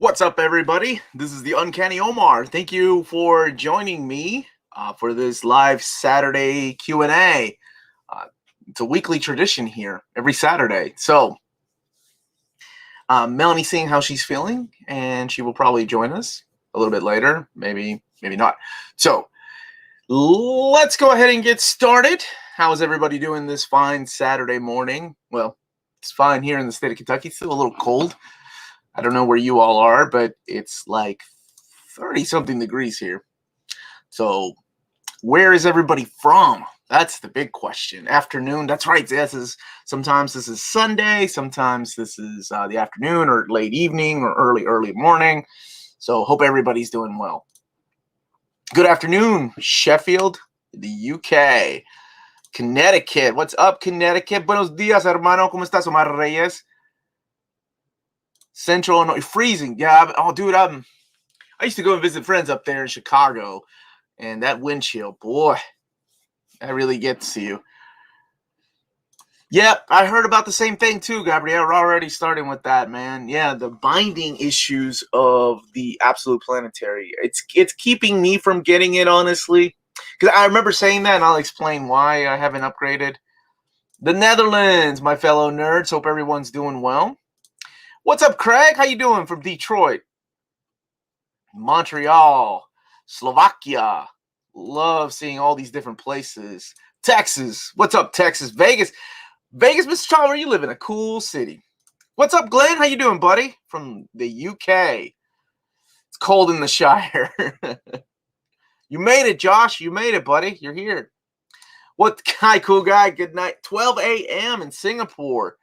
What's up, everybody? This is the Uncanny Omar. Thank you for joining me for this live Saturday Q&A. It's a weekly tradition here every Saturday. So, Melanie's seeing how she's feeling, and she will probably join us a little bit later. Maybe not. So, let's go ahead and get started. How is everybody doing this fine Saturday morning? Well, it's fine here in the state of Kentucky. It's still a little cold. I don't know where you all are, but it's like 30-something degrees here. So where is everybody from? That's the big question. Afternoon, that's right. Sometimes this is Sunday. Sometimes this is the afternoon or late evening or early morning. So hope everybody's doing well. Good afternoon, Sheffield, the UK. Connecticut. What's up, Connecticut? Buenos dias, hermano. ¿Cómo estás, Omar Reyes? Central Illinois, freezing. Yeah. Dude, I used to go and visit friends up there in Chicago, and that wind chill, boy, that really gets to you. Yep, I heard about the same thing too, Gabrielle. We're already starting with that, man. Yeah, the binding issues of the Absolute Planetary. It's keeping me from getting it, honestly, because I remember saying that, and I'll explain why I haven't upgraded. The Netherlands, my fellow nerds. Hope everyone's doing well. What's up, Craig? How you doing from Detroit? Montreal, Slovakia. Love seeing all these different places. Texas. What's up, Texas? Vegas, Mr. Tom, where you live in? A cool city. What's up, Glenn? How you doing, buddy? From the UK. It's cold in the Shire. You made it, Josh. You made it, buddy. You're here. What guy, cool guy? Good night. 12 a.m. in Singapore.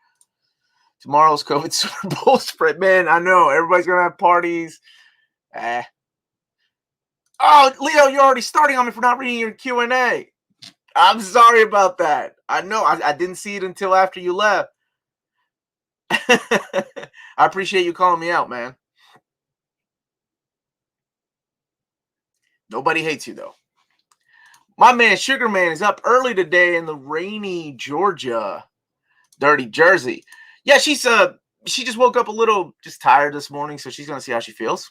Tomorrow's COVID Super Bowl spread. Man, I know. Everybody's going to have parties. Oh, Leo, you're already starting on me for not reading your Q&A. I'm sorry about that. I know. I didn't see it until after you left. I appreciate you calling me out, man. Nobody hates you, though. My man, Sugar Man, is up early today in the rainy Georgia. Dirty Jersey. Yeah, she just woke up a little just tired this morning, so she's going to see how she feels.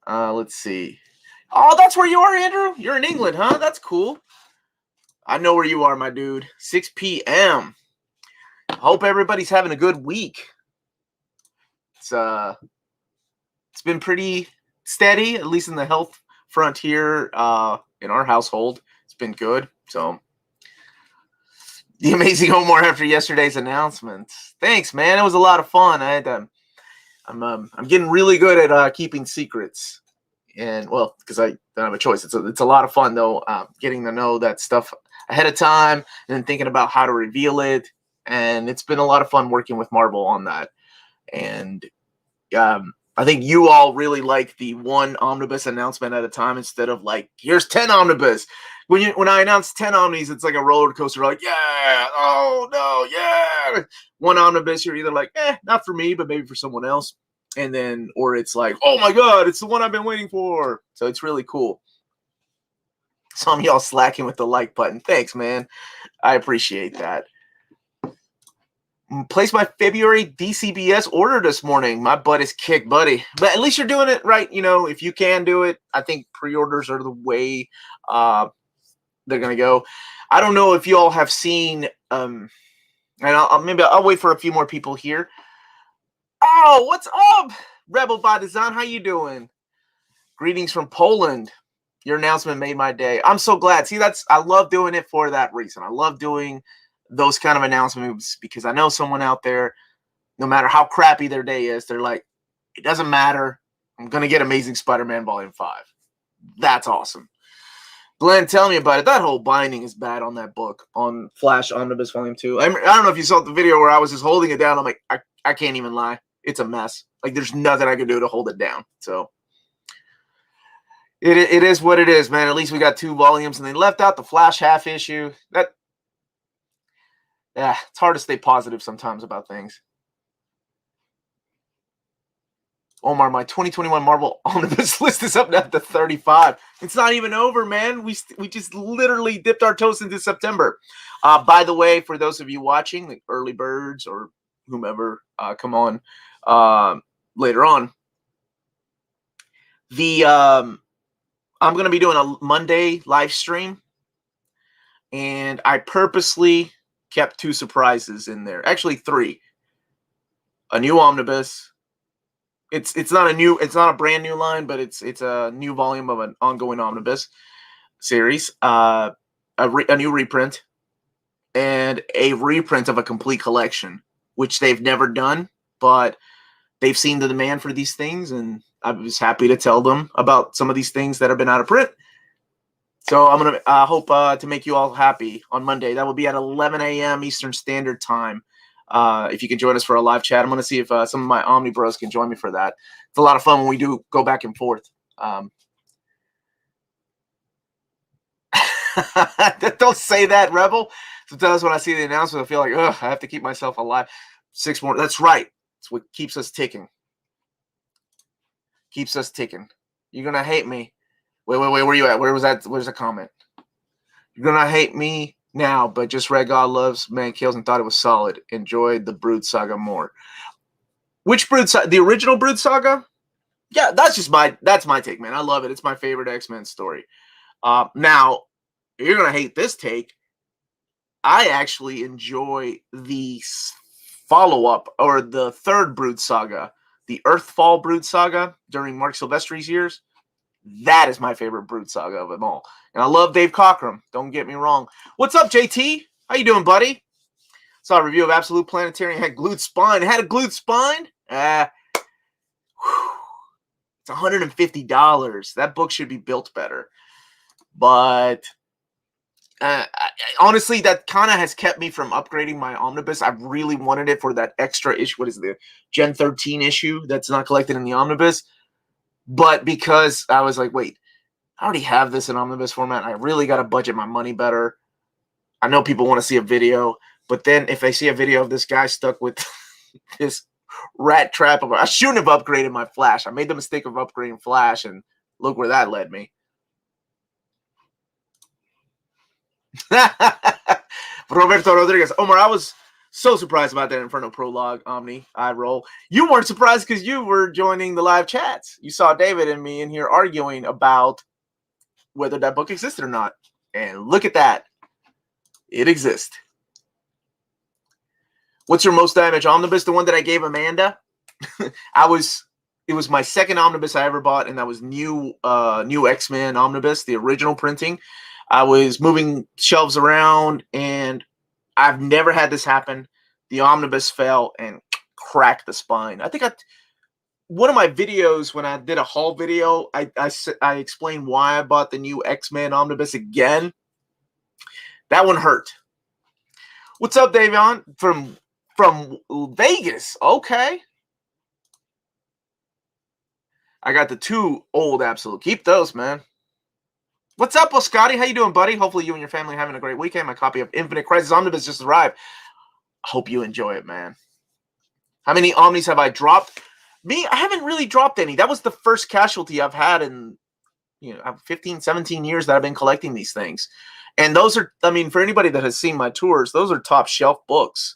Let's see. Oh, that's where you are, Andrew? You're in England, huh? That's cool. I know where you are, my dude. 6 p.m. I hope everybody's having a good week. It's been pretty steady, at least in the health front here in our household. It's been good, so... The amazing Omar after yesterday's announcements. Thanks, man. It was a lot of fun. I'm getting really good at keeping secrets, and well, because I don't have a choice. It's a lot of fun though, getting to know that stuff ahead of time and then thinking about how to reveal it. And it's been a lot of fun working with Marvel on that. And I think you all really like the one omnibus announcement at a time instead of like, here's 10 omnibus. When I announce 10 omnis, it's like a roller coaster. Like, yeah, oh no, yeah. One omnibus, you're either like, not for me, but maybe for someone else. And then, or it's like, oh my God, it's the one I've been waiting for. So it's really cool. Some of y'all slacking with the like button. Thanks, man. I appreciate that. Placed my February DCBS order this morning. My butt is kicked, buddy. But at least you're doing it right. You know, if you can do it, I think pre-orders are the way they're going to go. I don't know if you all have seen, and maybe I'll wait for a few more people here. Oh, what's up? Rebel by Design, how you doing? Greetings from Poland. Your announcement made my day. I'm so glad. See, I love doing it for that reason. I love doing those kind of announcements because I know someone out there, no matter how crappy their day is, they're like, it doesn't matter. I'm going to get Amazing Spider-Man Volume 5. That's awesome. Glenn, tell me about it. That whole binding is bad on that book, on Flash Omnibus Volume 2. I don't know if you saw the video where I was just holding it down. I'm like, I can't even lie. It's a mess. Like, there's nothing I can do to hold it down. So, it is what it is, man. At least we got 2 volumes, and they left out the Flash half issue. It's hard to stay positive sometimes about things. Omar, my 2021 Marvel Omnibus list is up now to 35. It's not even over, man. We just literally dipped our toes into September. By the way, for those of you watching, like early birds or whomever come on later on. I'm going to be doing a Monday live stream, and I purposely kept 2 surprises in there. Actually, 3. A new omnibus. It's not a brand new line, but it's a new volume of an ongoing omnibus series. A new reprint, and a reprint of a complete collection, which they've never done, but they've seen the demand for these things, and I was happy to tell them about some of these things that have been out of print. So I'm going to hope to make you all happy on Monday. That will be at 11 a.m. Eastern Standard Time. If you can join us for a live chat, I'm going to see if some of my Omni bros can join me for that. It's a lot of fun when we do go back and forth. Don't say that, Rebel. Sometimes when I see the announcement, I feel like, ugh, I have to keep myself alive. 6 more. That's right. It's what keeps us ticking. Keeps us ticking. You're going to hate me. Wait, where are you at? Where was that? Where's the comment? You're going to hate me now, but just read God Loves Man Kills and thought it was solid. Enjoyed the Brood Saga more. Which Brood Saga? The original Brood Saga? Yeah, that's my take, man. I love it. It's my favorite X-Men story. Now, you're going to hate this take. I actually enjoy the follow-up, or the 3rd Brood Saga, the Earthfall Brood Saga during Mark Silvestri's years. That is my favorite Brood Saga of them all. And I love Dave Cockrum. Don't get me wrong. What's up, JT? How you doing, buddy? Saw a review of Absolute Planetarium. Had glued spine. It had a glued spine? It's $150. That book should be built better. But honestly, that kind of has kept me from upgrading my Omnibus. I really wanted it for that extra issue. What is it, the Gen 13 issue that's not collected in the Omnibus? But because I was like, wait, I already have this in Omnibus format. I really got to budget my money better. I know people want to see a video, but then if they see a video of this guy stuck with this rat trap, I shouldn't have upgraded my Flash. I made the mistake of upgrading Flash, and look where that led me. Roberto Rodriguez. Omar, I was so surprised about that Inferno Prologue, Omni, I roll. You weren't surprised because you were joining the live chats. You saw David and me in here arguing about whether that book existed or not. And look at that. It exists. What's your most damaged omnibus? The one that I gave Amanda? It was my 2nd omnibus I ever bought, and that was new X-Men omnibus, the original printing. I was moving shelves around, and I've never had this happen. The omnibus fell and cracked the spine. I think one of my videos, when I did a haul video, I explained why I bought the new X-Men omnibus again. That one hurt. What's up, Davion? From Vegas. Okay. I got the 2 old Absolute. Keep those, man. What's up, Scotty? How you doing, buddy? Hopefully you and your family are having a great weekend. My copy of Infinite Crisis Omnibus just arrived. Hope you enjoy it, man. How many Omnis have I dropped? Me, I haven't really dropped any. That was the first casualty I've had in 15, 17 years that I've been collecting these things. And those are, I mean, for anybody that has seen my tours, those are top shelf books.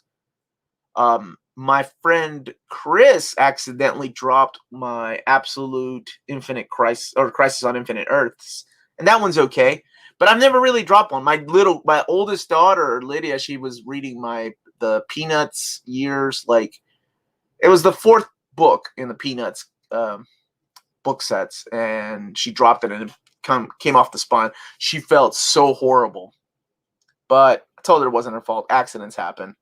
My friend Chris accidentally dropped my Absolute Infinite Crisis, or Crisis on Infinite Earths. And that one's okay. But I've never really dropped one. My oldest daughter, Lydia, she was reading the Peanuts years. Like, it was the 4th book in the Peanuts book sets. And she dropped it, and it came off the spine. She felt so horrible. But I told her it wasn't her fault. Accidents happen.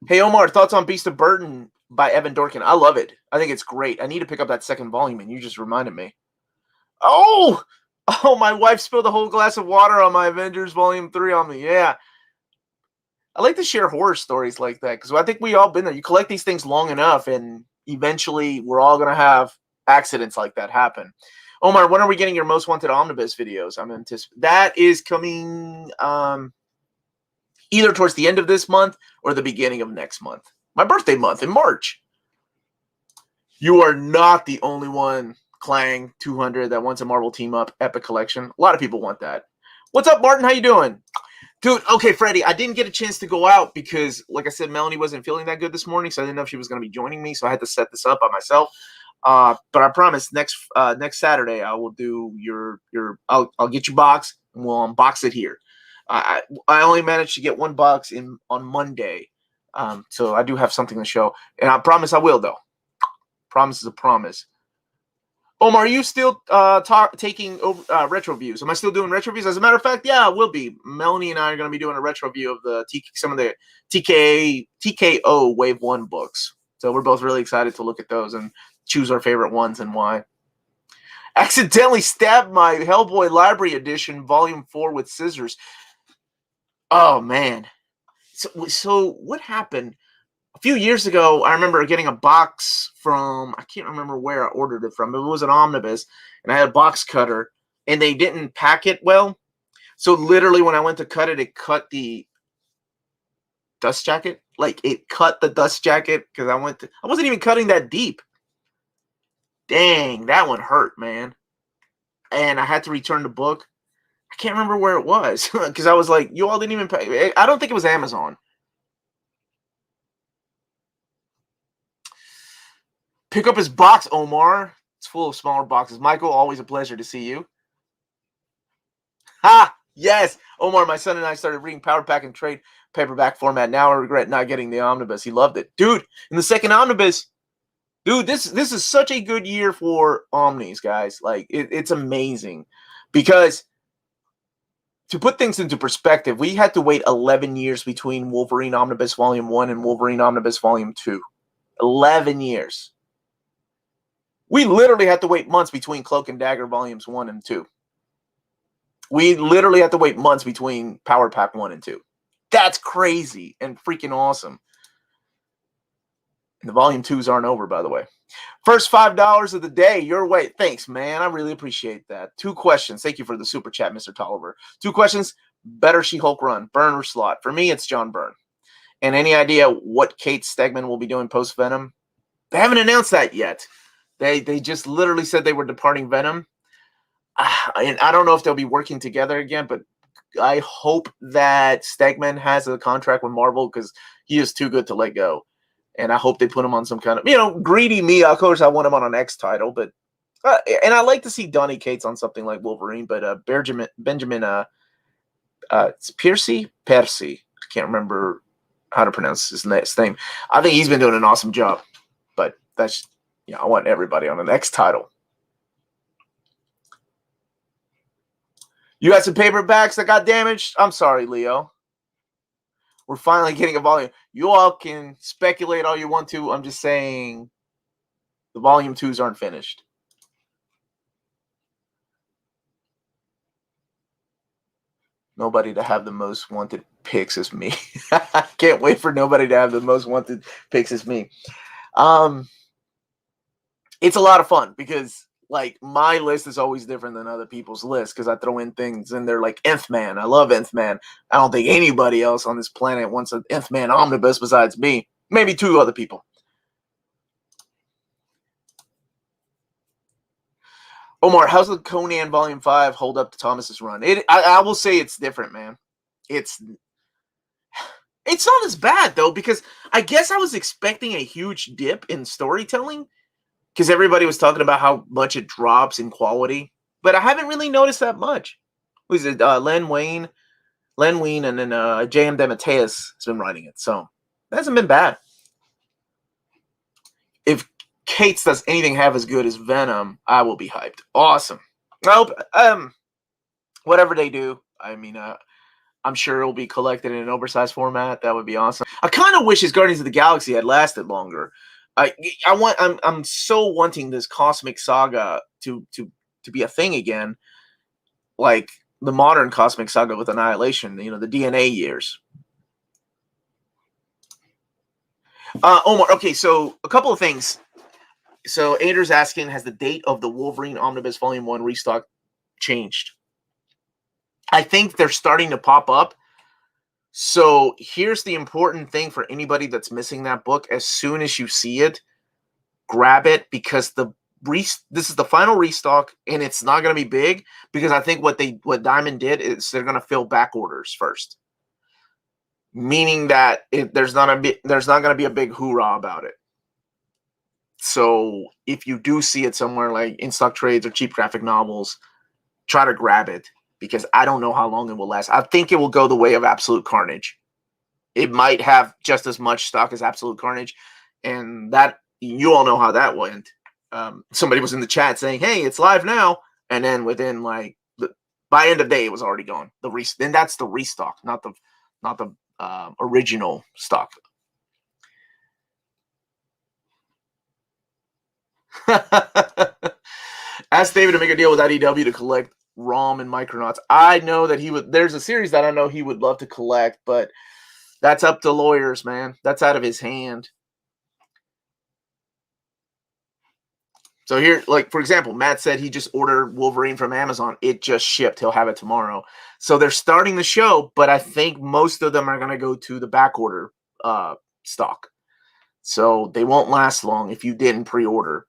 Hey, Omar, thoughts on Beast of Burden by Evan Dorkin? I love it. I think it's great. I need to pick up that 2nd volume, and you just reminded me. Oh, my wife spilled a whole glass of water on my Avengers Volume 3 on me. Yeah. I like to share horror stories like that because I think we all been there. You collect these things long enough, and eventually we're all going to have accidents like that happen. Omar, when are we getting your Most Wanted Omnibus videos? I'm anticipating. That is coming either towards the end of this month or the beginning of next month. My birthday month in March. You are not the only one, Clang 200, that wants a Marvel Team Up Epic Collection. A lot of people want that. What's up, Martin? How you doing? Dude, okay, Freddie, I didn't get a chance to go out because, like I said, Melanie wasn't feeling that good this morning, so I didn't know if she was going to be joining me, so I had to set this up by myself. But I promise next Saturday I will do I'll get your box and we'll unbox it here. I only managed to get one box on Monday, so I do have something to show, and I promise I will though. Promise is a promise. Omar, are you still taking retro views? Am I still doing retro views? As a matter of fact, yeah, I will be. Melanie and I are going to be doing a retro view of some of the TKO Wave 1 books. So we're both really excited to look at those and choose our favorite ones and why. Accidentally stabbed my Hellboy Library Edition Volume 4 with scissors. Oh, man. So what happened? A few years ago, I remember getting a box from, I can't remember where I ordered it from. It was an Omnibus, and I had a box cutter, and they didn't pack it well. So literally when I went to cut it, it cut the dust jacket. Like, it cut the dust jacket because I wasn't even cutting that deep. Dang, that one hurt, man. And I had to return the book. I can't remember where it was because I was like, you all didn't even pay. I don't think it was Amazon. Pick up his box, Omar. It's full of smaller boxes. Michael, always a pleasure to see you. Ha! Yes! Omar, my son and I started reading Power Pack and Trade paperback format. Now I regret not getting the Omnibus. He loved it. Dude, in the second Omnibus, dude, this is such a good year for Omnis, guys. Like, it's amazing. Because, to put things into perspective, we had to wait 11 years between Wolverine Omnibus Volume 1 and Wolverine Omnibus Volume 2. 11 years. We literally had to wait months between Cloak and Dagger Volumes 1 and 2. We literally had to wait months between Power Pack 1 and 2. That's crazy and freaking awesome. And the Volume 2s aren't over, by the way. First $5 of the day, your way. Thanks, man. I really appreciate that. 2 questions. Thank you for the super chat, Mr. Tolliver. 2 questions. Better She-Hulk run, Byrne or Slott? For me, it's John Byrne. And any idea what Kate Stegman will be doing post-Venom? They haven't announced that yet. They just literally said they were departing Venom. And I don't know if they'll be working together again, but I hope that Stegman has a contract with Marvel because he is too good to let go. And I hope they put him on some kind of, greedy me. Of course, I want him on an X title, but and I like to see Donny Cates on something like Wolverine, but Benjamin it's Percy. I can't remember how to pronounce his name. I think he's been doing an awesome job, but that's. I want everybody on the next title. You had some paperbacks that got damaged? I'm sorry, Leo. We're finally getting a volume. You all can speculate all you want to. I'm just saying the volume 2s aren't finished. Nobody to have the most wanted picks is me. Can't wait for nobody to have the most wanted picks is me. It's a lot of fun because, like, my list is always different than other people's lists because I throw in things and they're like Nth Man. I love Nth Man. I don't think anybody else on this planet wants an Nth Man omnibus besides me. Maybe 2 other people. Omar, how's the Conan Volume 5 hold up to Thomas's run? I will say it's different, man. It's not as bad, though, because I guess I was expecting a huge dip in storytelling. Because everybody was talking about how much it drops in quality. But I haven't really noticed that much. Who is it? Len Wein, and then J.M. DeMatteis has been writing it. So it hasn't been bad. If Cates does anything half as good as Venom, I will be hyped. Awesome. I hope, whatever they do, I mean, I'm sure it'll be collected in an oversized format. That would be awesome. I kind of wish his Guardians of the Galaxy had lasted longer. I'm so wanting this cosmic saga to be a thing again, like the modern cosmic saga with Annihilation, the DNA years. Omar, okay, so a couple of things. So Andrew's asking, has the date of the Wolverine Omnibus Volume 1 restock changed? I think they're starting to pop up. So here's the important thing for anybody that's missing that book. As soon as you see it, grab it because this is the final restock and it's not going to be big because I think what Diamond did is they're going to fill back orders first. meaning that there's not going to be a big hoorah about it. So if you do see it somewhere like in stock trades or cheap graphic novels, try to grab it, because I don't know how long it will last. I think it will go the way of Absolute Carnage. It might have just as much stock as Absolute Carnage, and that, you all know how that went. Somebody was in the chat saying, "Hey, it's live now," and then within by end of day, it was already gone. Then that's the restock, not the original stock. Ask David to make a deal with IDW to collect ROM and Micronauts. I know that he would. There's a series that I know he would love to collect, but that's up to lawyers, man. That's out of his hand. So here, like, for example, Matt said he just ordered Wolverine from Amazon. It just shipped. He'll have it tomorrow. So they're starting the show, but I think most of them are going to go to the back order stock. So they won't last long if you didn't pre-order.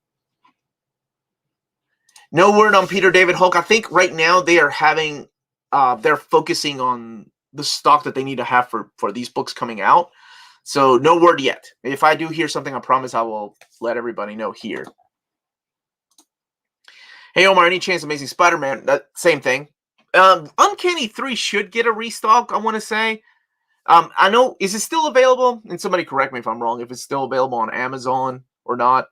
No word on Peter David Hulk. I think right now they are having, they're focusing on the stock that they need to have for these books coming out. So no word yet. If I do hear something, I promise I will let everybody know here. Hey, Omar, any chance Amazing Spider-Man? Same thing. Uncanny 3 should get a restock, I want to say. I know, is it still available? And somebody correct me if I'm wrong, if it's still available on Amazon or not.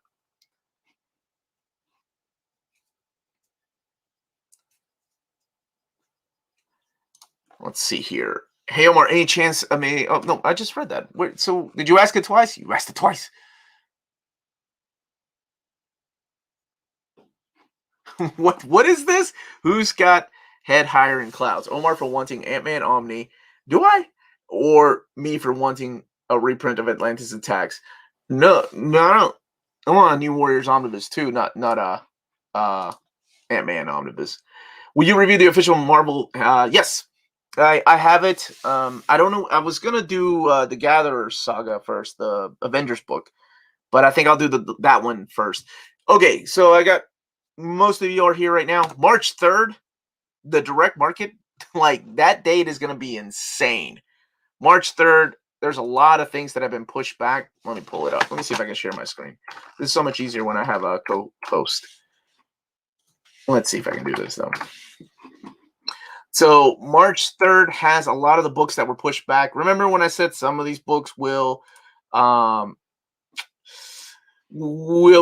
Let's see here. Hey, Omar, any chance I may... Oh, no, I just read that. Wait, so did you ask it twice? You asked it twice. What is this? Who's got head higher in clouds? Omar for wanting Ant-Man Omni. Do I? Or me for wanting a reprint of Atlantis Attacks? No, I don't. I want a New Warriors Omnibus too, not a Ant-Man Omnibus. Will you review the official Marvel? Yes, I have it. I don't know. I was gonna do the Gatherer Saga first, the Avengers book, but I think I'll do that one first. Okay, so I got most of you are here right now. March 3rd, the direct market, like that date is gonna be insane. March 3rd. There's a lot of things that have been pushed back. Let me pull it up. Let me see if I can share my screen. This is so much easier when I have a co-host. Let's see if I can do this though. So March 3rd has a lot of the books that were pushed back. Remember when I said some of these books will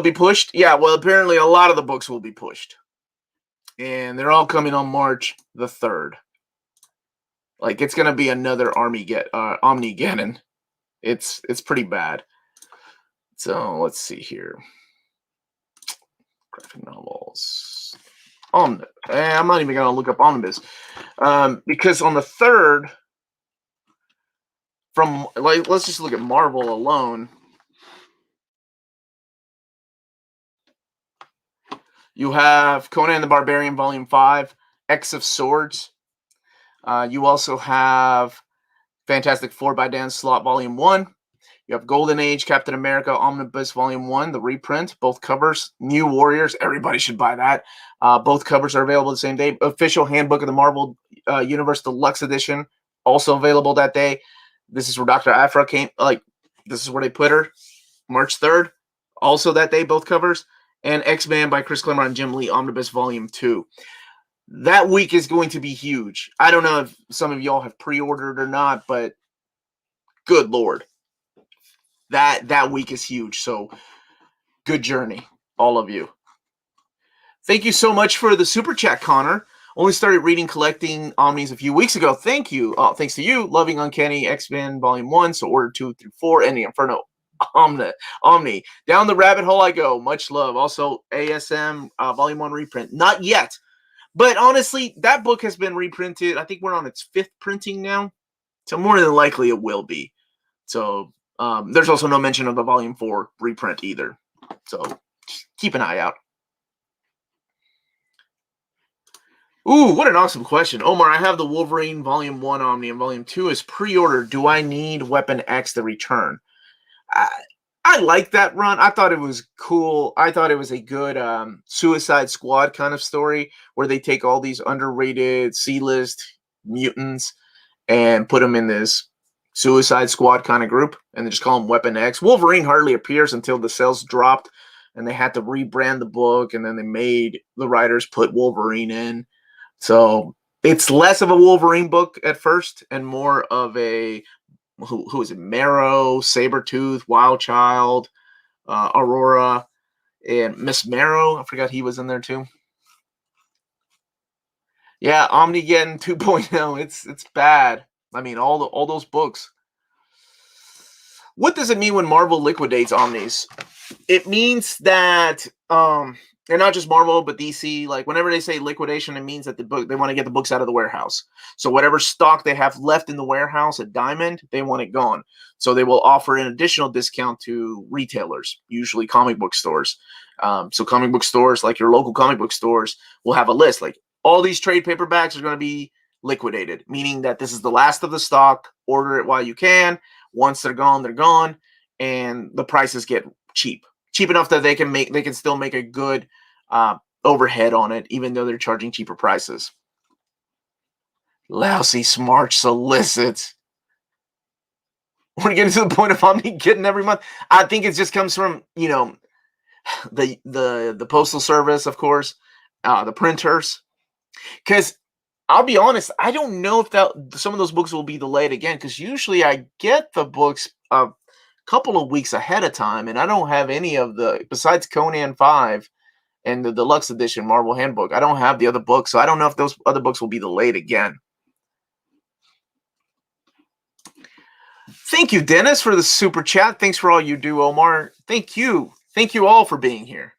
be pushed? Yeah, well, apparently a lot of the books will be pushed. And they're all coming on March the 3rd. Like, it's going to be another Omnigeddon. It's pretty bad. So let's see here. Graphic novels. I'm not even going to look up Omnibus. Because on the 3rd, let's just look at Marvel alone. You have Conan the Barbarian Volume 5, X of Swords. You also have Fantastic Four by Dan Slott Volume 1. You have Golden Age Captain America Omnibus Volume 1, the reprint, both covers. New Warriors, everybody should buy that. Both covers are available the same day. Official Handbook of the Marvel Universe Deluxe Edition, also available that day. This is where Dr. Aphra came, this is where they put her. March 3rd, also that day, both covers. And X-Men by Chris Claremont and Jim Lee Omnibus Volume 2. That week is going to be huge. I don't know if some of y'all have pre-ordered or not, but good Lord. That week is huge. So good journey, all of you. Thank you so much for the super chat, Connor. Only started reading Collecting Omnis a few weeks ago. Thank you. Thanks to you. Loving Uncanny X-Men Volume 1, so order 2 through 4, and the Inferno Omni. Down the rabbit hole I go. Much love. Also, ASM Volume 1 reprint. Not yet. But honestly, that book has been reprinted. I think we're on its 5th printing now. So more than likely it will be. So there's also no mention of the Volume 4 reprint either. So keep an eye out. Ooh, what an awesome question. Omar, I have the Wolverine Volume 1 Omni and Volume 2 is pre-ordered. Do I need Weapon X to return? I like that run. I thought it was cool. I thought it was a good Suicide Squad kind of story where they take all these underrated C-list mutants and put them in this Suicide Squad kind of group, and they just call them Weapon X. Wolverine hardly appears until the sales dropped, and they had to rebrand the book, and then they made the writers put Wolverine in. So it's less of a Wolverine book at first, and more of a who is it? Marrow, Sabretooth, Wild Child, Aurora, and Miss Marrow. I forgot he was in there too. Yeah, Omnigen 2.0. It's bad. I mean, all those books. What does it mean when Marvel liquidates Omnis? It means that and not just Marvel, but DC. Like whenever they say liquidation, it means that they want to get the books out of the warehouse. So whatever stock they have left in the warehouse at Diamond, they want it gone. So they will offer an additional discount to retailers, usually comic book stores. So comic book stores, like your local comic book stores, will have a list. Like all these trade paperbacks are going to be liquidated, meaning that this is the last of the stock. Order it while you can. Once they're gone, and the prices get cheap enough that they can still make a good overhead on it, even though they're charging cheaper prices. Lousy smart solicits. We're getting to the point of Omni getting every month. I think it just comes from the postal service, of course, the printers. Because I'll be honest, I don't know if some of those books will be delayed again. Because usually I get the books a couple of weeks ahead of time, and I don't have any of besides Conan 5 and the deluxe edition Marvel Handbook. I don't have the other books, so I don't know if those other books will be delayed again. Thank you, Dennis, for the super chat. Thanks for all you do, Omar. Thank you all for being here.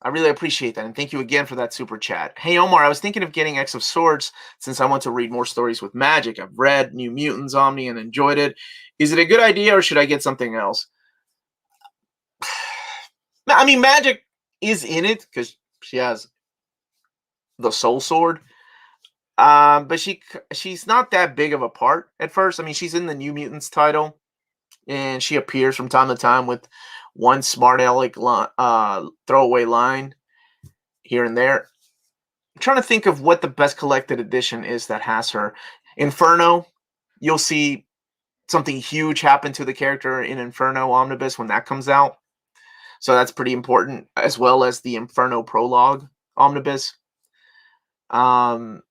I really appreciate that, and thank you again for that super chat. Hey, Omar, I was thinking of getting X of Swords since I want to read more stories with magic. I've read New Mutants Omni and enjoyed it. Is it a good idea, or should I get something else? I mean, magic is in it because she has the Soul Sword, but she's not that big of a part at first. I mean, she's in the New Mutants title, and she appears from time to time with one smart aleck throwaway line here and there. I'm trying to think of what the best collected edition is that has her. Inferno, you'll see something huge happen to the character in Inferno Omnibus when that comes out. So that's pretty important, as well as the Inferno Prologue Omnibus. And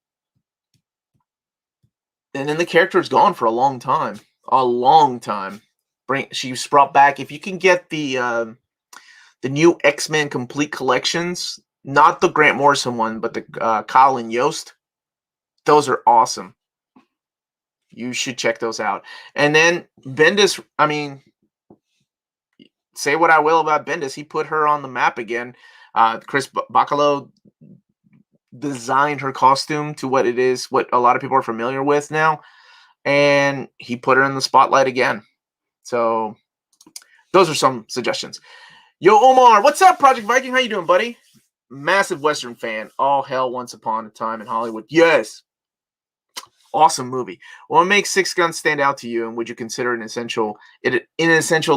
then the character is gone for a long time. A long time. She's brought back. If you can get the new X-Men Complete Collections, not the Grant Morrison one, but the Colin Yost, those are awesome. You should check those out. And then Bendis, I mean, say what I will about Bendis, he put her on the map again. Chris Bacalo designed her costume to what it is, what a lot of people are familiar with now, and he put her in the spotlight again. So those are some suggestions. Yo, Omar, what's up, Project Viking? How you doing, buddy? Massive Western fan. All hell once upon a time in Hollywood. Yes. Awesome movie. What makes Six Guns stand out to you, and would you consider an essential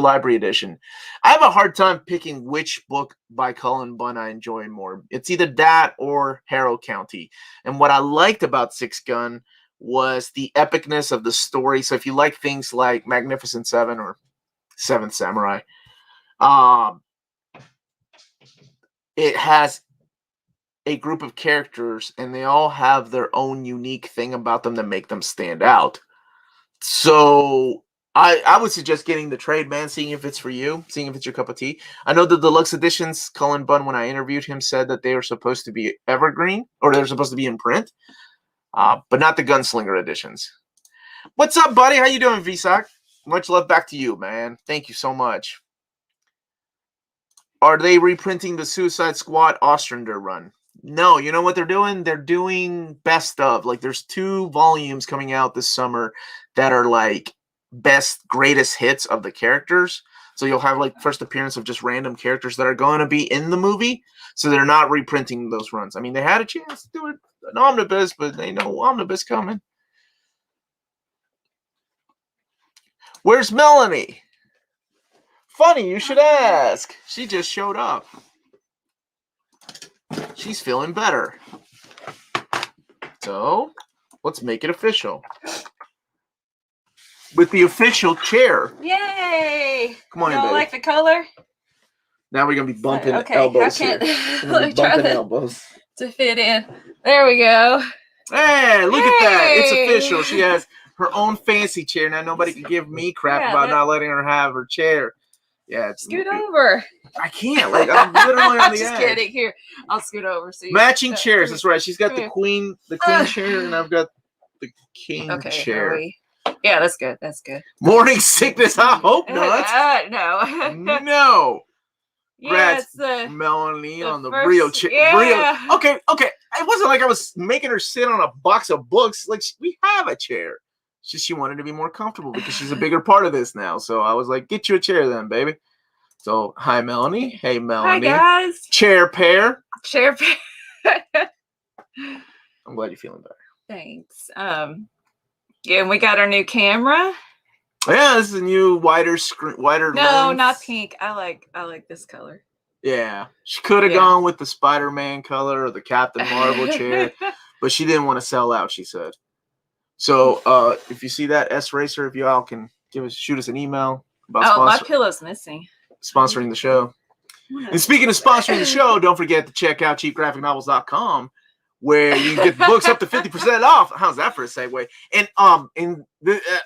library edition? I have a hard time picking which book by Cullen Bunn I enjoy more. It's either that or Harrow County. And what I liked about Six Gun was the epicness of the story. So if you like things like Magnificent Seven or Seventh Samurai, it has a group of characters, and they all have their own unique thing about them that make them stand out. So I would suggest getting the trade, man, seeing if it's for you, seeing if it's your cup of tea. I know the deluxe editions, Cullen Bunn, when I interviewed him, said that they were supposed to be evergreen, or they're supposed to be in print, but not the Gunslinger editions. What's up, buddy? How you doing, VSOC? Much love back to you, man. Thank you so much. Are they reprinting the Suicide Squad Ostrander run? No, you know what they're doing? They're doing best of. Like, there's 2 volumes coming out this summer that are like best, greatest hits of the characters. So you'll have like first appearance of just random characters that are going to be in the movie. So they're not reprinting those runs. I mean, they had a chance to do it an omnibus, but they know omnibus coming. Where's Melanie? Funny, you should ask. She just showed up. She's feeling better. So, let's make it official. with the official chair. Yay! Come on, you don't baby. like the color? Now we're gonna be bumping Okay, elbows I can't. here. We're Let gonna me be try bumping elbows. to fit in. There we go. Hey, look at that! It's Hey! official. She has her own fancy chair now. Nobody can give me crap about not letting her have her chair. Yeah, scoot over. I can't. Like I'm literally on the just edge. kidding. Here, I'll scoot over. So matching chairs. That's right. She's got the queen chair, and I've got the king chair. Yeah, that's good. That's good. Morning sickness. I hope not. No. No. Yeah, it's the Melanie on the first, real chair. Yeah. Okay. It wasn't like I was making her sit on a box of books. Like we have a chair. She wanted to be more comfortable because she's a bigger part of this now. So I was like, get you a chair then, baby. So hi, Melanie. Hey, Melanie. Hi, guys. Chair pair. Chair pair. I'm glad you're feeling better. Thanks. Yeah, and we got our new camera. Yeah, this is a new wider screen, wider No, lens. not pink. I like this color. Yeah, she could have gone with the Spider-Man color or the Captain Marvel chair, but she didn't want to sell out. She said. So, if you see that S Racer, if you all can shoot us an email about my pillow's missing. Sponsoring the show. And speaking of sponsoring the show, don't forget to check out cheapgraphicnovels.com. Where you can get books up to 50% off. How's that for a segue? And on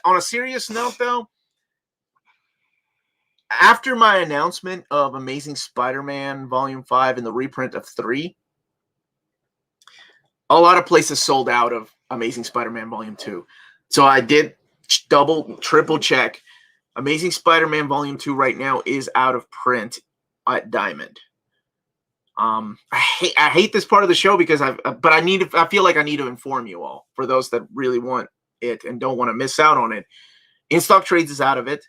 a serious note, though, after my announcement of Amazing Spider-Man Volume 5 and the reprint of 3, a lot of places sold out of Amazing Spider-Man Volume 2. So I did triple check. Amazing Spider-Man Volume 2 right now is out of print at Diamond. I hate this part of the show because I feel like I need to inform you all, for those that really want it and don't want to miss out on it. In Stock Trades is out of it.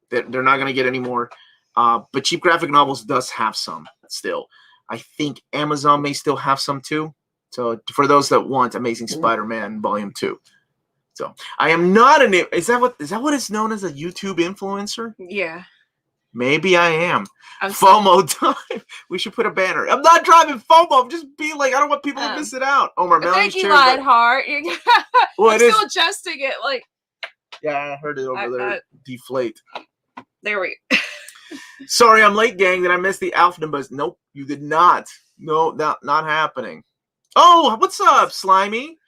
They're not going to get any more. But Cheap Graphic Novels does have some still. I think Amazon may still have some too. So for those that want Amazing Spider-Man Volume 2. So I am not is that what it's known as, a YouTube influencer? Yeah. Maybe I am. FOMO time. We should put a banner. I'm not driving FOMO. I'm just being like, I don't want people to miss it out. Omar, thank you, Lionheart. Well, I'm still adjusting it. Like, yeah, I heard it over there. Deflate. There we go. Sorry, I'm late, gang. Did I miss the Omnibus? Nope, you did not. No, not happening. Oh, what's up, Slimy?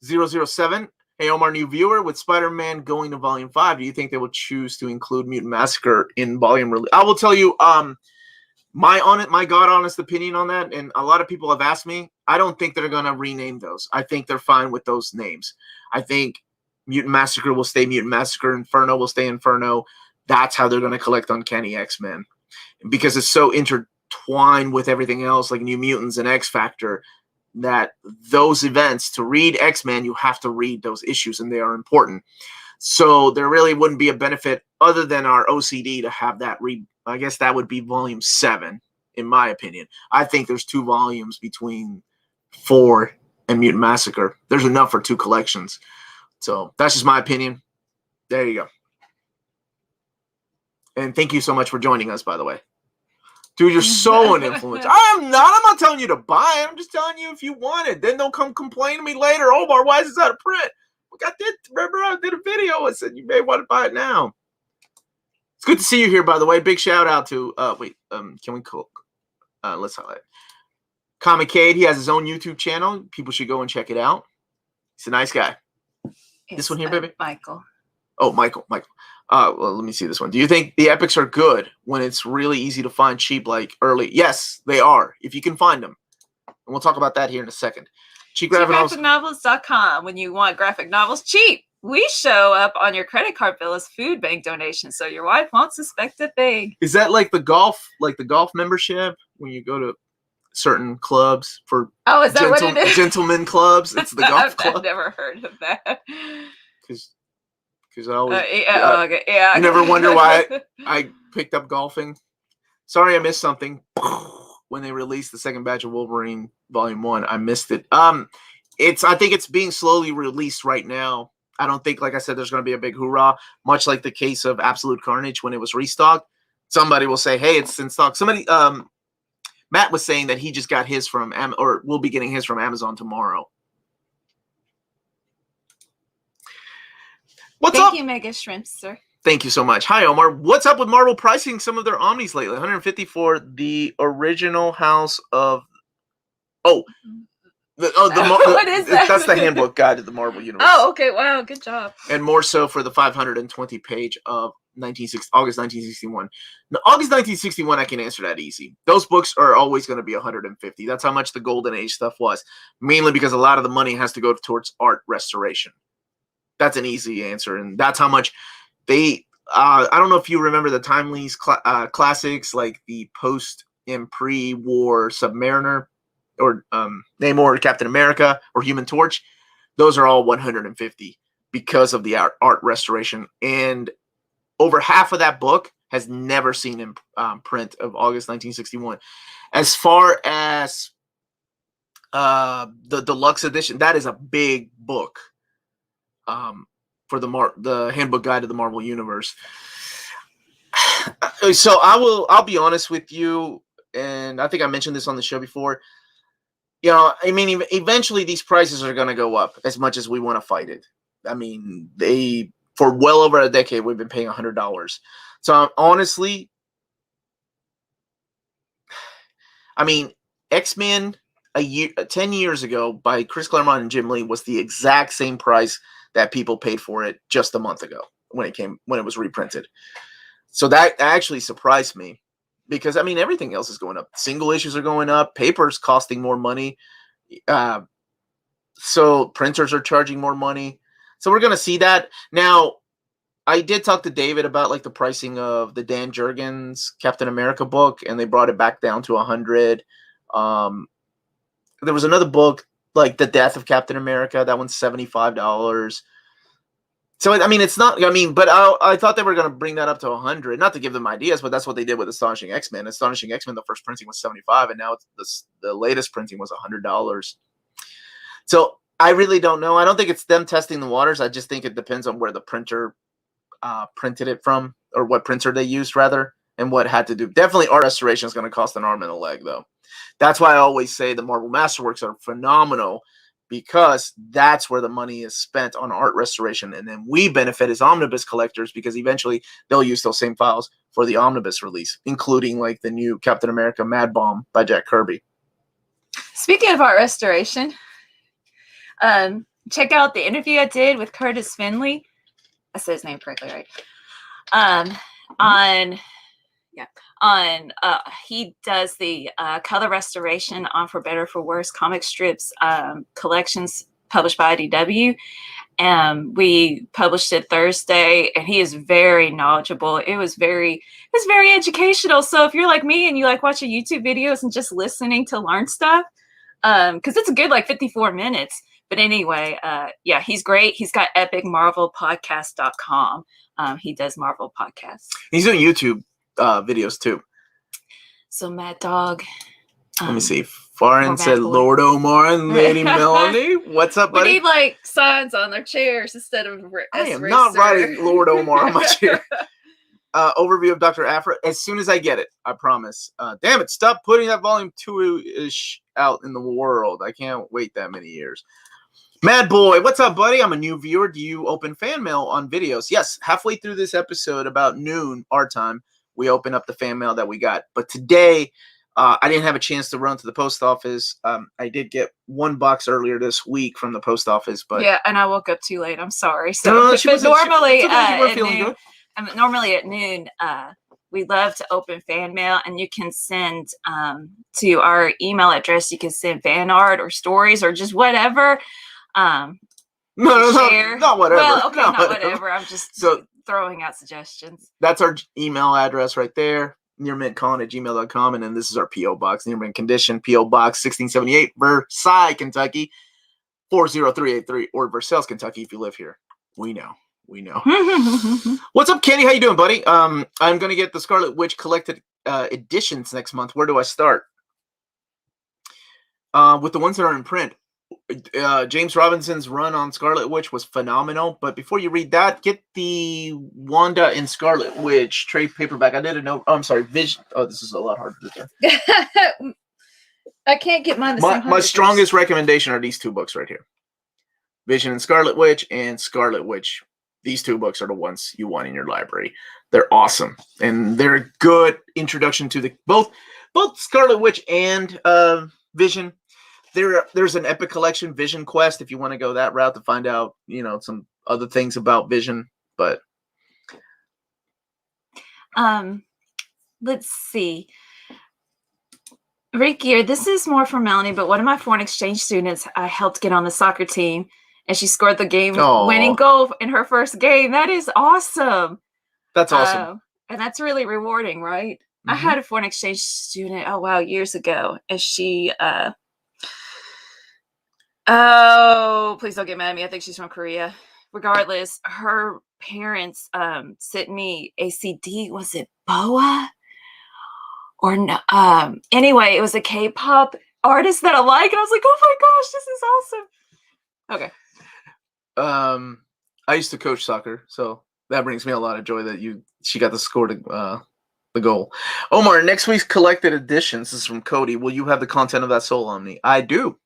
007. Hey, Omar, new viewer. With Spider-Man going to Volume 5, do you think they will choose to include Mutant Massacre in volume release? I will tell you my God-honest opinion on that, and a lot of people have asked me, I don't think they're going to rename those. I think they're fine with those names. I think Mutant Massacre will stay Mutant Massacre, Inferno will stay Inferno. That's how they're going to collect Uncanny X-Men. Because it's so intertwined with everything else, like New Mutants and X-Factor, that those events, to read X-Men, you have to read those issues, and they are important. So there really wouldn't be a benefit other than our OCD to have that read. I guess that would be Volume 7, in my opinion. I think there's 2 volumes between 4 and Mutant Massacre. There's enough for 2 collections. So that's just my opinion. There you go. And thank you so much for joining us, by the way. Dude, you're so an influencer. I'm not telling you to buy it. I'm just telling you if you want it. Then don't come complain to me later. Omar, why is this out of print? Remember I did a video. I said you may want to buy it now. It's good to see you here, by the way. Big shout out to can we call let's highlight Comicade. He has his own YouTube channel. People should go and check it out. He's a nice guy. This one here, baby? Michael. Oh, Michael. Well, let me see this one. Do you think the epics are good when it's really easy to find cheap, like early? Yes, they are, if you can find them. And we'll talk about that here in a second. Cheapgraphicnovels.com. When you want graphic novels cheap, we show up on your credit card bill as food bank donations, so your wife won't suspect a thing. Is that like the golf membership when you go to certain clubs for is that what it is? Gentlemen clubs? It's the golf club. I've never heard of that. Because I always okay. You never wonder why I picked up golfing. Sorry, I missed something. When they released the second batch of Wolverine Volume 1, I missed it. I think it's being slowly released right now. I don't think, like I said, there's going to be a big hoorah, much like the case of Absolute Carnage when it was restocked. Somebody will say, hey, it's in stock. Somebody, Matt was saying that he just got his from, or will be getting his from Amazon tomorrow. What's up? Thank you, Mega Shrimp, sir. Thank you so much. Hi, Omar. What's up with Marvel pricing some of their Omnis lately? 150 for the original House of... Oh, What is that? That's the handbook guide to the Marvel Universe. Oh, okay. Wow, good job. And more so for the 520 page of August 1961. Now, August 1961, I can answer that easy. Those books are always going to be 150. That's how much the Golden Age stuff was. Mainly because a lot of the money has to go towards art restoration. That's an easy answer. And that's how much they... I don't know if you remember the Timely's classics, like the post and pre-war Submariner, or Namor, Captain America, or Human Torch. Those are all 150 because of the art restoration. And over half of that book has never seen in print of August 1961. As far as the deluxe edition, that is a big book for the handbook guide to the Marvel Universe. So I'll be honest with you, and I think I mentioned this on the show before. You know, I mean, eventually these prices are going to go up as much as we want to fight it. I mean, for well over a decade, we've been paying $100. So honestly, I mean, X-Men 10 years ago by Chris Claremont and Jim Lee was the exact same price that people paid for it just a month ago when it was reprinted. So that actually surprised me. Because, I mean, everything else is going up. Single issues are going up. Paper's costing more money. So printers are charging more money. So we're going to see that. Now, I did talk to David about, like, the pricing of the Dan Jurgens Captain America book, and they brought it back down to $100. There was another book, like The Death of Captain America. That one's $75. So, I mean, it's not, I mean, but I thought they were going to bring that up to 100, not to give them ideas, but that's what they did with Astonishing X-Men. Astonishing X-Men, the first printing was 75, and now the latest printing was $100. So, I really don't know. I don't think it's them testing the waters. I just think it depends on where the printer printed it from, or what printer they used, rather, and what had to do. Definitely art restoration is going to cost an arm and a leg, though. That's why I always say the Marvel Masterworks are phenomenal, because that's where the money is spent on art restoration. And then we benefit as Omnibus collectors, because eventually they'll use those same files for the Omnibus release, including like the new Captain America Mad Bomb by Jack Kirby. Speaking of art restoration, check out the interview I did with Curtis Finley. I said his name correctly, right? He does the color restoration on For Better For Worse comic strips collections published by IDW. We published it Thursday, and he is very knowledgeable. It was very educational. So if you're like me and you like watching YouTube videos and just listening to learn stuff, because it's a good like 54 minutes. But anyway, yeah, he's great. He's got epicmarvelpodcast.com. He does Marvel podcasts. He's doing YouTube videos too. So Mad Dog. Let me see. Farin said Lord Omar and Lady Melanie. What's up, buddy? We need like signs on their chairs instead of I am not writing Lord Omar on my chair. Overview of Dr. Aphra. As soon as I get it, I promise. Damn it, stop putting that volume 2-ish out in the world. I can't wait that many years. Mad Boy, what's up, buddy? I'm a new viewer. Do you open fan mail on videos? Yes, halfway through this episode, about noon our time, we open up the fan mail that we got. But today, I didn't have a chance to run to the post office. I did get one box earlier this week from the post office, but yeah, and I woke up too late. I'm sorry. So normally at noon, we love to open fan mail, and you can send to our email address. You can send fan art or stories or just whatever. No, not whatever. Well, okay, not whatever. I'm just throwing out suggestions. That's our email address right there. nearmintcon@gmail.com, and then this is our P.O. Box, Near Mint Condition, P.O. Box 1678, Versailles, Kentucky, 40383, or Versailles, Kentucky if you live here. We know. What's up, Kenny? How you doing, buddy? I'm going to get the Scarlet Witch collected editions next month. Where do I start? With the ones that are in print. James Robinson's run on Scarlet Witch was phenomenal, but before you read that, get the Wanda and Scarlet Witch trade paperback. I didn't know. Oh, I'm sorry, Vision. Oh, this is a lot harder to do. I can't get mine. My strongest recommendation are these two books right here: Vision and Scarlet Witch, these two books are the ones you want in your library. They're awesome, and they're a good introduction to both Scarlet Witch and Vision. There's an epic collection, Vision Quest, if you want to go that route to find out, some other things about Vision. But let's see. Rick Gear, this is more for Melanie, but one of my foreign exchange students I helped get on the soccer team, and she scored the game-winning goal in her first game. That is awesome. That's awesome. And that's really rewarding, right? Mm-hmm. I had a foreign exchange student, years ago, and she, please don't get mad at me. I think she's from Korea. Regardless, her parents sent me a CD. Was it Boa? Or no, anyway, it was a K-pop artist that I like, and I was like, oh my gosh, this is awesome. Okay. I used to coach soccer, so that brings me a lot of joy that she got to score the goal. Omar, next week's collected editions, this is from Cody. Will you have the content of that Soul Omni? I do.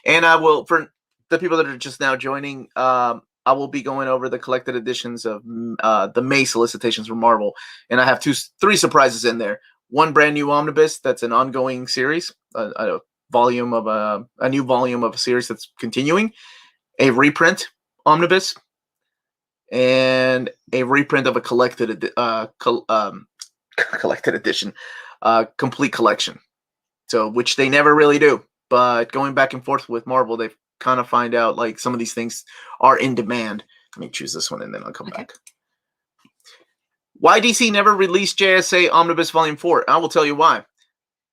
And I will, for the people that are just now joining, I will be going over the collected editions of the May solicitations from Marvel. And I have 3 surprises in there. One brand new omnibus that's an ongoing series, a volume of a new volume of a series that's continuing, a reprint omnibus, and a reprint of a collected edition, complete collection. So, which they never really do, but going back and forth with Marvel, they kind of find out like some of these things are in demand. Let me choose this one and then I'll come back. Why DC never released JSA Omnibus Volume 4? I will tell you why.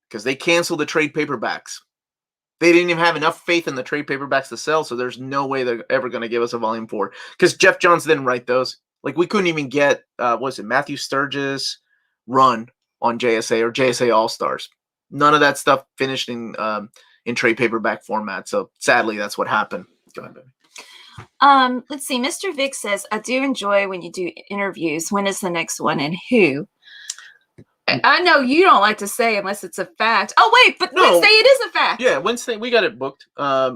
Because they canceled the trade paperbacks. They didn't even have enough faith in the trade paperbacks to sell, so there's no way they're ever going to give us a Volume 4. Because Jeff Johns didn't write those. Like, we couldn't even get, Matthew Sturgis' run on JSA or JSA All-Stars. None of that stuff finished in trade paperback format, so sadly, that's what happened. Go ahead, baby. Let's see. Mr. Vic says, I do enjoy when you do interviews. When is the next one and who? I know you don't like to say unless it's a fact. Oh, wait, but no, Wednesday it is a fact. Yeah, Wednesday, we got it booked.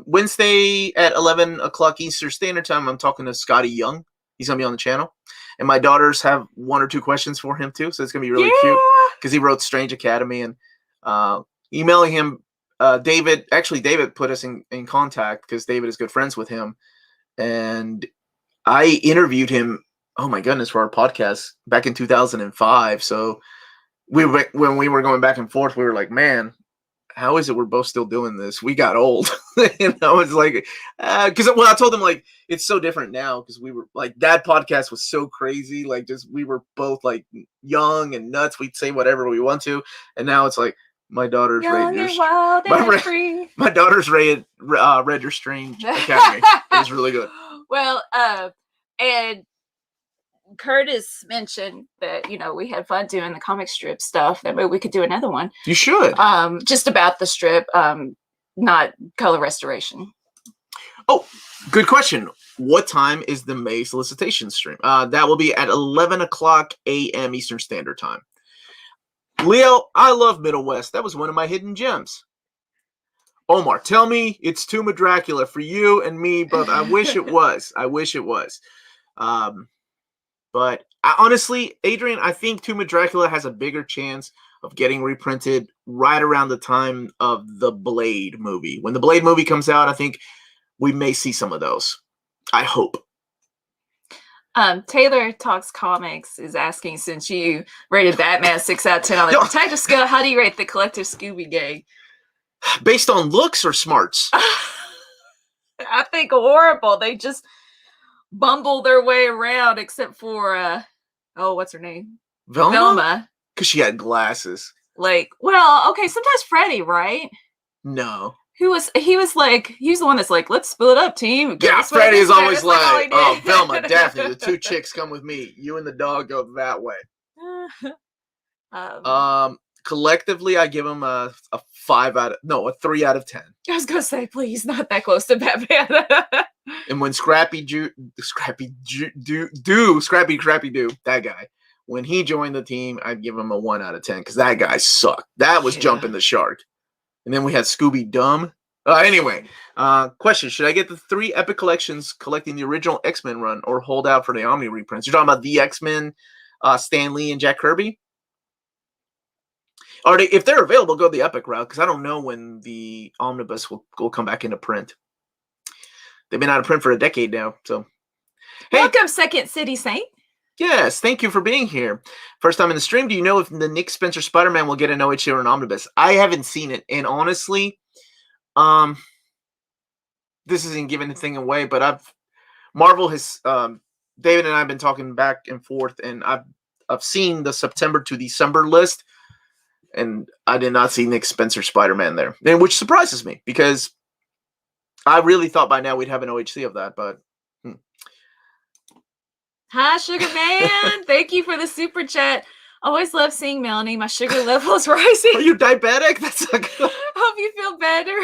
Wednesday at 11 o'clock Eastern Standard Time, I'm talking to Scotty Young. He's going to be on the channel. And my daughters have 1 or 2 questions for him, too, so it's going to be really cute. Because he wrote Strange Academy. And emailing him, David put us in contact because David is good friends with him. And I interviewed him, oh my goodness, for our podcast back in 2005. So when we were going back and forth, we were like, man, how is it we're both still doing this? We got old. It's like, because I told him like, it's so different now because we were like, that podcast was so crazy. Like just, we were both like young and nuts. We'd say whatever we want to. And now it's like, my daughter's read your Strange Academy. It was really good. Well, and Curtis mentioned that, we had fun doing the comic strip stuff. That maybe we could do another one. You should. Just about the strip, not color restoration. Oh, good question. What time is the May solicitation stream? That will be at 11 o'clock a.m. Eastern Standard Time. Leo, I love Middle West. That was one of my hidden gems. Omar, tell me it's Tomb of Dracula for you and me, but I wish it was. But honestly, Adrian, I think Tomb of Dracula has a bigger chance of getting reprinted right around the time of the Blade movie. When the Blade movie comes out, I think we may see some of those. I hope. Taylor Talks Comics is asking, since you rated Batman 6 out of 10 on the detective scale, how do you rate the Collective Scooby Gang? Based on looks or smarts? I think horrible. They just bumble their way around, except for what's her name? Velma? Because she had glasses. Like, well, okay, sometimes Freddy, right? No. He was the one that's like, let's split up, team. Yeah, Freddy is always like, oh, Velma, Daphne, the 2 chicks come with me. You and the dog go that way. Collectively, I give him a 3 out of 10. I was gonna say, please, not that close to Batman. And when Scrappy Doo, that guy, when he joined the team, I'd give him a 1 out of 10 because that guy sucked. That was jumping the shark. And then we had Scooby Dumb. Anyway, question: should I get the 3 Epic collections collecting the original X-Men run, or hold out for the Omni reprints? You're talking about the X-Men, Stan Lee and Jack Kirby. Are they, if they're available, go the Epic route, because I don't know when the Omnibus will come back into print. They've been out of print for a decade now. So, hey, welcome, Second City Saint. Yes, thank you for being here. First time in the stream. Do you know if the Nick Spencer Spider-Man will get an OHC or an Omnibus? I haven't seen it, and honestly, this isn't giving anything away, but Marvel has David and I have been talking back and forth, and I've seen the September to December list, and I did not see Nick Spencer Spider-Man there, and which surprises me because I really thought by now we'd have an OHC of that, but. Hi, Sugar Man. Thank you for the super chat. Always love seeing Melanie. My sugar level is rising. Are you diabetic? That's not good. Hope you feel better.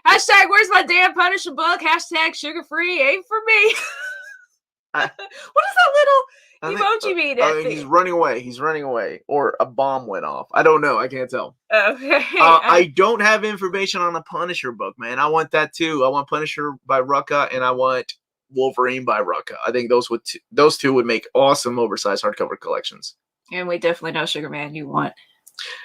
Hashtag, where's my damn Punisher book? Hashtag, sugar free. Ain't for me. What does that little emoji mean? I think he's running away. He's running away. Or a bomb went off. I don't know. I can't tell. Okay. I don't have information on the Punisher book, man. I want that too. I want Punisher by Rucka, and I want Wolverine by Rucka. I think those two would make awesome oversized hardcover collections. And we definitely know, Sugar Man, you want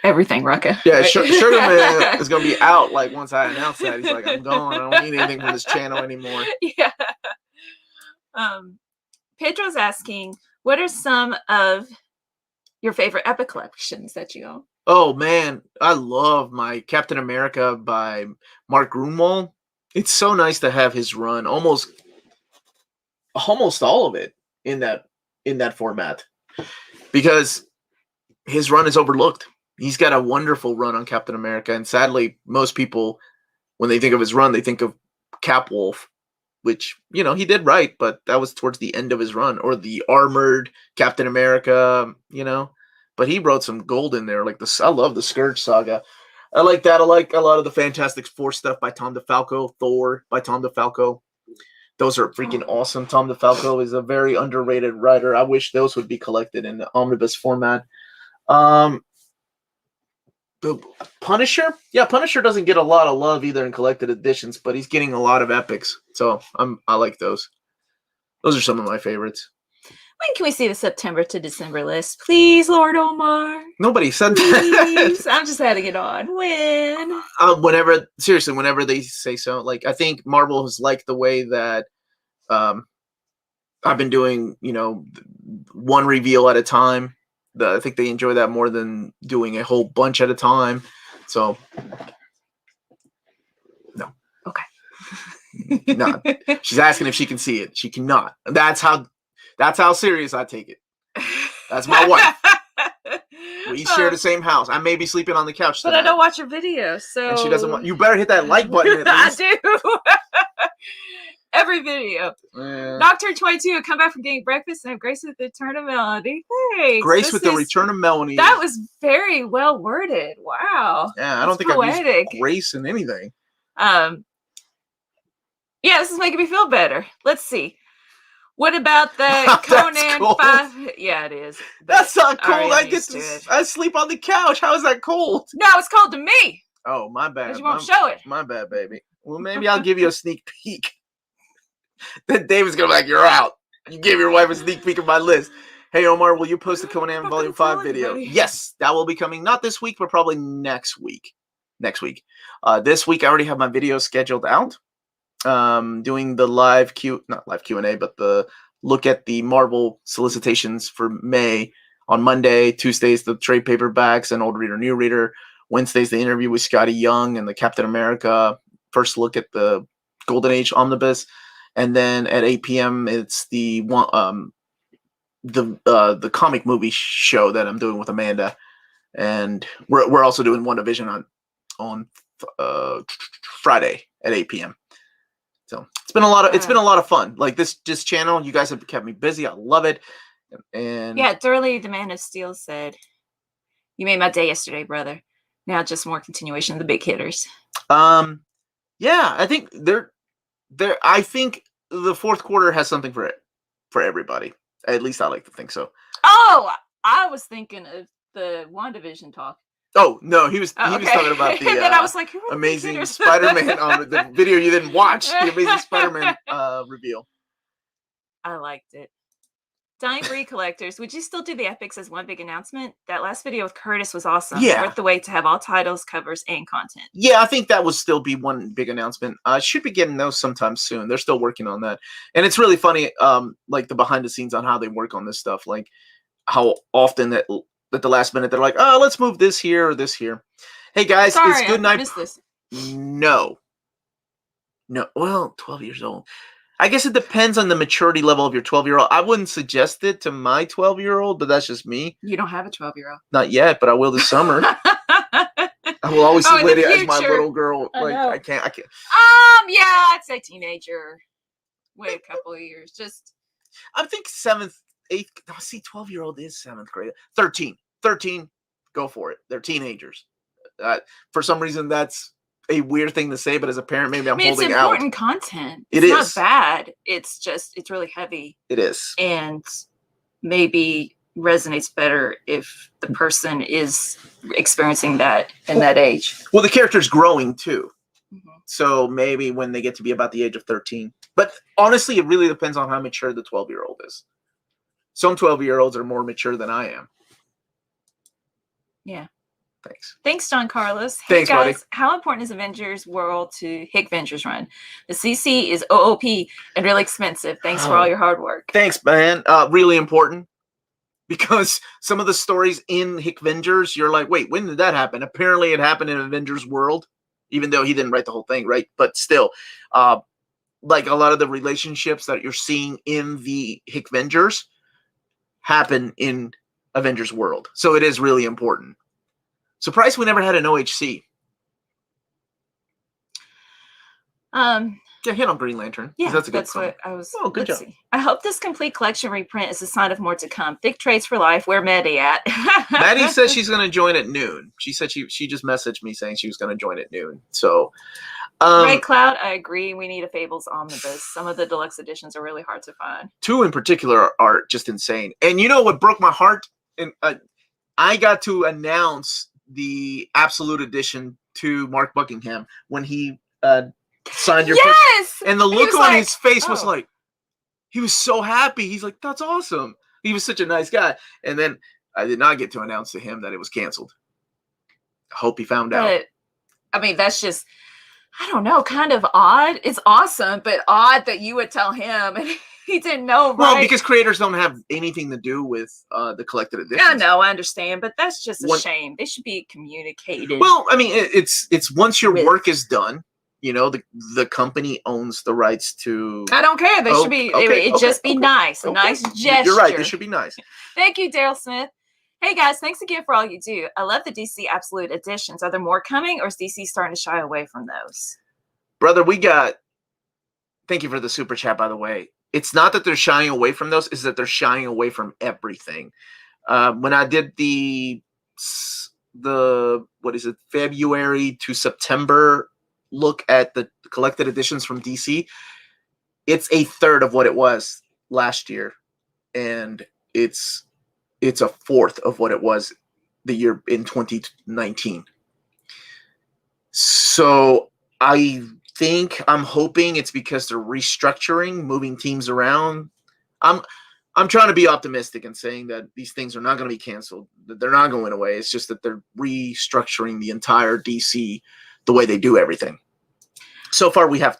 everything Rucka. Yeah, right? Sugar Man is going to be out like once I announce that. He's like, I'm gone. I don't need anything from this channel anymore. Yeah. Pedro's asking, what are some of your favorite Epic collections that you own? Oh, man. I love my Captain America by Mark Grunwald. It's so nice to have his run almost all of it in that format, because his run is overlooked. He's got a wonderful run on Captain America, and sadly, most people, when they think of his run, they think of Capwolf, which, he did right, but that was towards the end of his run, or the armored Captain America, but he wrote some gold in there. I love the Scourge Saga. I like that. I like a lot of the Fantastic Four stuff by Tom DeFalco, Thor by Tom DeFalco. Those are freaking awesome. Tom DeFalco is a very underrated writer. I wish those would be collected in the Omnibus format. The Punisher? Yeah, Punisher doesn't get a lot of love either in collected editions, but he's getting a lot of epics. So I like those. Those are some of my favorites. When can we see the September to December list? Please, Lord Omar. Nobody said that. I'm just adding it on. When? Whenever they say so. I think Marvel has liked the way that I've been doing, one reveal at a time. I think they enjoy that more than doing a whole bunch at a time. So, no. Okay. No. She's asking if she can see it. She cannot. That's how serious I take it. That's my wife. We share the same house. I may be sleeping on the couch tonight. But I don't watch your videos, so... And she doesn't want... You better hit that like button at least. I do. Every video. Nocturne 22, come back from getting breakfast and have grace with the return of Melody. Thanks. Grace with the return of Melody. That was very well worded. Wow. Yeah, I don't think I've used grace in anything. Yeah, this is making me feel better. Let's see. What about the Conan 5? Yeah, it is. That's not cold. I sleep on the couch. How is that cold? No, it's cold to me. Oh, my bad. Because you won't show it. My bad, baby. Well, maybe I'll give you a sneak peek. Then David's going to be like, you're out. You gave your wife a sneak peek of my list. Hey, Omar, will you post the Conan Volume 5 video? Yes, that will be coming. Not this week, but probably next week. This week, I already have my video scheduled out. Doing the not live Q&A, but the look at the Marvel solicitations for May on Monday. Tuesdays, the trade paperbacks and old reader, new reader. Wednesdays, the interview with Scotty Young and the Captain America. First look at the Golden Age Omnibus. And then at 8 p.m., it's the comic movie show that I'm doing with Amanda. And we're also doing WandaVision on Friday at 8 p.m. So it's been a lot of fun. This channel, you guys have kept me busy. I love it. And yeah, Durley, the Man of Steel said, "You made my day yesterday, brother. Now just more continuation of the big hitters." Yeah, I think I think the fourth quarter has something for everybody. At least I like to think so. Oh, I was thinking of the WandaVision talk. Oh no, he was Okay. talking about the And then I was like, who are the Amazing hitters? Spider-Man the video you didn't watch, the Amazing Spider-Man reveal. I liked it. Dying Breed collectors, would you still do the epics as one big announcement? That last video with Curtis was awesome. Yeah. Worth the wait to have all titles, covers, and content. Yeah, I think that would still be one big announcement. Should be getting those sometime soon. They're still working on that. And it's really funny, like the behind the scenes on how they work on this stuff. Like how often at the last minute they're like, oh, let's move this here or this here. Hey guys, Sorry, it's good night. I missed this. No. Well, 12 years old. I guess it depends on the maturity level of your 12-year-old. I wouldn't suggest it to my 12-year-old, but that's just me. You don't have a 12-year-old. Not yet, but I will this summer. I will always see Lydia as my little girl. Like I can't. Yeah, I'd say teenager. Wait a couple of years. Just I think 7th, 8th. No, see, 12-year-old is 7th grade. 13. Go for it. They're teenagers. For some reason, that's a weird thing to say, but as a parent, maybe I'm holding it's out. important content. It's not bad. It's just it's really heavy. It is, and maybe resonates better if the person is experiencing that in that age. Well, the character's growing too, Mm-hmm. so maybe when they get to be about the age of 13. But honestly, it really depends on how mature the 12-year-old is. Some 12-year-olds are more mature than I am. Yeah. Thanks, John Carlos. Thanks, hey guys, buddy. How important is Avengers World to Hick Vengers run? The CC is OOP and really expensive. Thanks for all your hard work. Thanks, man. Really important. Because some of the stories in Hick Vengers, you're like, wait, when did that happen? Apparently it happened in Avengers World, even though he didn't write the whole thing, right? But still, like a lot of the relationships that you're seeing in the Hick Vengers happen in Avengers World. So it is really important. Surprised we never had an OHC. Yeah, hit on Green Lantern. Yeah, that's a good that's what I was. Oh, good job. See. I hope this complete collection reprint is a sign of more to come. Thick trades for life. Where Maddie at? Maddie says she's going to join at noon. She said she just messaged me saying she was going to join at noon. So, Ray Cloud, I agree. We need a Fables Omnibus. Some of the deluxe editions are really hard to find. 2 in particular are just insane. And you know what broke my heart? And I got to announce the Absolute Edition to Mark Buckingham when he signed your yes, and the look on his face was like, he was so happy. He's like, that's awesome. He was such a nice guy. And then I did not get to announce to him that it was canceled. I hope he found out. I mean, that's just, I don't know, kind of odd. It's awesome, but odd that you would tell him and he didn't know, right? Well, because creators don't have anything to do with the collected editions. Yeah, no, I understand, but that's just a shame. They should be communicated. Well, I mean, it's once your work is done, you know, the company owns the rights to. I don't care. They should be. It just be nice, a nice gesture. You're right. They should be nice. Thank you, Daryl Smith. Hey guys, thanks again for all you do. I love the DC Absolute editions. Are there more coming, or is DC starting to shy away from those? Brother, thank you for the super chat, by the way. It's not that they're shying away from those, it's that they're shying away from everything. When I did the February to September look at the collected editions from DC, it's a third of what it was last year. And it's a fourth of what it was the year in 2019. So I'm hoping it's because they're restructuring, moving teams around. I'm trying to be optimistic and saying that these things are not going to be canceled, that they're not going away. It's just that they're restructuring the entire DC the way they do everything. So far, we have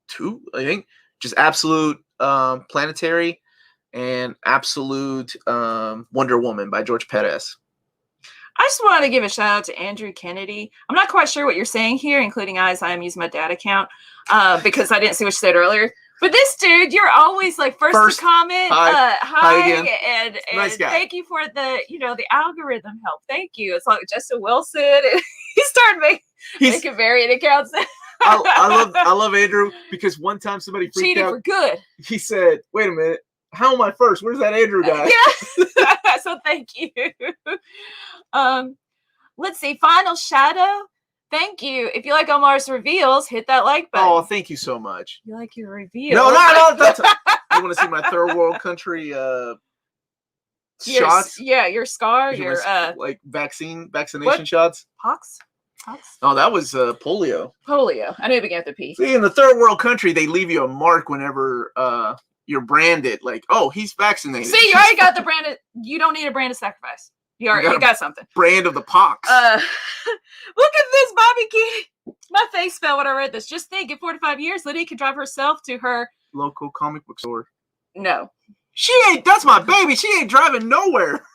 2, I think, just Absolute Planetary and Absolute Wonder Woman by George Perez. I just wanted to give a shout out to Andrew Kennedy. I'm not quite sure what you're saying here, including I am using my dad account because I didn't see what you said earlier. But this dude, you're always like first to comment. Hi again. And nice guy. Thank you for the algorithm help. Thank you. It's like Justin Wilson. And he started making variant accounts. I love Andrew because one time somebody freaked cheated out. For good. He said, "Wait a minute, how am I first? Where's that Andrew guy?" Yeah. So thank you. Let's see. Final Shadow. Thank you. If you like Omar's reveals, hit that like button. Oh, thank you so much. You like your reveal? No. You want to see my third world country shots. Your scar, your like vaccination shots. pox. Oh, that was polio. Polio. I knew it began with a P. See, in the third world country, they leave you a mark whenever you're branded. Like, oh, he's vaccinated. See, you already got the branded. You don't need a branded sacrifice. You got something. Brand of the pox. Look at this, Bobby Keating. My face fell when I read this. Just think, in 4 to 5 years, Lydia can drive herself to her local comic book store. No. She ain't. That's my baby. She ain't driving nowhere.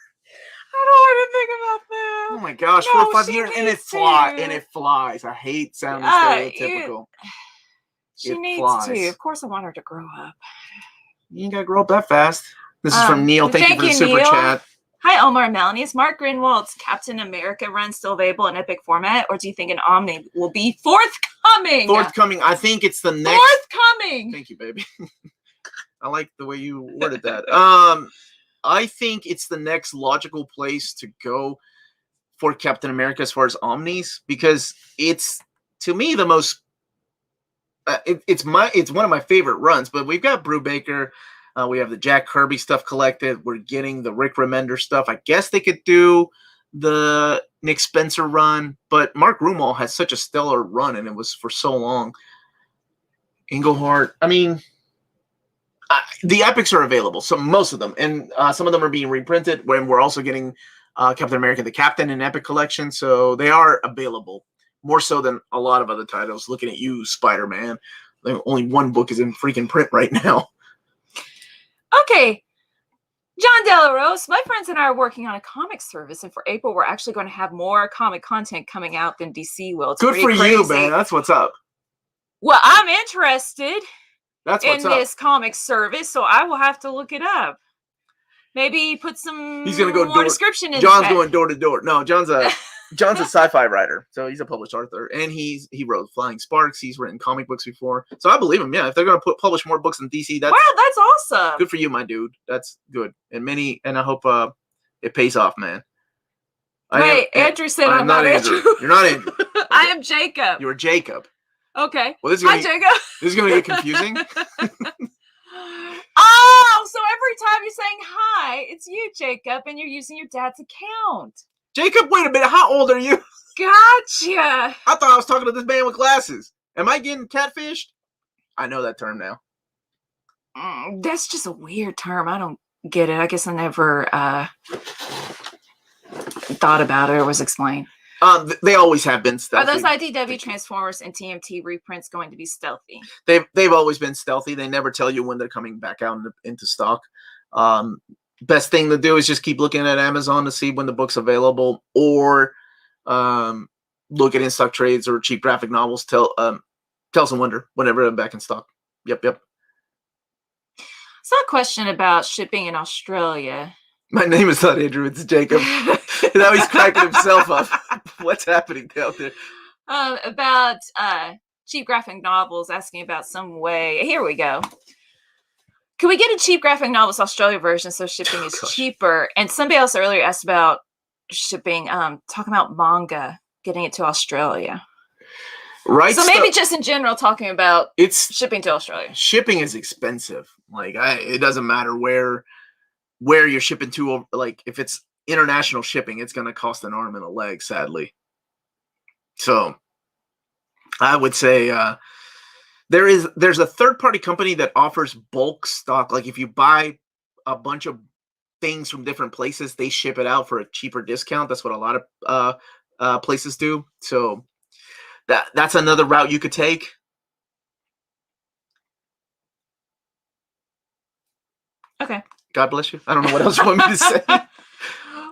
I don't want to think about that. Oh my gosh, No, 4 or 5 years, and it flies. I hate sounding stereotypical. She needs to. Of course, I want her to grow up. You ain't gotta grow up that fast. This is from Neil. Thank you for the super Neil. chat. Hi, Omar and Melanie. Is Mark Greenwald's Captain America run still available in Epic format, or do you think an Omni will be forthcoming? Forthcoming. I think it's the next. Forthcoming. Thank you, baby. I like the way you worded that. I think it's the next logical place to go for Captain America as far as Omnis, because it's, to me, the most. It's one of my favorite runs. But we've got Brubaker. We have the Jack Kirby stuff collected. We're getting the Rick Remender stuff. I guess they could do the Nick Spencer run, but Mark Greenwald has such a stellar run, and it was for so long. Englehart. I mean. The epics are available, so most of them, and some of them are being reprinted. When we're also getting Captain America: The Captain in Epic Collection, so they are available more so than a lot of other titles. Looking at you, Spider-Man. Only one book is in freaking print right now. Okay, John Delarose. My friends and I are working on a comic service, and for April, we're actually going to have more comic content coming out than DC will. It's good for crazy. You, man. That's what's up. Well, I'm interested. That's what's in up. This comic service, so I will have to look it up. Maybe put some He's gonna go more description in. John's going door to door. No, John's a sci-fi writer, so he's a published author, and he wrote Flying Sparks. He's written comic books before, so I believe him. Yeah, if they're gonna publish more books in DC, that's wow, that's awesome. Good for you, my dude. That's good, and I hope it pays off, man. Wait, Andrew said I'm not Andrew. You're not Andrew. I am Jacob. You're Jacob. Okay. Well, Hi, Jacob. This is going to get confusing. Oh, so every time you're saying hi, it's you, Jacob, and you're using your dad's account. Jacob, wait a minute. How old are you? Gotcha. I thought I was talking to this man with glasses. Am I getting catfished? I know that term now. That's just a weird term. I don't get it. I guess I never thought about it or was explained. They always have been stealthy. Are those IDW Transformers and TMT reprints going to be stealthy? They've always been stealthy. They never tell you when they're coming back out into stock. Best thing to do is just keep looking at Amazon to see when the book's available, or look at in-stock trades or cheap graphic novels. Tales and Wonder whenever they're back in stock. Yep. So a question about shipping in Australia. My name is not Andrew, it's Jacob. Now he's cracking himself up. What's happening down there? About cheap graphic novels, asking about some way. Here we go. Can we get a cheap graphic novels Australia version so shipping is cheaper? And somebody else earlier asked about shipping, talking about manga, getting it to Australia. Right. So maybe just in general, talking about shipping to Australia. Shipping is expensive. Like it doesn't matter where you're shipping to. Like if it's international shipping, it's going to cost an arm and a leg, sadly. So I would say there's a third-party company that offers bulk stock. Like if you buy a bunch of things from different places, they ship it out for a cheaper discount. That's what a lot of places do. So that's another route you could take. Okay. God bless you. I don't know what else you want me to say.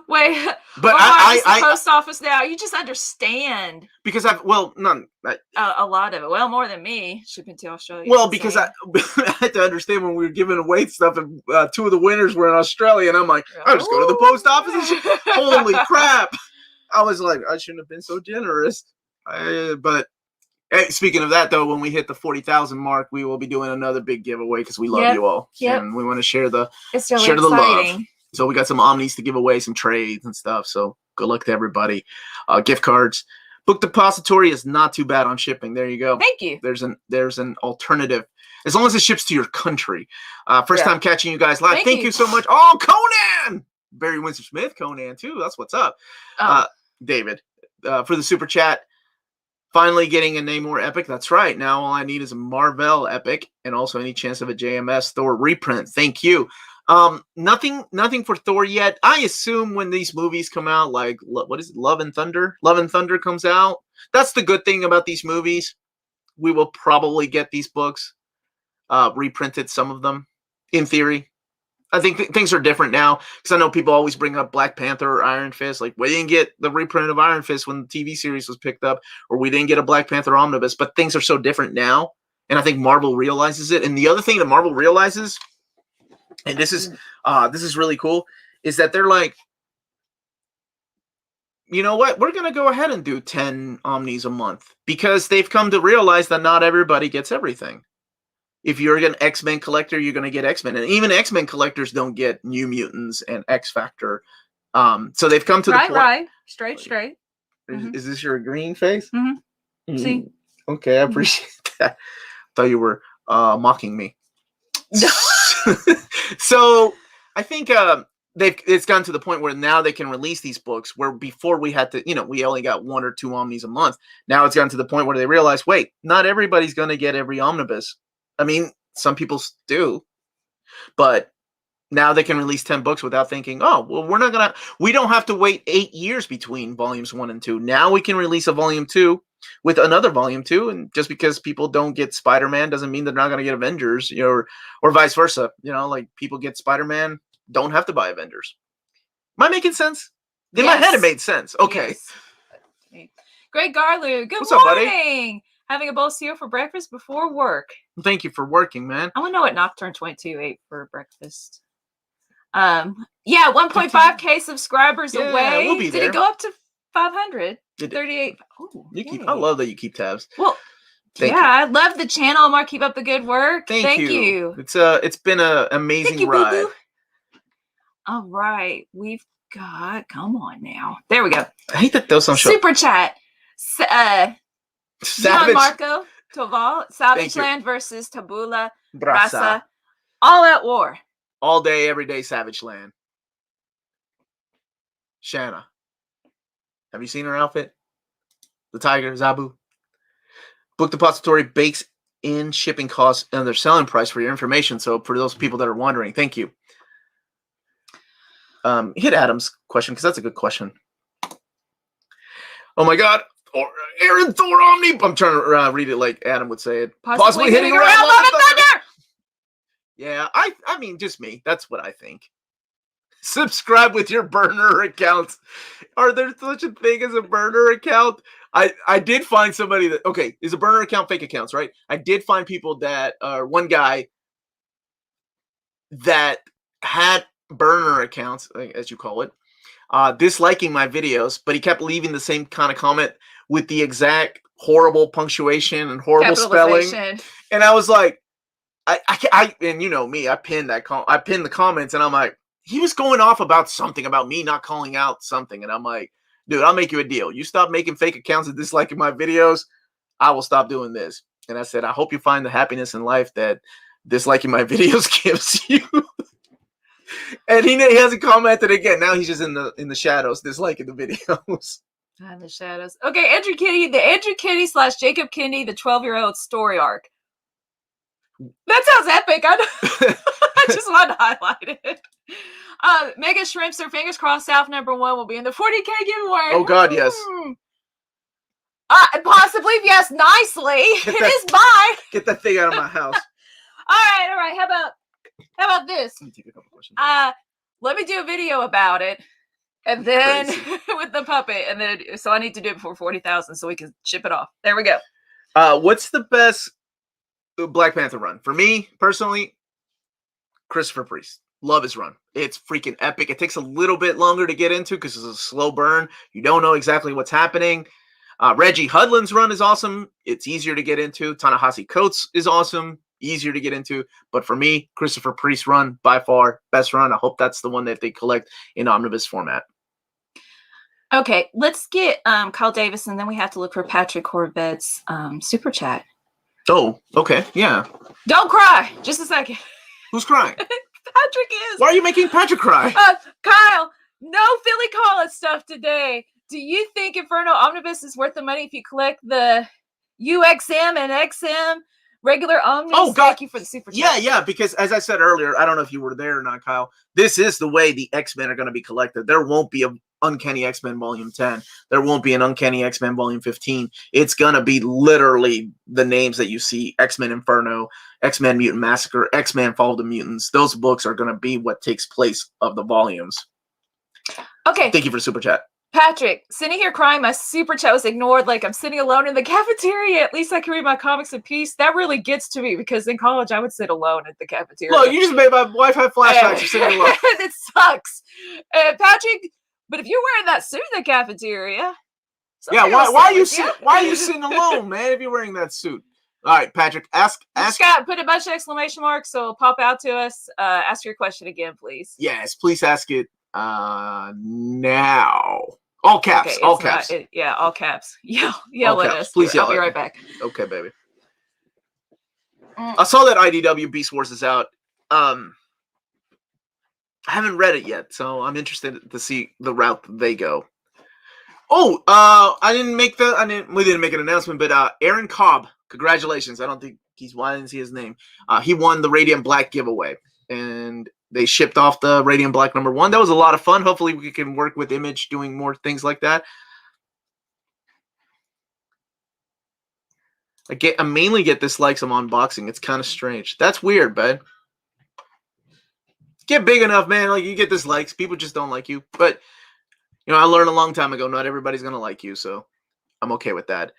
Wait, but I post office now. You just understand because a lot of it. Well, more than me shipping to Australia. Well, because I had to understand when we were giving away stuff, and two of the winners were in Australia, and I'm like, I'll just go to the post office. And holy crap! I was like, I shouldn't have been so generous. But speaking of that, though, when we hit the 40,000 mark, we will be doing another big giveaway because we love you all, and we want to share the love. So we got some Omnis to give away, some trades and stuff. So good luck to everybody. Gift cards. Book Depository is not too bad on shipping. There you go. Thank you. There's an alternative. As long as it ships to your country. First time catching you guys live. Thank you so much. Oh, Conan! Barry Windsor Smith Conan too. That's what's up. Oh. David, for the super chat. Finally getting a Namor epic. That's right. Now all I need is a Marvel epic and also any chance of a JMS Thor reprint. Thank you. Nothing for Thor yet. I assume when these movies come out, like what is it? Love and Thunder? Love and Thunder comes out. That's the good thing about these movies. We will probably get these books reprinted, some of them, in theory. I think things are different now because I know people always bring up Black Panther or Iron Fist. Like, we didn't get the reprint of Iron Fist when the TV series was picked up, or we didn't get a Black Panther omnibus. But things are so different now, and I think Marvel realizes it. And the other thing that Marvel realizes, and this is really cool, is that they're like, you know what? We're gonna go ahead and do 10 omnis a month because they've come to realize that not everybody gets everything. If you're an X-Men collector, you're going to get X-Men. And even X-Men collectors don't get New Mutants and X-Factor. So they've come to the point. Right. Straight. Is this your green face? Mm-hmm. See? Okay, I appreciate that. Thought you were mocking me. So I think it's gotten to the point where now they can release these books where before we had to, we only got 1 or 2 omnis a month. Now it's gotten to the point where they realize, wait, not everybody's going to get every omnibus. I mean, some people do, but now they can release 10 books without thinking, oh, well, we don't have to wait 8 years between volumes 1 and 2. Now we can release a volume 2 with another volume 2. And just because people don't get Spider-Man doesn't mean they're not going to get Avengers, or vice versa. Like people get Spider-Man, don't have to buy Avengers. Am I making sense? In my head, it made sense. Okay. Yes. Greg Garlu, good What's morning. Up, buddy? Having a bowl of cereal for breakfast before work. Thank you for working, man. I want to know what Nocturne 22 ate for breakfast. 1.5K subscribers away. We'll be there. Did it go up to 500? 38. Oh, I love that you keep tabs. Well, Thank you. I love the channel, Omar. Keep up the good work. Thank you. It's been an amazing ride. Boo-boo. All right, we've got. Come on now. There we go. I hate that those don't show. Super chat. Savage Marco Toval, Savage Land versus Tabula Rasa. All out war. All day, every day, Savage Land. Shanna. Have you seen her outfit? The tiger, Zabu. Book Depository bakes in shipping costs and their selling price for your information. So for those people that are wondering, thank you. Hit Adam's question because that's a good question. Oh my God. Or Aaron Thor Omni. I'm trying to read it like Adam would say it. Possibly hitting around Love and Thunder. Yeah, I mean, just me. That's what I think. Subscribe with your burner accounts. Are there such a thing as a burner account? I did find somebody that, okay, is a burner account fake accounts, right? I did find people that, one guy that had burner accounts, as you call it, disliking my videos, but he kept leaving the same kind of comment with the exact horrible punctuation and horrible spelling. And I was like, I and you know me, I pinned the comments, and I'm like, he was going off about something about me not calling out something, and I'm like, dude, I'll make you a deal. You stop making fake accounts and disliking my videos, I will stop doing this. And I said, I hope you find the happiness in life that disliking my videos gives you. And he hasn't commented again. Now he's just in the shadows, disliking the videos. In the shadows. Okay, Andrew Kinney, the Andrew Kinney / Jacob Kinney, the 12-year-old story arc. That sounds epic. I just wanted to highlight it. Mega Shrimps, their fingers crossed, South #1 will be in the 40K giveaway. Oh God, yes. Possibly, if yes, nicely. It is mine. Get that thing out of my house. All right. How about this? Let me take a couple questions. Let me do a video about it, and then with the puppet, and then so I need to do it before 40,000 so we can ship it off. There we go. What's the best Black Panther run for me personally? Christopher Priest. Love his run. It's freaking epic. It takes a little bit longer to get into because it's a slow burn. You don't know exactly what's happening. Reggie Hudlin's run is awesome. It's easier to get into. Ta-Nehisi Coates is awesome. Easier to get into. But for me, Christopher Priest run, by far, best run. I hope that's the one that they collect in omnibus format. Okay, let's get Kyle Davis, and then we have to look for Patrick Corvette's super chat. Oh, okay. Yeah. Don't cry. Just a second. Who's crying? Patrick is. Why are you making Patrick cry? Kyle, no Philly College stuff today. Do you think Inferno Omnibus is worth the money if you collect the UXM and XM regular Omnis? Oh, God. Thank you for the super chat. Yeah, because as I said earlier, I don't know if you were there or not, Kyle. This is the way the X-Men are going to be collected. There won't be an Uncanny X-Men Volume 10. There won't be an Uncanny X-Men Volume 15. It's going to be literally the names that you see: X-Men Inferno, X-Men Mutant Massacre, X-Men Fall of the Mutants. Those books are going to be what takes place of the volumes. Okay. Thank you for the super chat. Patrick, sitting here crying, my super chat was ignored like I'm sitting alone in the cafeteria. At least I can read my comics in peace. That really gets to me because in college I would sit alone at the cafeteria. Look, you just made my wife have flashbacks. You're sitting alone. It sucks. Patrick, but if you're wearing that suit in the cafeteria. Yeah, why are you sitting alone, man, if you're wearing that suit? All right, Patrick, ask. Scott, put a bunch of exclamation marks so it'll pop out to us. Ask your question again, please. Yes, please ask it now. All caps. Okay, all caps. All caps. Yell all at caps. us. Please yell. I'll be right back. Okay, baby. I saw that IDW Beast Wars is out. I haven't read it yet, so I'm interested to see the route they go. Oh, we didn't make an announcement, but Aaron Cobb, congratulations. I didn't see his name. He won the Radiant Black giveaway, and they shipped off the Radiant Black #1. That was a lot of fun. Hopefully we can work with Image doing more things like that. I mainly get dislikes on unboxing. It's kind of strange. That's weird, bud. Get big enough, man. Like, you get dislikes. People just don't like you. But, I learned a long time ago, not everybody's going to like you, so I'm okay with that.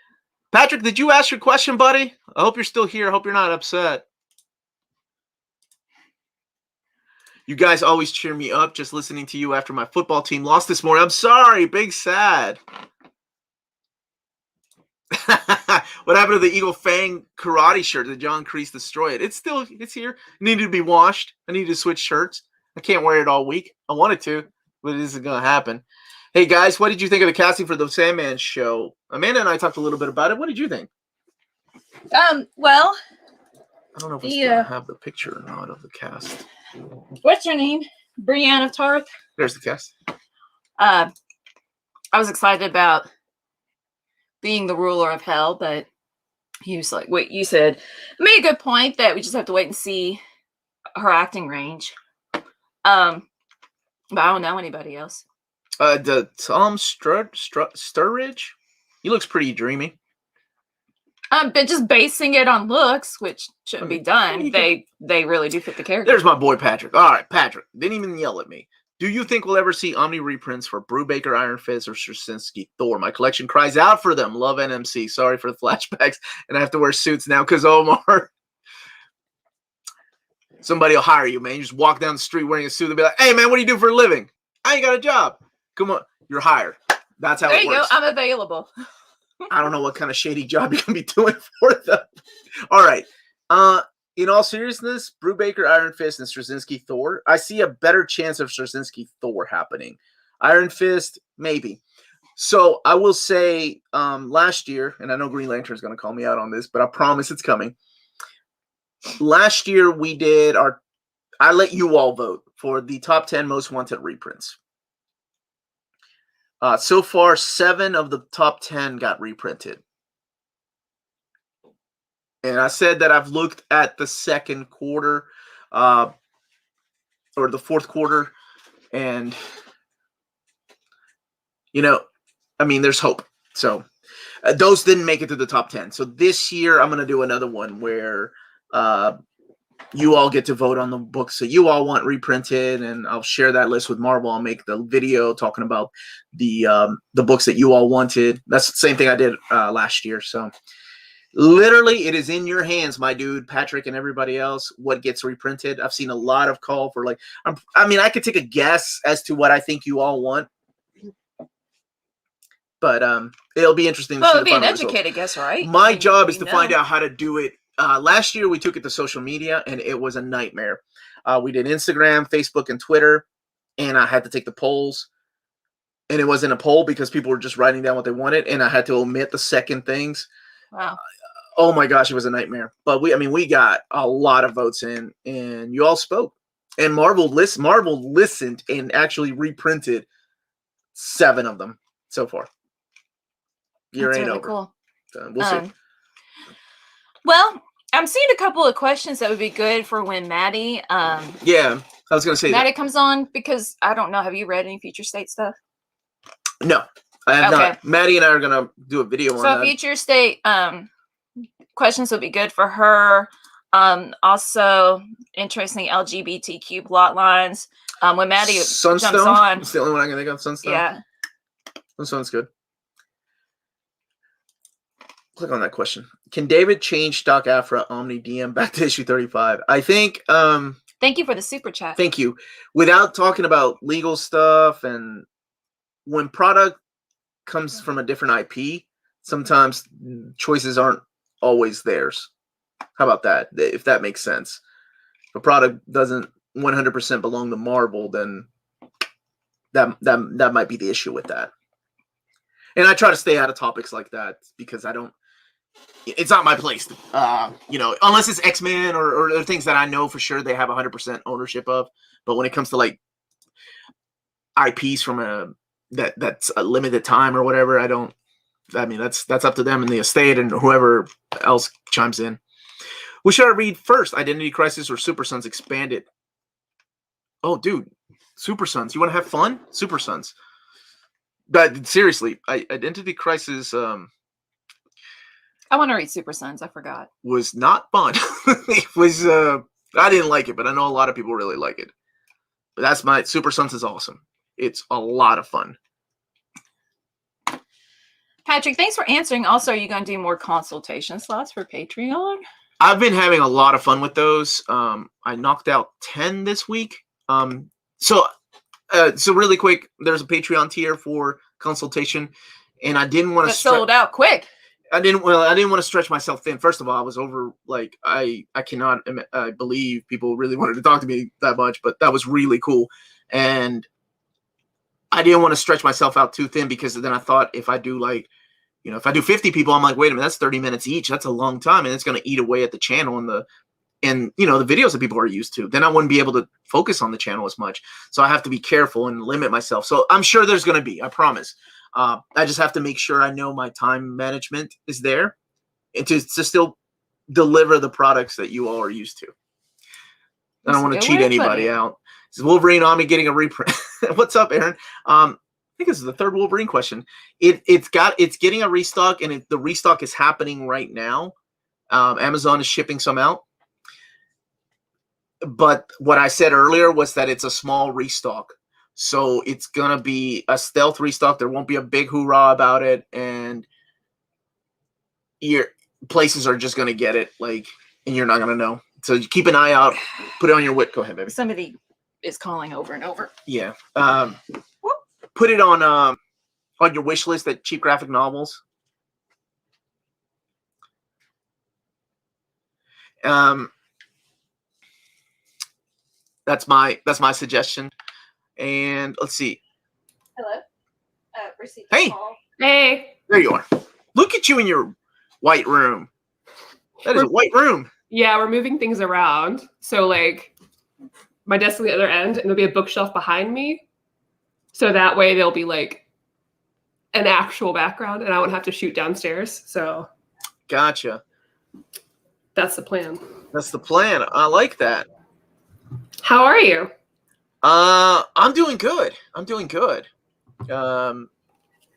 Patrick, did you ask your question, buddy? I hope you're still here. I hope you're not upset. You guys always cheer me up just listening to you after my football team lost this morning. I'm sorry. Big sad. What happened to the Eagle Fang karate shirt? Did John Kreese destroy it? It's here. It needed to be washed. I needed to switch shirts. I can't wear it all week. I wanted to, but it isn't going to happen. Hey, guys, what did you think of the casting for the Sandman show? Amanda and I talked a little bit about it. What did you think? Well, I don't know if we still have the picture or not of the cast. What's her name? Brienne of Tarth. There's the cast. I was excited about being the ruler of hell, but he was like, wait, you said, made a good point that we just have to wait and see her acting range. But I don't know anybody else. The Tom Sturridge, he looks pretty dreamy. But just basing it on looks, which shouldn't be done, they really do fit the character. There's my boy Patrick. All right, Patrick, didn't even yell at me. Do you think we'll ever see Omni reprints for Brubaker, Iron Fist, or Straczynski Thor? My collection cries out for them. Love NMC. Sorry for the flashbacks, and I have to wear suits now because Omar. Somebody will hire you, man. You just walk down the street wearing a suit. They'll be like, "Hey, man, what do you do for a living?" I ain't got a job. Come on, you're hired. That's how it works. There you go. I'm available. I don't know what kind of shady job you're gonna be doing for them. All right. In all seriousness, Brubaker, Iron Fist, and Straczynski Thor, I see a better chance of Straczynski Thor happening. Iron Fist, maybe. So I will say last year, and I know Green Lantern is going to call me out on this, but I promise it's coming. Last year we did I let you all vote for the top 10 most wanted reprints. So far, 7 of the top 10 got reprinted. And I said that I've looked at the second quarter or the fourth quarter, and, there's hope. So those didn't make it to the top 10. So this year I'm going to do another one where you all get to vote on the books that you all want reprinted, and I'll share that list with Marvel. I'll make the video talking about the books that you all wanted. That's the same thing I did last year. So literally, it is in your hands, my dude, Patrick, and everybody else, what gets reprinted. I've seen a lot of call for I could take a guess as to what I think you all want. But it'll be interesting to see it'll the be an final educated guess, right? My job is to find out how to do it. Last year, we took it to social media, and it was a nightmare. We did Instagram, Facebook, and Twitter, and I had to take the polls. And it wasn't a poll because people were just writing down what they wanted, and I had to omit the second things. Wow. Oh, my gosh, it was a nightmare. But we got a lot of votes in, and you all spoke. And Marvel listened and actually reprinted 7 of them so far. Year ain't really over. Cool. We'll see. Well, I'm seeing a couple of questions that would be good for when Maddie. Yeah, I was gonna say Maddie comes on, because I don't know. Have you read any Future State stuff? No, I have not. Maddie and I are gonna do a video on that. So Future State questions would be good for her. Also, interesting LGBTQ plot lines. When Maddie jumps on, it's the only one I can think of. Sunstone. Yeah, Sunstone's good. Click on that question. Can David change stock Afra Omni DM back to issue 35? I think. Thank you for the super chat. Thank you. Without talking about legal stuff, and when product comes from a different IP, sometimes choices aren't always theirs. How about that? If that makes sense. If a product doesn't 100% belong to Marvel, then that might be the issue with that. And I try to stay out of topics like that because it's not my place. Unless it's X-Men or things that I know for sure they have 100% ownership of. But when it comes to like IPs from that's a limited time or whatever, that's up to them and the estate and whoever else chimes in. Which should I read first? Identity Crisis or Super Sons Expanded? Oh, dude. Super Sons. You want to have fun? Super Sons. But seriously, Identity Crisis I want to read Super Sons. I forgot. Was not fun. It was I didn't like it, but I know a lot of people really like it. But that's my Super Sons is awesome. It's a lot of fun. Patrick, thanks for answering. Also, are you going to do more consultation slots for Patreon? I've been having a lot of fun with those. I knocked out 10 this week. So really quick, there's a Patreon tier for consultation, and I didn't want to sold out quick. I didn't want to stretch myself thin. First of all, I was over I cannot believe people really wanted to talk to me that much, but that was really cool. And I didn't want to stretch myself out too thin because then I thought if I do if I do 50 people, I'm like, wait a minute, that's 30 minutes each. That's a long time, and it's going to eat away at the channel and the videos that people are used to. Then I wouldn't be able to focus on the channel as much. So I have to be careful and limit myself. So I'm sure there's going to be, I promise. I just have to make sure I know my time management is there and to still deliver the products that you all are used to. I don't want to cheat anybody out. This is Wolverine Omni getting a reprint. What's up, Aaron? I think this is the third Wolverine question. It's getting a restock, and the restock is happening right now. Amazon is shipping some out. But what I said earlier was that it's a small restock. So it's going to be a stealth restock. There won't be a big hoorah about it. And your places are just going to get it, and you're not going to know. So keep an eye out. Put it on your whip. Go ahead, baby. Somebody is calling over and over. Yeah. Put it on your wish list at Cheap Graphic Novels. That's my suggestion. And let's see. Hello. Hey. Hey. There you are. Look at you in your white room. That is a white room. Yeah, we're moving things around. So my desk is at the other end, and there'll be a bookshelf behind me. So that way there'll be an actual background, and I won't have to shoot downstairs. So. Gotcha. That's the plan. That's the plan. I like that. How are you? I'm doing good.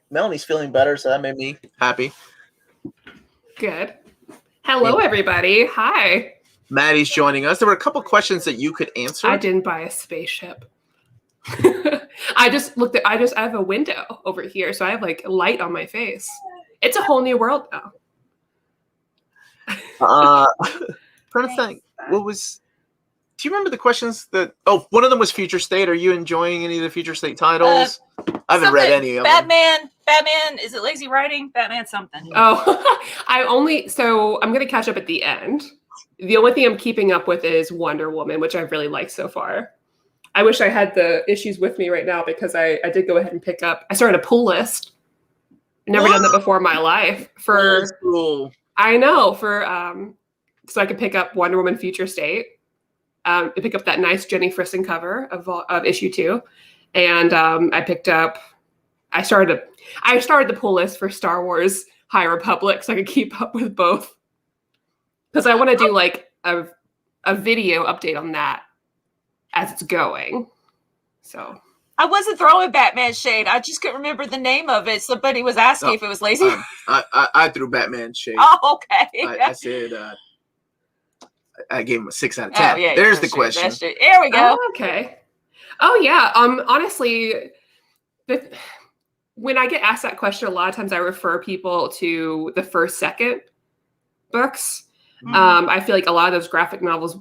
Melanie's feeling better, so that made me happy. Good. Hello, everybody. Hi. Maddie's joining us. There were a couple questions that you could answer. I didn't buy a spaceship. I have a window over here, so I have light on my face. It's a whole new world now. Trying to think. Do you remember the questions one of them was Future State. Are you enjoying any of the Future State titles? I haven't read any of them. Batman, is it lazy writing? Batman something. Oh, I'm going to catch up at the end. The only thing I'm keeping up with is Wonder Woman, which I've really liked so far. I wish I had the issues with me right now because I did go ahead and pick up. I started a pull list. Never done that before in my life. Cool. I know, so I could pick up Wonder Woman Future State. to pick up that nice Jenny Frison cover of issue 2. And I started the pull list for Star Wars High Republic so I could keep up with both. Because I want to do like a video update on that as it's going. So I wasn't throwing Batman shade. I just couldn't remember the name of it. Somebody was asking if it was lazy. I threw Batman shade. Oh, okay. I said I gave him a 6 out of 10. Oh, yeah, There's the question. There we go. Oh, okay. Oh yeah. Honestly, when I get asked that question, a lot of times I refer people to the first, second books. I feel like a lot of those graphic novels,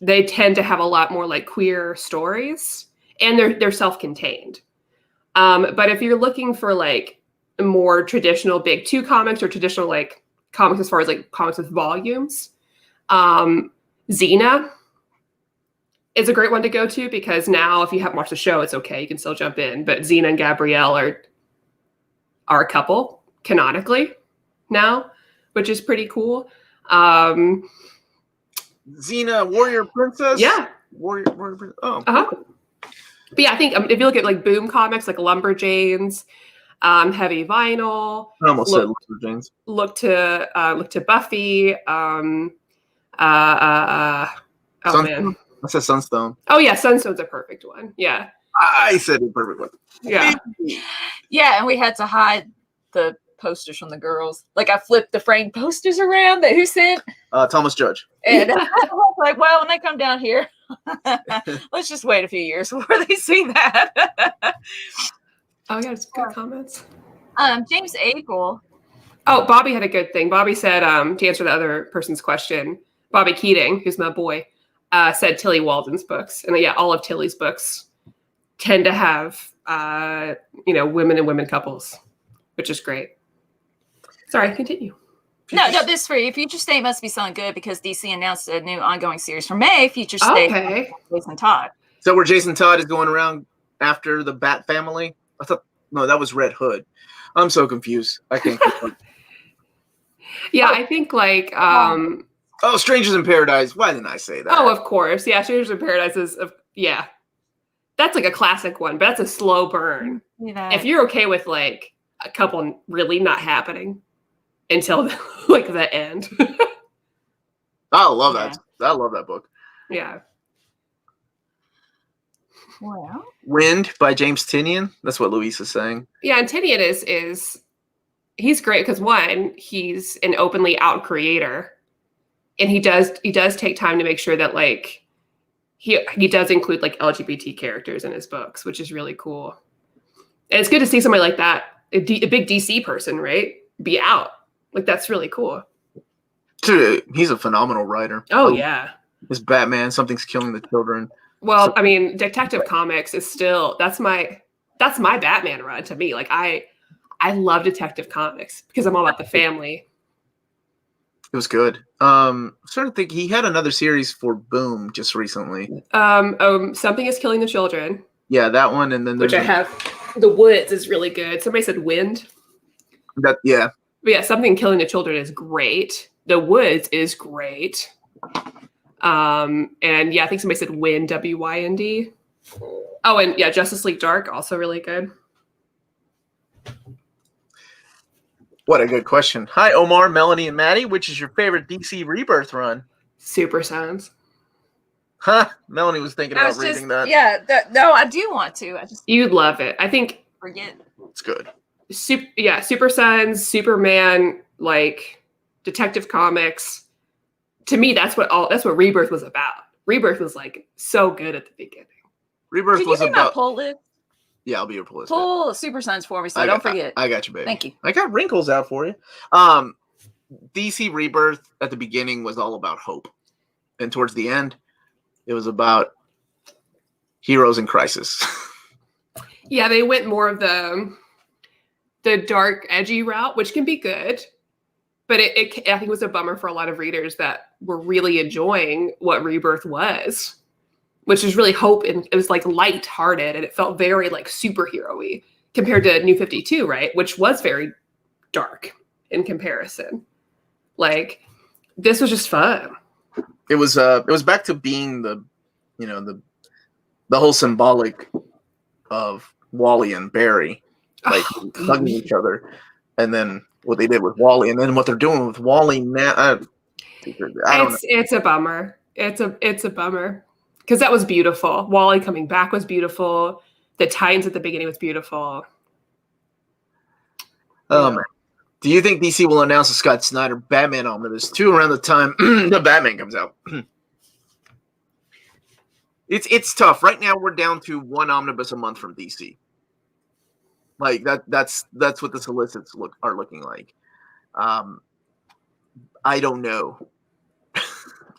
they tend to have a lot more like queer stories, and they're self-contained. But if you're looking for like more traditional big 2 comics or traditional like comics as far as like comics with volumes, Xena is a great one to go to, because now if you haven't watched the show, it's okay, you can still jump in. But Xena and Gabrielle are a couple canonically now, which is pretty cool. Xena, Warrior Princess? Yeah. Warrior Princess. Oh. Uh-huh. But yeah, I think if you look at like Boom Comics, like Lumberjanes, Heavy Vinyl. I almost said Lumberjanes. Look to Buffy. Man. I said Sunstone. Oh yeah, Sunstone's a perfect one. Yeah. I said the perfect one. Yeah. Yeah, and we had to hide the posters from the girls. Like I flipped the framed posters around that who sent. Thomas Judge. And I was like, well, when they come down here, let's just wait a few years before they see that. Oh yeah, it's good comments. James Akel. Oh, Bobby had a good thing. Bobby said, to answer the other person's question, Bobby Keating, who's my boy, said Tilly Walden's books. And yeah, all of Tilly's books tend to have, women and women couples, which is great. Sorry, continue. No, this is free. Future State must be selling good because DC announced a new ongoing series for May. Future State. Okay. Jason Todd. So where Jason Todd is going around after the Bat family? I thought, no, that was Red Hood. I'm so confused. I can't keep up. Yeah, I think like Oh, Strangers in Paradise. Why didn't I say that? Oh, of course. Yeah, Strangers in Paradise is yeah. That's like a classic one, but that's a slow burn. Yeah. If you're okay with like a couple really not happening until like the end. I love that. I love that book. Yeah. Well. Wind by James Tynion. That's what Louise is saying. Yeah, and Tynion is he's great because one, he's an openly out creator. And he does take time to make sure that like he does include like LGBT characters in his books, which is really cool. And it's good to see somebody like that, a big DC person, right? Be out. Like that's really cool. Dude, he's a phenomenal writer. Oh yeah. His Batman, Something's Killing the Children. Well, I mean, Detective Comics is still that's my Batman run to me. Like I love Detective Comics because I'm all about the family. It was good. Starting to think he had another series for Boom just recently. Something is Killing the Children. Yeah, that one, and then which I have. The Woods is really good. Somebody said Wind. That yeah. But yeah, Something Killing the Children is great. The Woods is great. And yeah, I think somebody said Wind, WYND. Oh, and yeah, Justice League Dark, also really good. What a good question. Hi, Omar, Melanie, and Maddie. Which is your favorite DC Rebirth run? Super Sons. Huh? Melanie was thinking about reading that. Yeah, no, I do want to. I just You'd love it. I think forget. It's good. Super Sons, Superman, like Detective Comics. To me, that's what Rebirth was about. Rebirth was like so good at the beginning. Rebirth was Can you be about my pull list? Yeah, I'll be your pull list. Pull Super Sons for me, so don't forget. I got you, baby. Thank you. I got wrinkles out for you. DC Rebirth at the beginning was all about hope, and towards the end, it was about heroes in crisis. Yeah, they went more of the dark, edgy route, which can be good. But I think it was a bummer for a lot of readers that were really enjoying what Rebirth was, which is really hope. And it was like light-hearted and it felt very like superhero-y compared to New 52, right? Which was very dark in comparison. Like, this was just fun. it was back to being the whole symbolic of Wally and Barry like hugging each other, and then what they did with Wally, and then what they're doing with Wally now. I don't know. It's a bummer. It's a bummer because that was beautiful. Wally coming back was beautiful. The Titans at the beginning was beautiful. Do you think DC will announce a Scott Snyder Batman Omnibus 2 around the time the Batman comes out? It's tough. Right now we're down to one omnibus a month from DC. Like that's what the solicits are looking like. I don't know.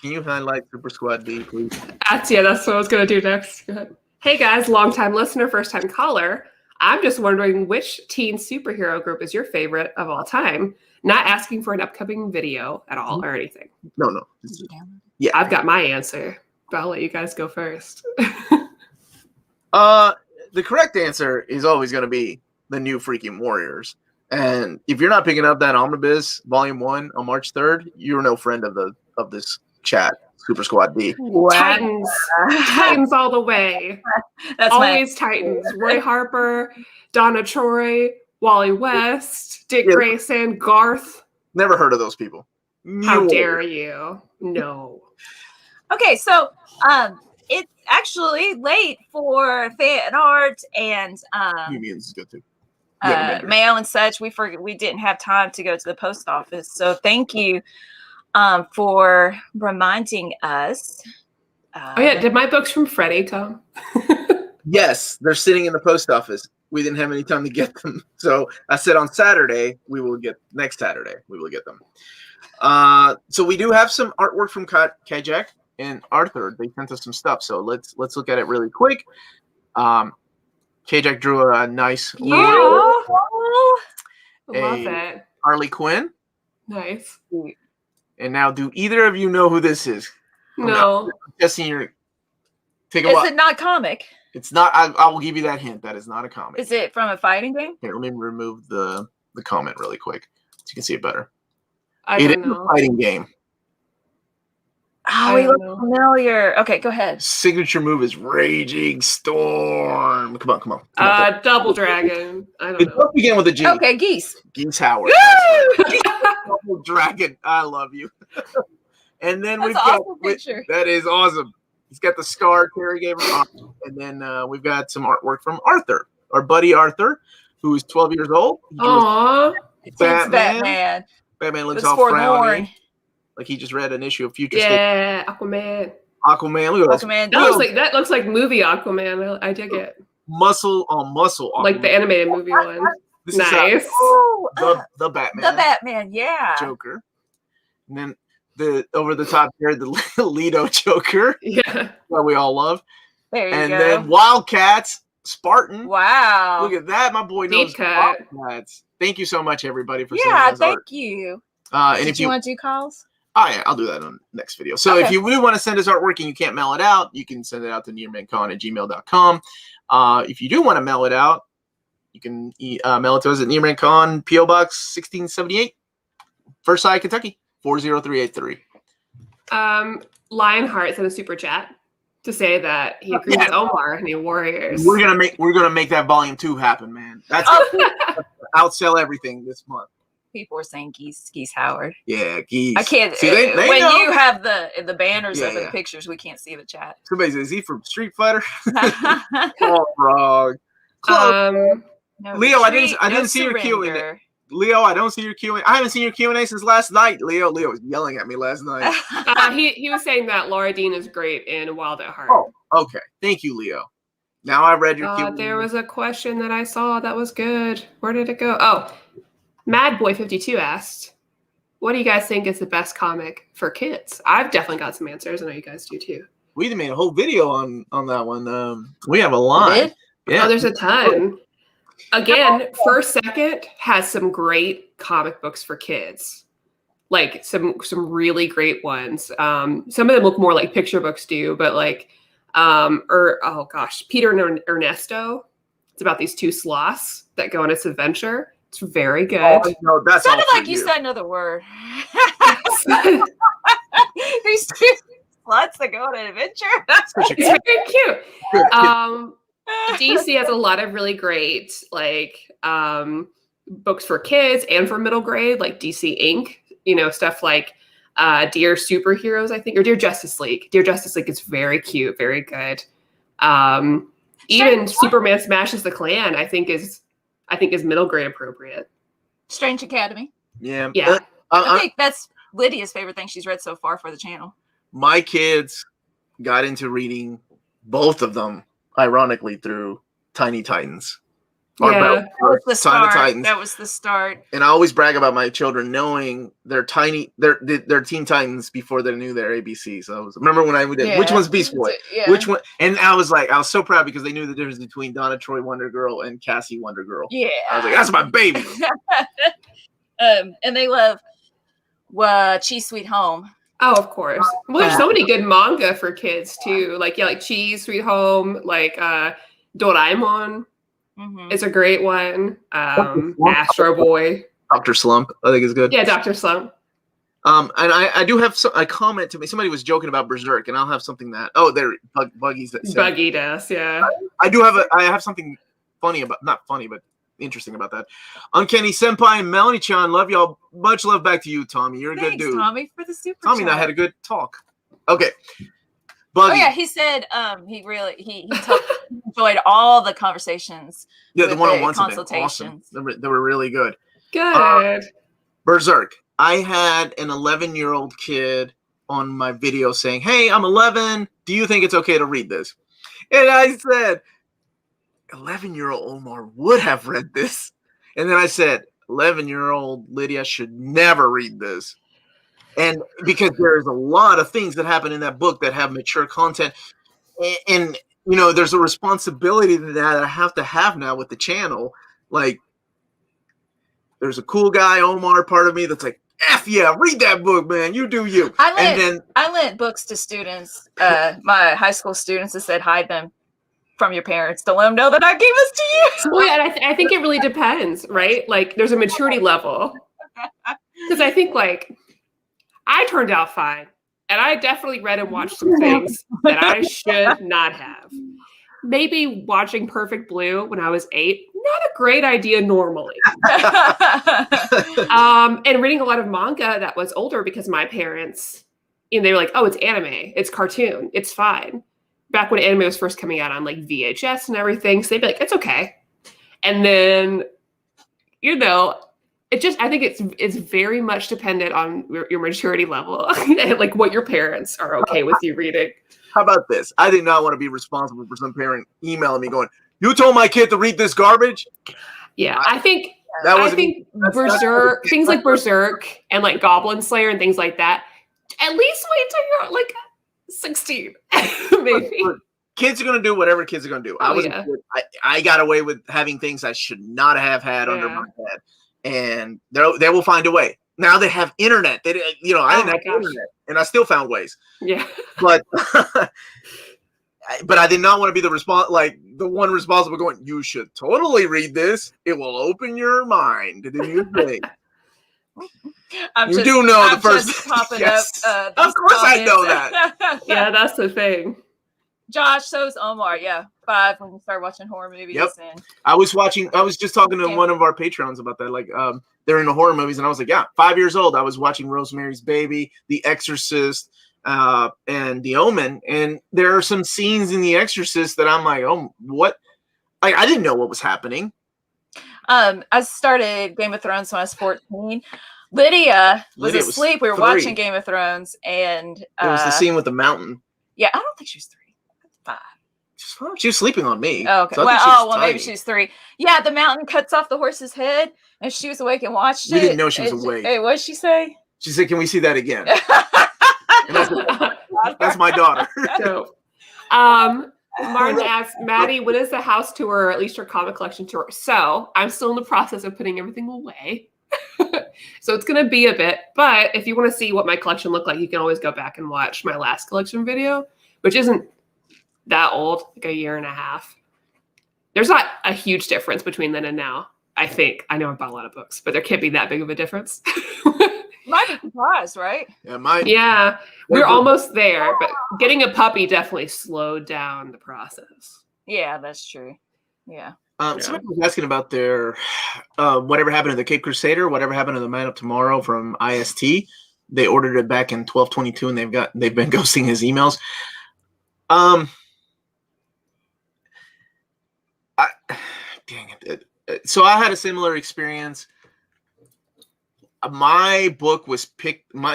Can you highlight Super Squad D, please? That's what I was gonna do next. Go ahead. Hey guys, long-time listener, first-time caller. I'm just wondering which teen superhero group is your favorite of all time. Not asking for an upcoming video at all or anything. No. Yeah, I've got my answer, but I'll let you guys go first. The correct answer is always going to be the New Freaking Warriors. And if you're not picking up that Omnibus Volume 1 on March 3rd, you're no friend of this chat. Super Squad D. Wow. Titans all the way. That's always Titans. Roy Harper, Donna Troy, Wally West, Dick Grayson, Garth. Never heard of those people. How dare you? No. Okay, so it's actually late for fan art and Unions is good too. mail and such. We didn't have time to go to the post office, so thank you for reminding us. Did my books from Freddie come? Yes, they're sitting in the post office. We didn't have any time to get them, so I said on Saturday next Saturday we will get them. So we do have some artwork from Kajak and Arthur. They sent us some stuff, so let's look at it really quick. Kajak drew a nice Love it. Harley Quinn. Nice. And now, do either of you know who this is? No. Guessing you're. Take a Is while. it not comic? It's not. I will give you that hint. That is not a comic. Is it from a fighting game? Here, let me remove the comment really quick so you can see it better. I don't is know. a fighting game. Oh, he looks familiar. Okay, go ahead. Signature move is Raging Storm. Come on. Double Dragon. I don't It know. does begin with a G. Okay, geese. Geese Howard. Double Dragon. I love you. And then That's we've an got awesome picture. that is awesome. He's got the scar Terry gave him, and then we've got some artwork from Arthur, our buddy Arthur, who is 12 years old. He drew Aww. It's Batman. Batman looks It's all forlorn. frowny, like he just read an issue of Future Yeah, Aquaman. State. Aquaman. Look at Aquaman. That looks like movie Aquaman. I dig it. muscle on muscle. Aquaman. Like the animated movie one. This Nice. is Oh, the Batman. the Batman, yeah. Joker. And then the over the top here, the Leto Joker Yeah. that we all love. There you And go. then Wildcats, Spartan. Wow. Look at that. My boy knows Deep cut. Wildcats. Thank you so much, everybody, for Yeah, sending us thank art. you. And Did if you you want to do calls? Oh, yeah, I'll do that on the next video. So if Okay. you do want to send us artwork and you can't mail it out, you can send it out to nearmancon@gmail.com. If you do want to mail it out, you can mail it to us at nearmancon, P.O. Box 1678, Versailles, Kentucky, 40383. Lionheart sent a super chat to say that he agrees with Omar and the Warriors. We're gonna make that volume 2 happen, man. That's outsell everything this month. People are saying geese Howard. Yeah, geese. I can't. See, they when know. you have the banners Yeah, up and yeah. pictures, we can't see the chat. Somebody says, is he from Street Fighter? Oh, frog. No Leo, I retreat, didn't no see your Q&A. surrender. Leo, I don't see your Q&A. I haven't seen your Q&A since last night. Leo was yelling at me last night. He was saying that Laura Dean is great in Wild at Heart. Oh, okay. Thank you, Leo. Now I read your Q&A. There was a question that I saw that was good. Where did it go? Oh, Mad Boy 52 asked, what do you guys think is the best comic for kids? I've definitely got some answers. I know you guys do too. We made a whole video on that one. We have a lot. Did? Yeah. Oh, there's a ton. Again, First Second has some great comic books for kids. Like some really great ones. Some of them look more like picture books do, but like Peter and Ernesto. It's about these two sloths that go on this adventure. It's very good. Oh, no, that's Sounded all for like you said another word. These two. sluts that go on an adventure. Such a It's very cute. Good. DC has a lot of really great books for kids and for middle grade, like DC Inc. Stuff like Dear Superheroes, I think, or Dear Justice League. Dear Justice League is very cute, very good. Even Superman Smashes the Klan, I think is middle grade appropriate. Strange Academy. Yeah. I think that's Lydia's favorite thing she's read so far for the channel. My kids got into reading both of them, ironically, through Tiny Titans. Yeah. That was the Tiny start. Titans. That was the start. And I always brag about my children knowing they're Teen Titans before they knew their ABC. So remember when I did, which one's Beast Boy? Yeah. Which one? And I was so proud because they knew the difference between Donna Troy Wonder Girl and Cassie Wonder Girl. Yeah. I was like, that's my baby. And they love Cheese Sweet Home. Oh, of course. Well, there's so many good manga for kids too. Like Cheese, Sweet Home, like Doraemon is a great one. Astro Boy. Dr. Slump, I think is good. Yeah, Dr. Slump. And I do have a comment to me. Somebody was joking about Berserk, and I'll have something Buggy's that said, Buggy does, yeah. I have something funny about, not funny, but interesting about that. Uncanny Senpai and Melanie-chan, love y'all. Much love back to you, Tommy. You're a good dude. Tommy, for the super Tommy and I had a good talk. Okay. Buggy. Oh yeah, he said he enjoyed all the conversations. Yeah, the one-on-ones have been consultations. awesome. They were really good. Good. Berserk. I had an 11-year-old kid on my video saying, "Hey, I'm 11. Do you think it's okay to read this?" And I said, 11-year-old Omar would have read this. And then I said, 11-year-old Lydia should never read this. And because there's a lot of things that happen in that book that have mature content. And there's a responsibility that I have to have now with the channel. Like, there's a cool guy, Omar, part of me that's like, F yeah, read that book, man. You do you. I lent books to students, my high school students, and said, hide them from your parents. Don't let them know that I gave this to you. Well, yeah, I think it really depends, right? Like, there's a maturity level. Because I think, I turned out fine. And I definitely read and watched some things that I should not have. Maybe watching Perfect Blue when I was 8, not a great idea normally. And reading a lot of manga that was older because my parents, they were like, oh, it's anime, it's cartoon, it's fine. Back when anime was first coming out on VHS and everything, so they'd be like, it's okay. And then, I think it's very much dependent on your maturity level and what your parents are okay with you reading. How about this? I did not want to be responsible for some parent emailing me going, "You told my kid to read this garbage." Yeah, I think Berserk, things like Berserk and Goblin Slayer and things like that. At least wait till you're 16, maybe. Kids are gonna do whatever kids are gonna do. I got away with having things I should not have had under my head, and they will find a way. Now they have internet. I didn't have internet, and I still found ways. Yeah, but I did not want to be the one responsible going, "You should totally read this. It will open your mind to the new thing." You do know the first. Yes. Of course, I know that. Yeah, that's the thing. Josh, so's Omar. Yeah, 5 when we start watching horror movies. Yep. And I was just talking to one of our patrons about that. They're into horror movies, and I was like, yeah, 5 years old. I was watching Rosemary's Baby, The Exorcist, and The Omen, and there are some scenes in The Exorcist that I'm like, oh, what? I didn't know what was happening. I started Game of Thrones when I was 14. Lydia was asleep. We were watching Game of Thrones, and it was the scene with the mountain. Yeah, I don't think she was 3. 5. She was sleeping on me. Oh, okay. So maybe she's 3. Yeah, the mountain cuts off the horse's head, and she was awake and watched it. We didn't know she was awake. Hey, what did she say? She said, "Can we see that again?" That's my daughter. So, Martin asked, Maddie, when is the house tour, or at least your comic collection tour? So I'm still in the process of putting everything away. So it's going to be a bit, but if you want to see what my collection looked like, you can always go back and watch my last collection video, which isn't that old, a year and a half. There's not a huge difference between then and now. I think. I know I bought a lot of books, but there can't be that big of a difference. Might be surprised, right? Yeah, we're almost there, but getting a puppy definitely slowed down the process. Yeah, that's true. Yeah. Somebody was asking about their whatever happened to the Cape Crusader, whatever happened to the Man of Tomorrow from IST. They ordered it back in 12/22, and they've been ghosting his emails. Dang it. So I had a similar experience. My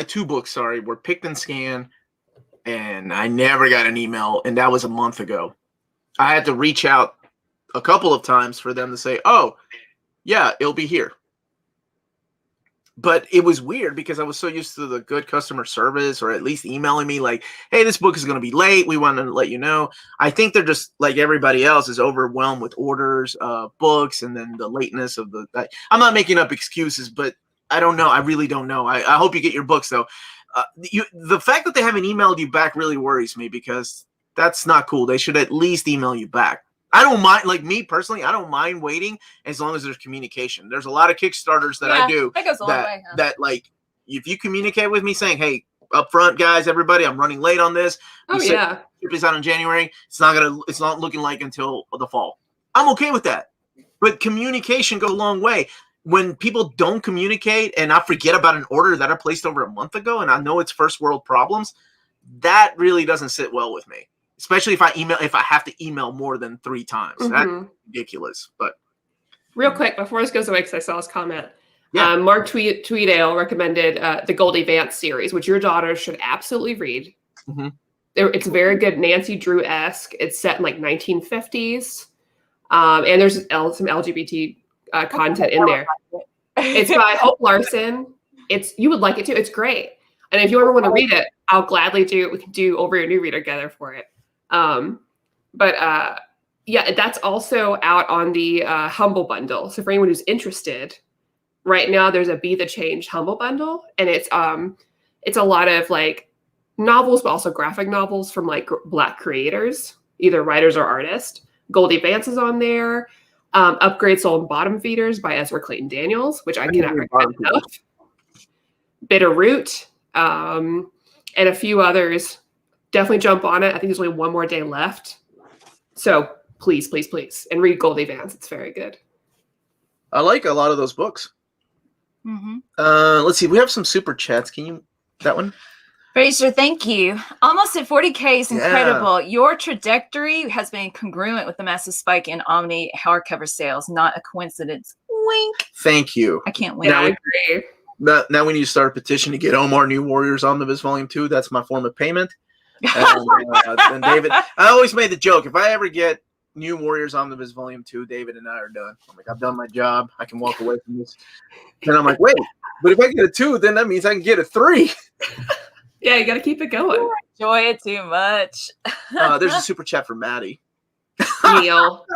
two books, were picked and scanned, and I never got an email, and that was a month ago. I had to reach out a couple of times for them to say, oh, yeah, it'll be here. But it was weird because I was so used to the good customer service, or at least emailing me like, hey, this book is going to be late. We want to let you know. I think they're just like everybody else is overwhelmed with orders, books, and then the lateness of I'm not making up excuses, but I don't know. I really don't know. I hope you get your books, though. The fact that they haven't emailed you back really worries me, because that's not cool. They should at least email you back. I don't mind, like me personally, I don't mind waiting as long as there's communication. There's a lot of Kickstarters that I do that goes a long way, huh? that like, if you communicate with me saying, hey, up front, guys, everybody, I'm running late on this. Ship is out in January. It's not looking like until the fall. I'm okay with that. But communication goes a long way. When people don't communicate and I forget about an order that I placed over a month ago and I know it's first world problems, that really doesn't sit well with me. Especially if I have to email more than 3 times. That's ridiculous. But real quick, before this goes away, because I saw his comment, Mark Tweedale recommended the Goldie Vance series, which your daughter should absolutely read. Mm-hmm. It's very good, Nancy Drew-esque. It's set in like 1950s, and there's some LGBT content in there. It's by Hope Larson. You would like it too. It's great. And if you ever want to read it, I'll gladly do it. We can do over your new reader together for it. That's also out on the Humble Bundle. So for anyone who's interested, right now there's a Be the Change Humble Bundle, and it's a lot of like novels, but also graphic novels from like Black creators, either writers or artists. Goldie Vance is on there. Upgrade Soul and Bottom Feeders by Ezra Clayton Daniels, which I cannot recommend enough. Bitter Root, and a few others. Definitely jump on it. I think there's only one more day left. So please, please, please. And read Goldie Vance. It's very good. I like a lot of those books. Mm-hmm. Let's see. We have some super chats. That one? Fraser, thank you. Almost at 40K is incredible. Your trajectory has been congruent with the massive spike in Omni hardcover sales. Not a coincidence. Wink. Thank you. I can't wait. I agree. Now we need to start a petition to get Omar New Warriors Omnibus Volume 2. That's my form of payment. And David, I always made the joke, if I ever get New Warriors Omnibus Volume 2, David and I are done. I'm like, I've done my job. I can walk away from this. And I'm like, wait, but if I get a 2, then that means I can get a 3. Yeah, you got to keep it going. You enjoy it too much. There's a super chat for Maddie. Neil.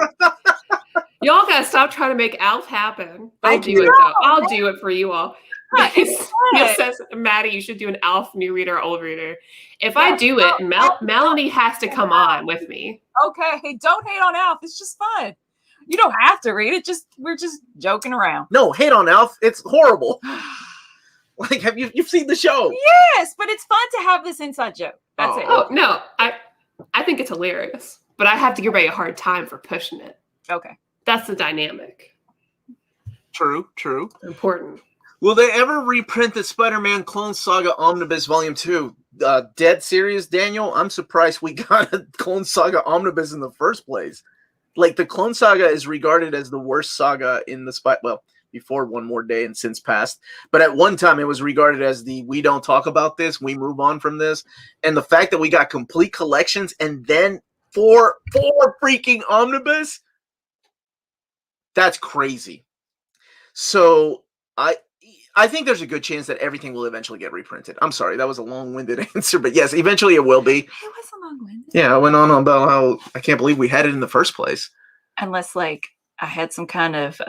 Y'all got to stop trying to make Alf happen. I'll do it, though. I'll do it for you all. It says, Maddie, you should do an Alf new reader, old reader. If I do it, Melanie has to come on with me. Okay, hey, don't hate on Alf. It's just fun. You don't have to read it. We're just joking around. No, hate on Alf. It's horrible. Like, you've seen the show? Yes, but it's fun to have this inside joke. That's it. Oh no, I think it's hilarious, but I have to give Ray a hard time for pushing it. Okay, that's the dynamic. True. Important. Will they ever reprint the Spider-Man Clone Saga Omnibus Volume 2? Dead serious, Daniel? I'm surprised we got a Clone Saga Omnibus in the first place. Like, the Clone Saga is regarded as the worst saga in the before One More Day and since past. But at one time, it was regarded as we don't talk about this, we move on from this. And the fact that we got complete collections and then four freaking omnibus, that's crazy. So I think there's a good chance that everything will eventually get reprinted. I'm sorry, that was a long-winded answer, but yes, eventually it will be. It was a long-winded. Yeah, I went on about how I can't believe we had it in the first place. Unless, like, I had some kind of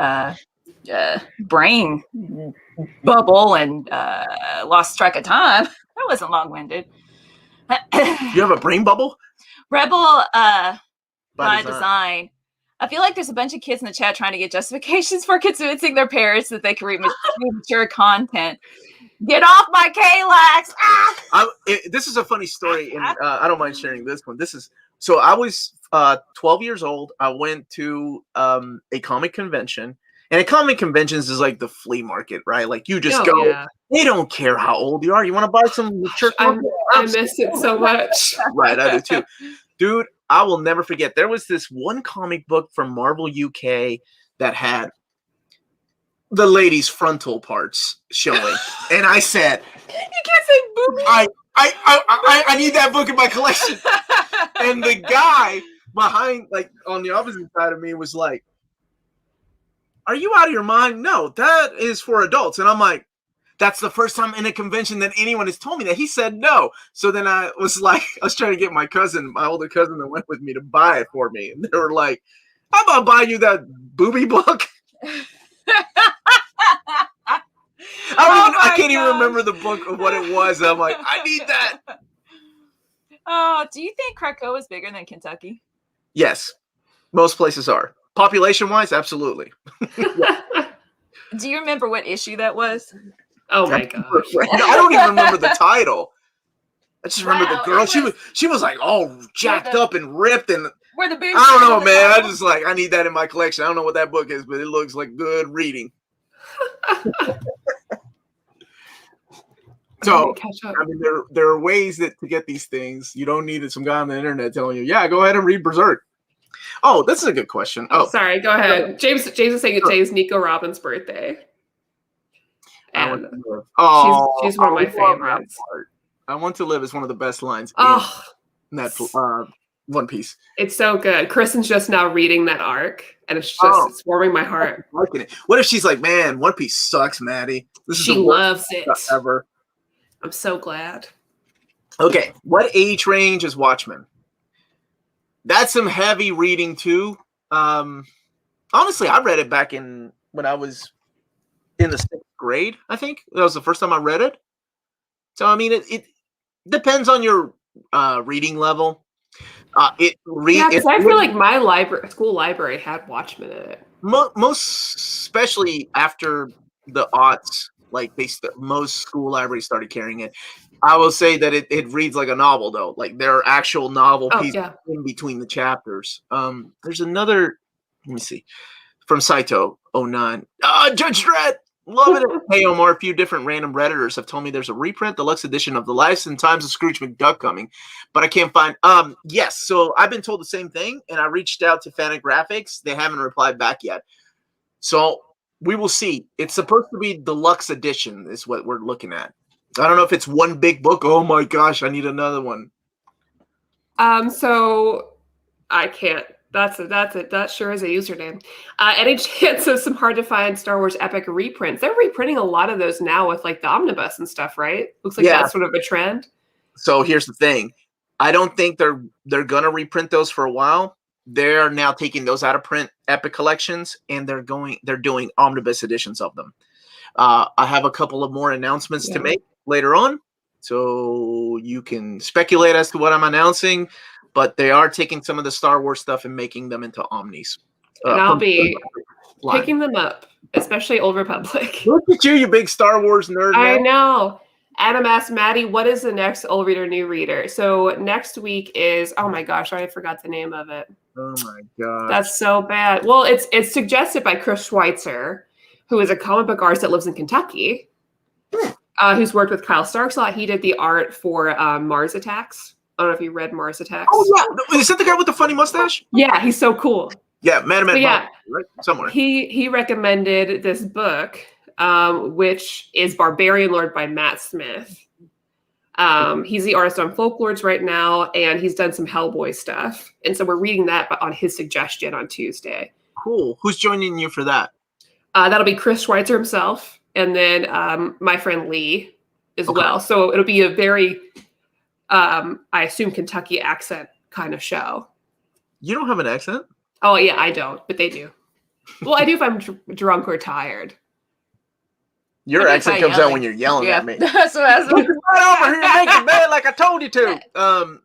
brain bubble and lost track of time. That wasn't long-winded. You have a brain bubble? Rebel by design. I feel like there's a bunch of kids in the chat trying to get justifications for convincing their parents that they can read mature content. Get off my K-Lax! Ah! This is a funny story, and I don't mind sharing this one. So I was 12 years old. I went to a comic convention, and a comic conventions is like the flea market, right? Like you just go. Yeah. They don't care how old you are. You want to buy some church? I miss it so much. Right, I do too. Dude, I will never forget. There was this one comic book from Marvel UK that had the lady's frontal parts showing, and I said, "You can't say booby." I need that book in my collection. And the guy behind, like on the opposite side of me, was like, "Are you out of your mind? No, that is for adults." And I'm like, that's the first time in a convention that anyone has told me that. He said no. So then I was trying to get my older cousin that went with me to buy it for me. And they were like, how about buying you that booby book? I can't even remember the book of what it was. I'm like, I need that. Oh, do you think Krakow is bigger than Kentucky? Yes. Most places are. Population-wise, absolutely. Do you remember what issue that was? Oh my gosh. I don't even remember the title. I just remember the girl. She was like all jacked up and ripped, and where the boobs. I don't know, man. I just I need that in my collection. I don't know what that book is, but it looks like good reading. So I mean, there are ways to get these things. You don't need some guy on the internet telling you, yeah, go ahead and read Berserk. Oh, this is a good question. Oh, sorry, go ahead. James is saying today is Nico Robin's birthday. And she's one of my favorites. I Want to Live is one of the best lines in that One Piece. It's so good. Kristen's just now reading that arc, and it's just it's warming my heart. I'm liking it. What if she's like, man, One Piece sucks, Maddie? She loves it. Ever. I'm so glad. Okay, what age range is Watchmen? That's some heavy reading too. Honestly, I read it back when I was in the 6th grade. I think that was the first time I read it. So I mean, it depends on your reading level. Because I feel like my school library had Watchmen in it. Most, especially after the aughts, like most school libraries started carrying it. I will say that it reads like a novel, though. Like there are actual novel pieces in between the chapters. There's another. Let me see, from Saito 09. Judge Dredd. Love it. Hey, Omar, a few different random Redditors have told me there's a reprint, deluxe edition of The Lives and Times of Scrooge McDuck coming, but I can't find. Yes, so I've been told the same thing, and I reached out to Fantagraphics. They haven't replied back yet. So we will see. It's supposed to be deluxe edition, is what we're looking at. I don't know if it's one big book. Oh my gosh, I need another one. So I can't. That's it. That sure is a username. Any chance of some hard to find Star Wars epic reprints? They're reprinting a lot of those now with like the Omnibus and stuff, right? Looks like that's sort of a trend. So here's the thing. I don't think they're gonna reprint those for a while. They're now taking those out of print epic collections, and they're doing omnibus editions of them. I have a couple of more announcements to make later on, so you can speculate as to what I'm announcing. But they are taking some of the Star Wars stuff and making them into omnis. And I'll be picking them up, especially Old Republic. Look at you big Star Wars nerd. I know. Adam asked Maddie, what is the next old reader, new reader? So next week is, oh my gosh, I forgot the name of it. Oh my god. That's so bad. Well, it's suggested by Chris Schweitzer, who is a comic book artist that lives in Kentucky, who's worked with Kyle Starks a lot. He did the art for Mars Attacks. I don't know if you read Mars Attacks. Oh yeah, is that the guy with the funny mustache? Yeah, he's so cool. Yeah, Madam right? Somewhere. He recommended this book, which is Barbarian Lord by Matt Smith. He's the artist on Folklords right now, and he's done some Hellboy stuff. And so we're reading that on his suggestion on Tuesday. Cool. Who's joining you for that? That'll be Chris Schweitzer himself, and then my friend Lee as well. So it'll be a very I assume Kentucky accent kind of show. You don't have an accent? Oh yeah, I don't, but they do. Well, I do if I'm drunk or tired. Your accent comes out when you're yelling at me. That's what I was like. Right over here making bed like I told you to.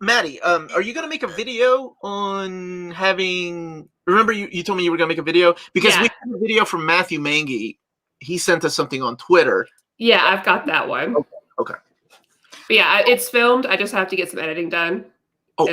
Maddie, are you gonna make a video on having? Remember, you told me you were gonna make a video because we had a video from Matthew Mangy. he sent us something on Twitter. Yeah, I've got that one. Okay. But yeah, it's filmed. I just have to get some editing done. Oh,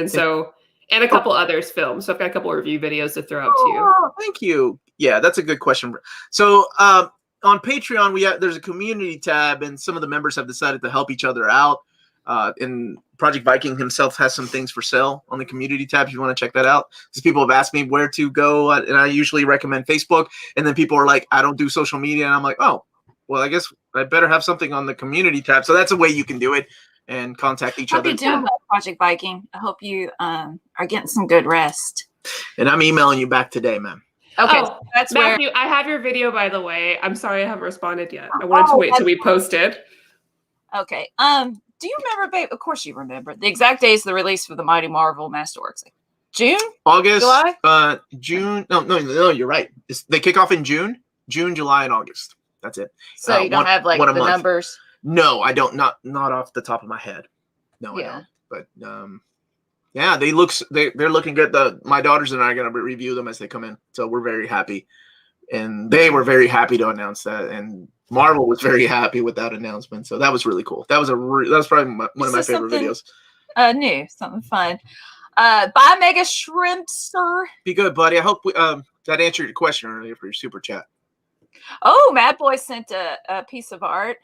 and a couple others filmed. So I've got a couple of review videos to throw up to you. Oh, thank you. Yeah, that's a good question. So on Patreon, there's a community tab, and some of the members have decided to help each other out. And Project Viking himself has some things for sale on the community tab if you want to check that out. Because people have asked me where to go, and I usually recommend Facebook. And then people are like, I don't do social media. And I'm like, oh, well, I guess I better have something on the community tab. So that's a way you can do it and contact each other. How you doing, Project Viking? I hope you are getting some good rest. And I'm emailing you back today, man. Okay, oh, that's Matthew, I have your video, by the way. I'm sorry I haven't responded yet. I wanted to wait till we posted. Okay. Do you remember, babe? Of course you remember. The exact days of the release for the Mighty Marvel Masterworks. June? August? July? June. No, you're right. They kick off in June, July, and August. That's it. So you don't have like the numbers? No, I don't. Not off the top of my head. No, I don't. But yeah, they're looking good. My daughters and I are gonna review them as they come in. So we're very happy. And they were very happy to announce that. And Marvel was very happy with that announcement. So that was really cool. That was probably one of my favorite videos. New, something fun. Bye, Mega Shrimpster. Be good, buddy. I hope that answered your question earlier for your super chat. Oh, Mad Boy sent a piece of art.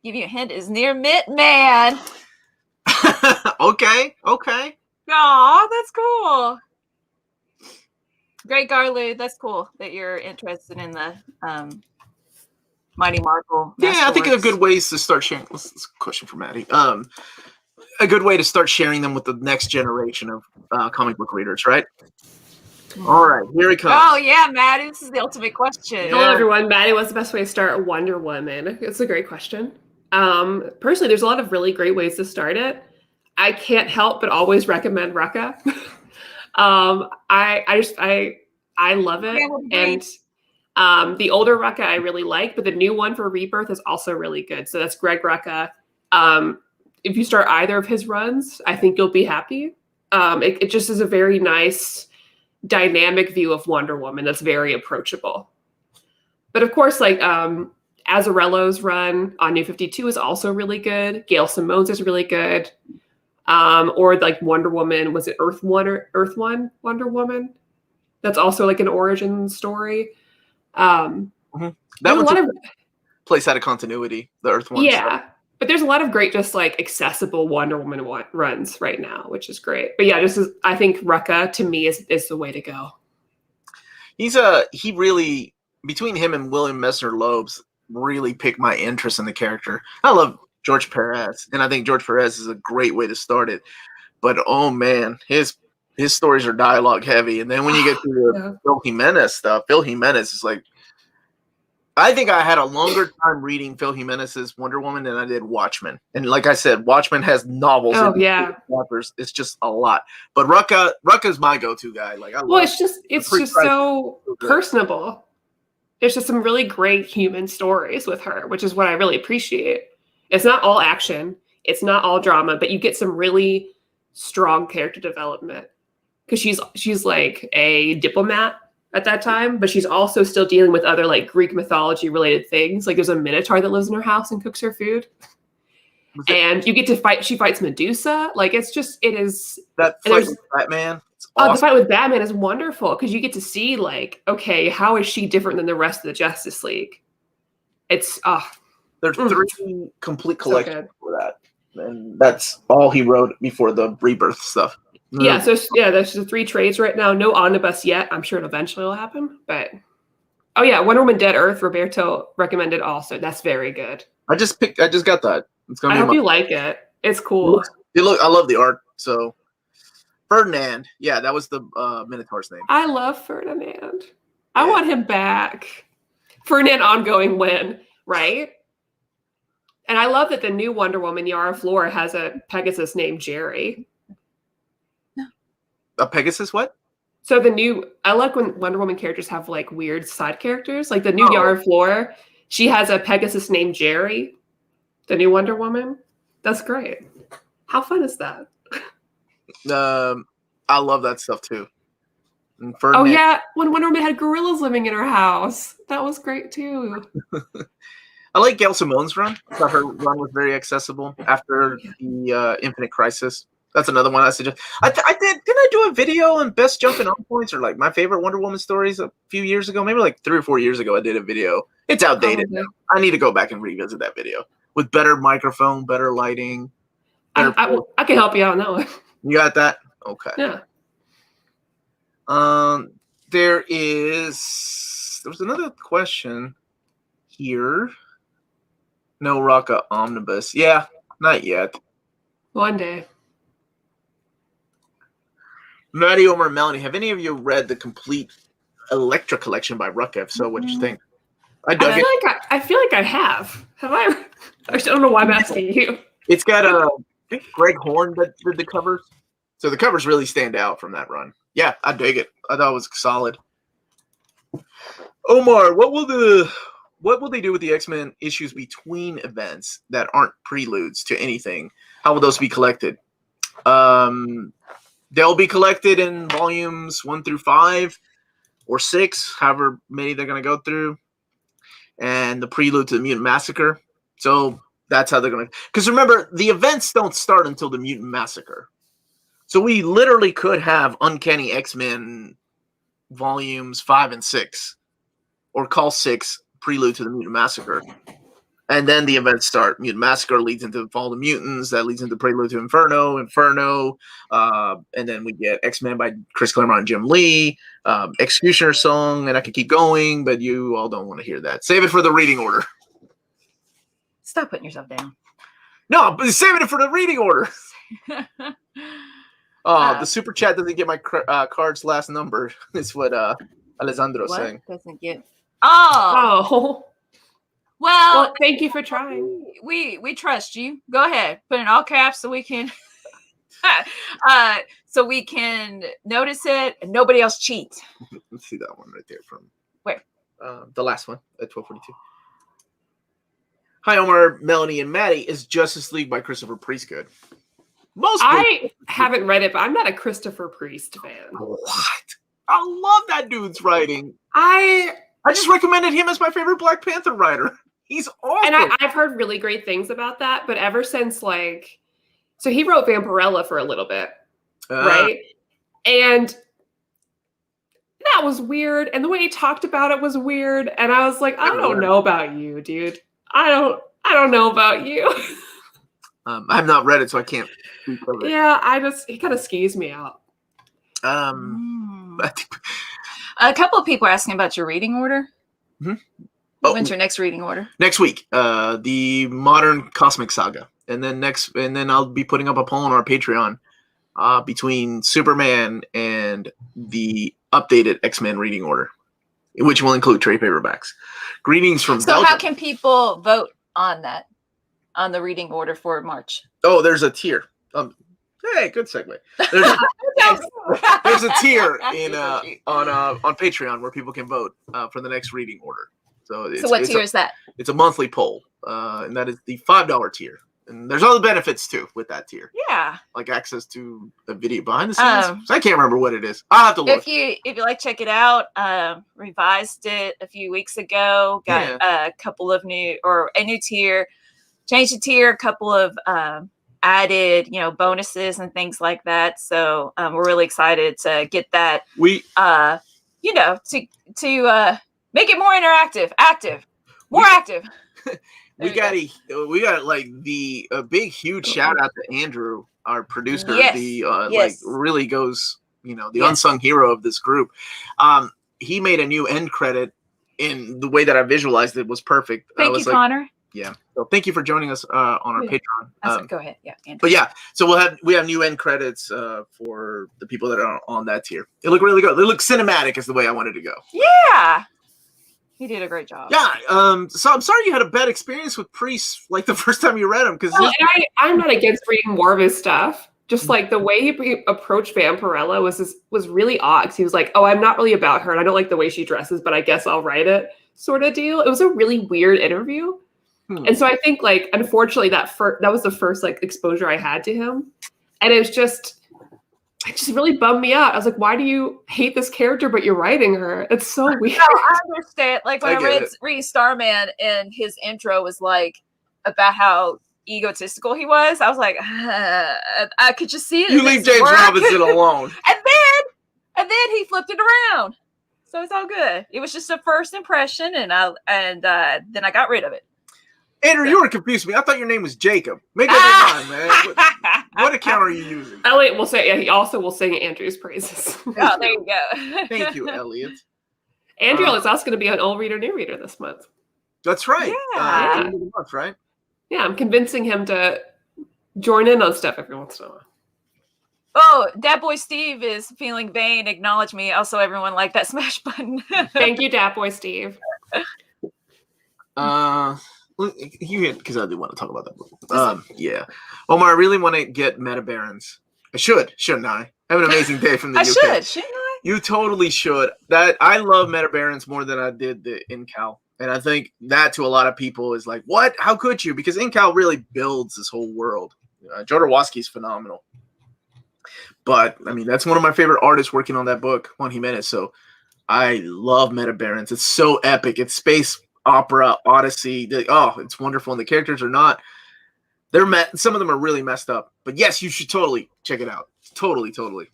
Give you a hint, is near Mitt Man. Okay. Aw, that's cool. Great Garlude, that's cool that you're interested in the Mighty Marvel. Yeah, I think a good way is to start sharing. This is a question for Maddie. A good way to start sharing them with the next generation of comic book readers, right? All right, here it comes. Oh yeah, Maddie, this is the ultimate question. Hello, everyone. Maddie, what's the best way to start Wonder Woman? It's a great question. Personally, there's a lot of really great ways to start it. I can't help but always recommend Rucka. I love it. And the older Rucka I really like, but the new one for Rebirth is also really good. So that's Greg Rucka. If you start either of his runs, I think you'll be happy. It just is a very nice, dynamic view of Wonder Woman that's very approachable. But of course, like Azzarello's run on New 52 is also really good. Gail Simone's is really good. Or like Wonder Woman, was it Earth One Wonder Woman? That's also like an origin story. That one plays out of continuity, the Earth One. Yeah. But there's a lot of great, just like accessible Wonder Woman runs right now, which is great. But yeah, I think Rucka to me is the way to go. He really, between him and William Messner Loebs, really piqued my interest in the character. I love George Perez, and I think George Perez is a great way to start it. But oh man, his stories are dialogue heavy, and then when you get to the Phil Jimenez stuff, Phil Jimenez is like, I think I had a longer time reading Phil Jimenez's Wonder Woman than I did Watchmen. And like I said, Watchmen has novels. Oh, yeah. Chapters. It's just a lot. But Rucka's my go-to guy. Like, it's just so personable. There's just some really great human stories with her, which is what I really appreciate. It's not all action. It's not all drama, but you get some really strong character development. Because she's like a diplomat at that time, but she's also still dealing with other like Greek mythology related things. Like there's a minotaur that lives in her house and cooks her food. And you get to fight. She fights Medusa. Like it is that fight with Batman. Awesome. The fight with Batman is wonderful because you get to see like, okay, how is she different than the rest of the Justice League? It's there's 3 complete collections for that, and that's all he wrote before the Rebirth stuff. Yeah, so there's the 3 trades right now. No omnibus yet. I'm sure it eventually will happen. But Wonder Woman Dead Earth, Roberto recommended also. That's very good. I just got that. It's gonna I hope you like it. It's cool. I love the art. So Ferdinand, yeah, that was the Minotaur's name. I love Ferdinand. I want him back. Ferdinand ongoing win, right? And I love that the new Wonder Woman, Yara Flor, has a Pegasus named Jerry. A Pegasus what? So I like when Wonder Woman characters have like weird side characters. Like the new Yara Flor, she has a Pegasus named Jerry. The new Wonder Woman. That's great. How fun is that? I love that stuff too. Oh yeah, when Wonder Woman had gorillas living in her house, that was great too. I like Gail Simone's run. I thought her run was very accessible after the Infinite Crisis. That's another one I suggest. Didn't I do a video on best jumping on points or like my favorite Wonder Woman stories a few years ago? Maybe like 3 or 4 years ago I did a video. It's outdated now. I need to go back and revisit that video with better microphone, better lighting. I can help you out on that one. You got that? Okay. Yeah. There was another question here. No Rocka Omnibus. Yeah, not yet. One day. Maddie, Omar, and Melanie, have any of you read the complete Electra collection by Rucka? If so, what did you think? I feel like I have. Have I? I don't know why I'm asking you. It's got I think Greg Horn that did the covers. So the covers really stand out from that run. Yeah, I dig it. I thought it was solid. Omar, what will they do with the X-Men issues between events that aren't preludes to anything? How will those be collected? They'll be collected in volumes 1 through 5 or 6, however many they're going to go through, and the prelude to the Mutant Massacre. So that's how they're going to. Because remember, the events don't start until the Mutant Massacre. So we literally could have Uncanny X-Men volumes 5 and 6, or call 6 prelude to the Mutant Massacre. And then the events start. Mutant Massacre leads into Fall of the Mutants. That leads into Prelude to Inferno, and then we get X-Men by Chris Claremont and Jim Lee, Executioner Song, and I could keep going, but you all don't want to hear that. Save it for the reading order. Stop putting yourself down. No, but saving it for the reading order. The super chat doesn't get my card's last number. Is what Alessandro's saying. Doesn't get. Oh. Well, thank you for trying. We trust you. Go ahead. Put in all caps so we can notice it and nobody else cheat. Let's see that one right there from where? The last one at 12:42. Hi, Omar, Melanie, and Maddie. Is Justice League by Christopher Priest good? I haven't read it, but I'm not a Christopher Priest fan. What? I love that dude's writing. I just recommended him as my favorite Black Panther writer. He's awesome. And I've heard really great things about that, but ever since so he wrote Vampirella for a little bit, right? And that was weird. And the way he talked about it was weird. And I was like, I don't know about you, dude. I don't know about you. I've not read it, so I can't speak of it. Yeah, he kind of skews me out. A couple of people are asking about your reading order. Mm-hmm. When's your next reading order? Next week, the Modern Cosmic Saga, and then I'll be putting up a poll on our Patreon between Superman and the updated X-Men reading order, which will include trade paperbacks. Greetings from Belgium. How can people vote on that, on the reading order for March? Oh, there's a tier. Hey, good segue. There's a tier on Patreon where people can vote for the next reading order. So what tier is that? It's a monthly poll, and that is the $5 tier. And there's other benefits too with that tier. Yeah, like access to a video behind the scenes. So I can't remember what it is. I'll have to look. If you like, check it out. Revised it a few weeks ago. Got a couple of a new tier. Changed the tier. A couple of added, bonuses and things like that. So we're really excited to get that. To make it more interactive, active. We got a big huge shout out to Andrew, our producer. Really goes, the unsung hero of this group. He made a new end credit in the way that I visualized it was perfect. Thank you, Connor. Yeah. So thank you for joining us on our Patreon. Go ahead. Yeah. Andrew. But yeah, so we have new end credits for the people that are on that tier. It looked really good. They look cinematic is the way I wanted to go. Yeah. He did a great job. Yeah. So I'm sorry you had a bad experience with Priest like the first time you read him, because I'm not against reading more of his stuff. Just like the way he approached Vampirella was really odd. 'Cause he was like, "Oh, I'm not really about her, and I don't like the way she dresses, but I guess I'll write it." Sort of deal. It was a really weird interview, and so I think unfortunately that was the first exposure I had to him, and it was just it just really bummed me out. I was like, why do you hate this character, but you're writing her? It's so weird. No, I understand. Like when I I get read Starman and his intro was like about how egotistical he was, I was like, I could just see it. You leave James Robinson alone. and then he flipped it around. So it's all good. It was just a first impression, and then I got rid of it. Andrew, you were confused me. I thought your name was Jacob. Make up your mind, man. What account are you using? Elliot will say, yeah, he also will sing Andrew's praises. Oh, there you go. Thank you, Elliot. Andrew is also going to be an old reader, new reader this month. That's right. Yeah. End of the month, right? Yeah, I'm convincing him to join in on stuff every once in a while. Oh, Dat Boy Steve is feeling vain. Acknowledge me. Also, everyone like that smash button. Thank you, Dat Boy Steve. You hit because I do want to talk about that book. Yeah, Omar, I really want to get Meta Barons. I shouldn't I? Have an amazing day from the I UK. shouldn't I? You totally should. That I love Meta Barons more than I did the Incal, and I think that to a lot of people is like, what? How could you? Because Incal really builds this whole world. Jodorowsky's phenomenal. But, I mean, that's one of my favorite artists working on that book, Juan Jimenez. So I love Meta Barons. It's so epic. It's space opera, Odyssey. It's wonderful. And the characters are not, some of them are really messed up. But yes, you should totally check it out. Totally. Totally,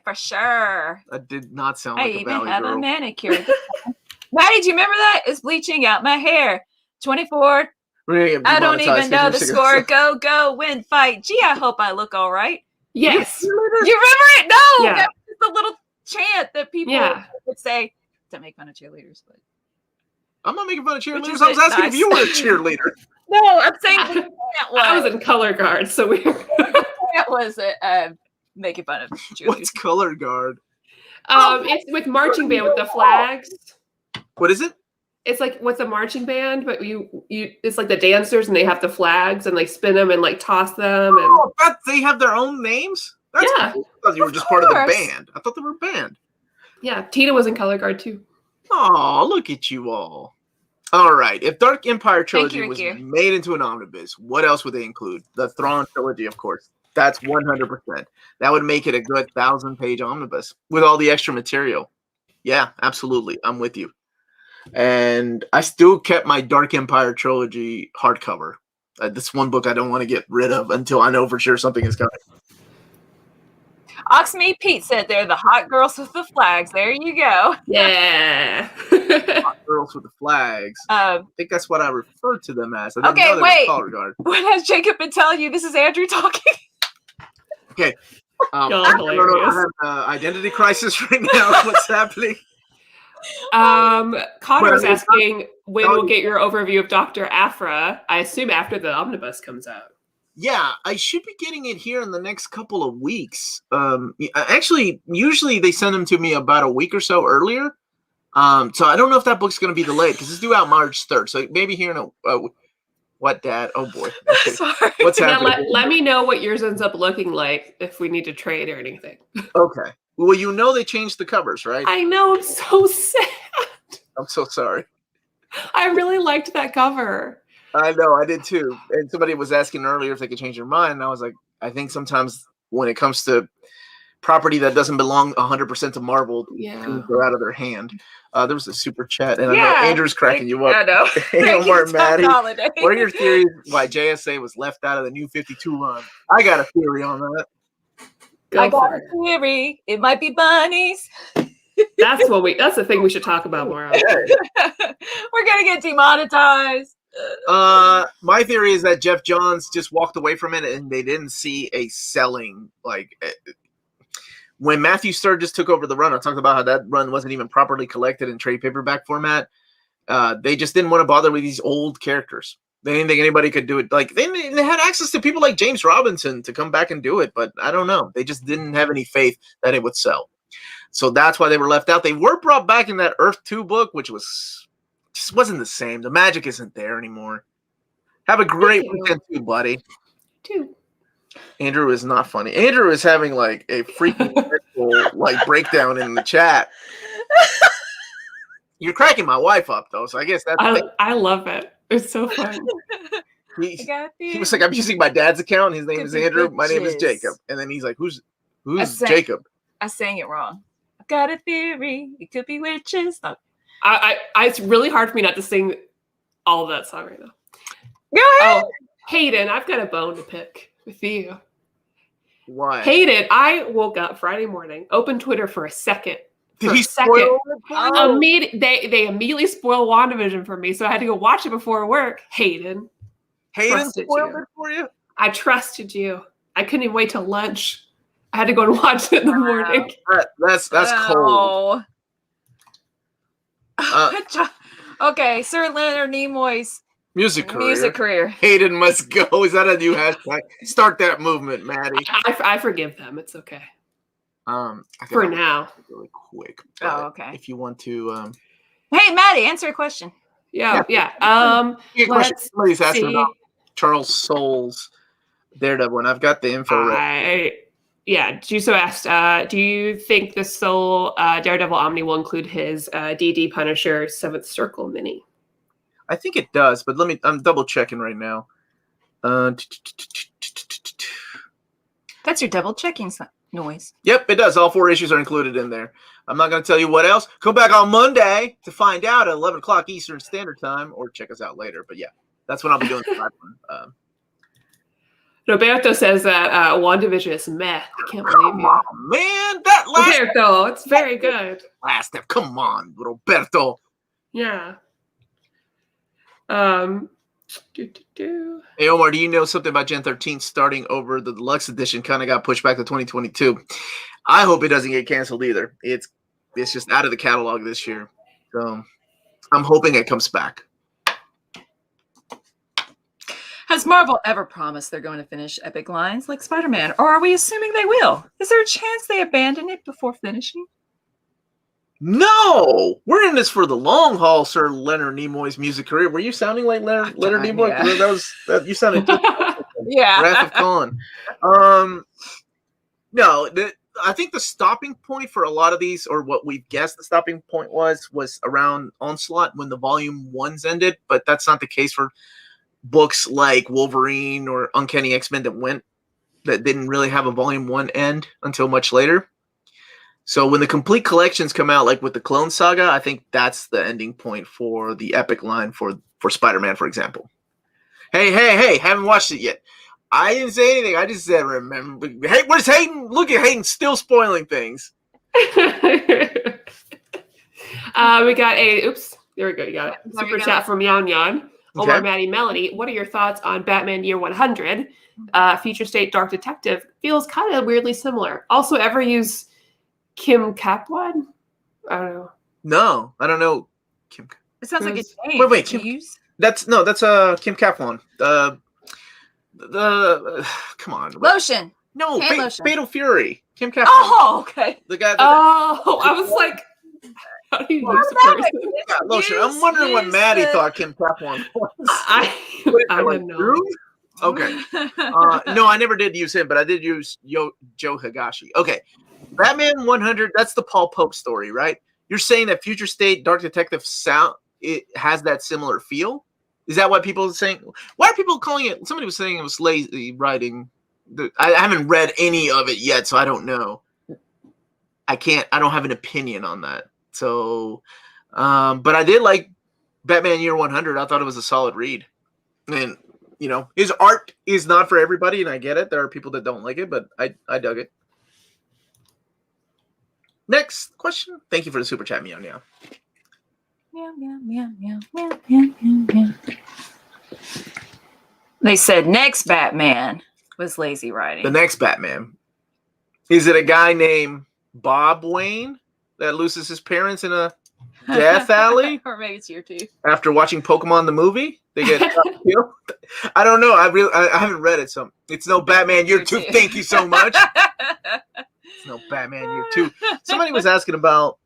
for sure. That did not sound I like a even Valley have girl. a manicure. Maddie, do you remember that? It's bleaching out my hair. 24. I don't even know the score. Go, win, fight. Gee, I hope I look all right. Yes. You remember it? No, Yeah. that's just a little chant that people would say to make fun of cheerleaders. But I'm not making fun of Which cheerleaders. is I was asking nice. if you were a cheerleader. no, I'm saying the chant I was in color guard, so we chant was making fun of cheerleaders. What's color guard? It's with marching band with the flags. What is it? It's like with a marching band, but you it's like the dancers and they have the flags and they spin them and like toss them and Oh, they have their own names? That's Yeah. cool. I thought you were just part of the course. band. I thought they were a band. yeah, Tina was in color guard too. Oh, look at you all. All right. If Dark Empire Trilogy you, was Ricky. made into an omnibus, what else would they include? The Thrawn Trilogy, of course. That's 100%. That would make it a good 1,000-page omnibus with all the extra material. Yeah, absolutely. I'm with you. And I still kept my Dark Empire Trilogy hardcover. This one book I don't want to get rid of until I know for sure something is coming. Oxmead Pete said they're the hot girls with the flags. There you go. Yeah. Hot girls with the flags. I think that's what I referred to them as. I didn't Okay, know they were wait. color guard. What has Jacob been telling you? This is Andrew talking. Okay. Y'all I don't know. hilarious. I have an identity crisis right now. What's happening? Connor's Well, asking when we'll get your overview of Dr. Aphra. I assume after the omnibus comes out. Yeah, I should be getting it here in the next couple of weeks. Actually, usually they send them to me about a week or so earlier. So I don't know if that book's going to be delayed because it's due out March 3rd. So maybe here in a what, Dad? Oh boy. Okay. Sorry. What's Yeah, happening? let me know what yours ends up looking like if we need to trade or anything. Okay. Well, you know they changed the covers, right? I know, I'm so sad. I'm so sorry. I really liked that cover. I know, I did too. And somebody was asking earlier if they could change their mind. And I was like, I think sometimes when it comes to property that doesn't belong 100% to Marvel, Yeah. things go out of their hand. There was a super chat, and I Yeah, know Andrew's cracking you up. I know. Hey, Omar and Maddie, Holiday. what are your theories why JSA was left out of the new 52 run? I got a theory on that. I Go got for a it. theory. It might be bunnies. That's the thing we should talk about more of. We're gonna get demonetized. My theory is that Jeff Johns just walked away from it and they didn't see a selling when Matthew Sturgis took over the run. I talked about how that run wasn't even properly collected in trade paperback format. They just didn't want to bother with these old characters. They didn't think anybody could do it. Like they had access to people like James Robinson to come back and do it, but I don't know. They just didn't have any faith that it would sell. So that's why they were left out. They were brought back in that Earth 2 book, which just wasn't the same. The magic isn't there anymore. Have a great weekend too, buddy. Too. Andrew is not funny. Andrew is having like a freaking mental, breakdown in the chat. You're cracking my wife up though, so I guess that's I love it. It's so fun. he was like, I'm using my dad's account. His name is Andrew. My name is Jacob. And then he's like, who's Who's Jacob? I sang it wrong. I've got a theory. It could be witches. No. It's really hard for me not to sing all of that song right now. Go ahead. Oh, Hayden, I've got a bone to pick with you. Why? Hayden, I woke up Friday morning, opened Twitter for a second. Did he spoil it for you? They immediately spoiled WandaVision for me, so I had to go watch it before work. Hayden spoiled it for you? I trusted you. I couldn't even wait till lunch. I had to go and watch it in the morning. That's cold. Okay, Sir Leonard Nimoy's music career. Hayden must go. Is that a new hashtag? Start that movement, Maddie. I forgive them. It's okay. For now. Really quick. Oh, okay. If you want to Hey, Maddie, answer a question. Yeah. Somebody's asking about Charles Soule's Daredevil, and I've got the info right. Juso asked, do you think the Soul Daredevil Omni will include his DD Punisher 7th Circle mini? I think it does, but I'm double checking right now. That's your double checking noise. Yep, it does. All 4 issues are included in there. I'm not going to tell you what else. Come back on Monday to find out at 11 o'clock Eastern Standard Time, or check us out later. But yeah, that's when I'll be doing the live one. Roberto says that WandaVision is meh. I can't believe you. Man, that last Roberto, it's very good. Last step. Come on, Roberto. Yeah. Hey, Omar, do you know something about Gen 13 starting over? The deluxe edition kind of got pushed back to 2022. I hope it doesn't get canceled either. It's just out of the catalog this year. So I'm hoping it comes back. Has Marvel ever promised they're going to finish epic lines like Spider-Man, or are we assuming they will? Is there a chance they abandon it before finishing? No! We're in this for the long haul, Sir Leonard Nimoy's music career. Were you sounding like Leonard Nimoy? Yeah. You sounded yeah. Wrath of Khan. No, I think the stopping point for a lot of these, or what we've guessed the stopping point was around Onslaught when the volume 1s ended, but that's not the case for books like Wolverine or Uncanny X-Men that didn't really have a volume 1 end until much later. So when the complete collections come out, like with the Clone Saga, I think that's the ending point for the epic line for Spider-Man, for example. Hey, haven't watched it yet. I didn't say anything. I just said, remember. Hey, where's Hayden? Look at Hayden still spoiling things. We got there we go. You got it. Super chat from Yan Yan. Okay. Omar, Maddie, Melody. What are your thoughts on Batman Year 100? Future State Dark Detective feels kind of weirdly similar. Also, ever use Kim Kaplan? I don't know. No, I don't know. Kim. It sounds like it's name. Wait. That's Kim Kaplan. Come on. Lotion. No, lotion. Fatal Fury. Kim Kaplan. Oh, okay. The guy. I was like, how do you use the person? Lotion. I'm wondering what Maddie thought Kim Kaplan was. I don't know. Okay. No, I never did use him, but I did use Joe Higashi. Okay. Batman 100, that's the Paul Pope story, right? You're saying that Future State Dark Detective it has that similar feel? Is that what people are saying? Why are people calling it? Somebody was saying it was lazy writing. I haven't read any of it yet, so I don't know. I don't have an opinion on that. So, but I did like Batman Year 100. I thought it was a solid read. And, his art is not for everybody, and I get it. There are people that don't like it, but I dug it. Next question. Thank you for the super chat, Meow Meow. Yeah. They said next Batman was lazy writing. The next Batman. Is it a guy named Bob Wayne that loses his parents in a death alley? Or maybe it's year 2. After watching Pokemon the movie? They get killed? I don't know. I haven't read it, so it's no Batman Year 2. Thank you so much. It's no Batman Year 2. Somebody was asking about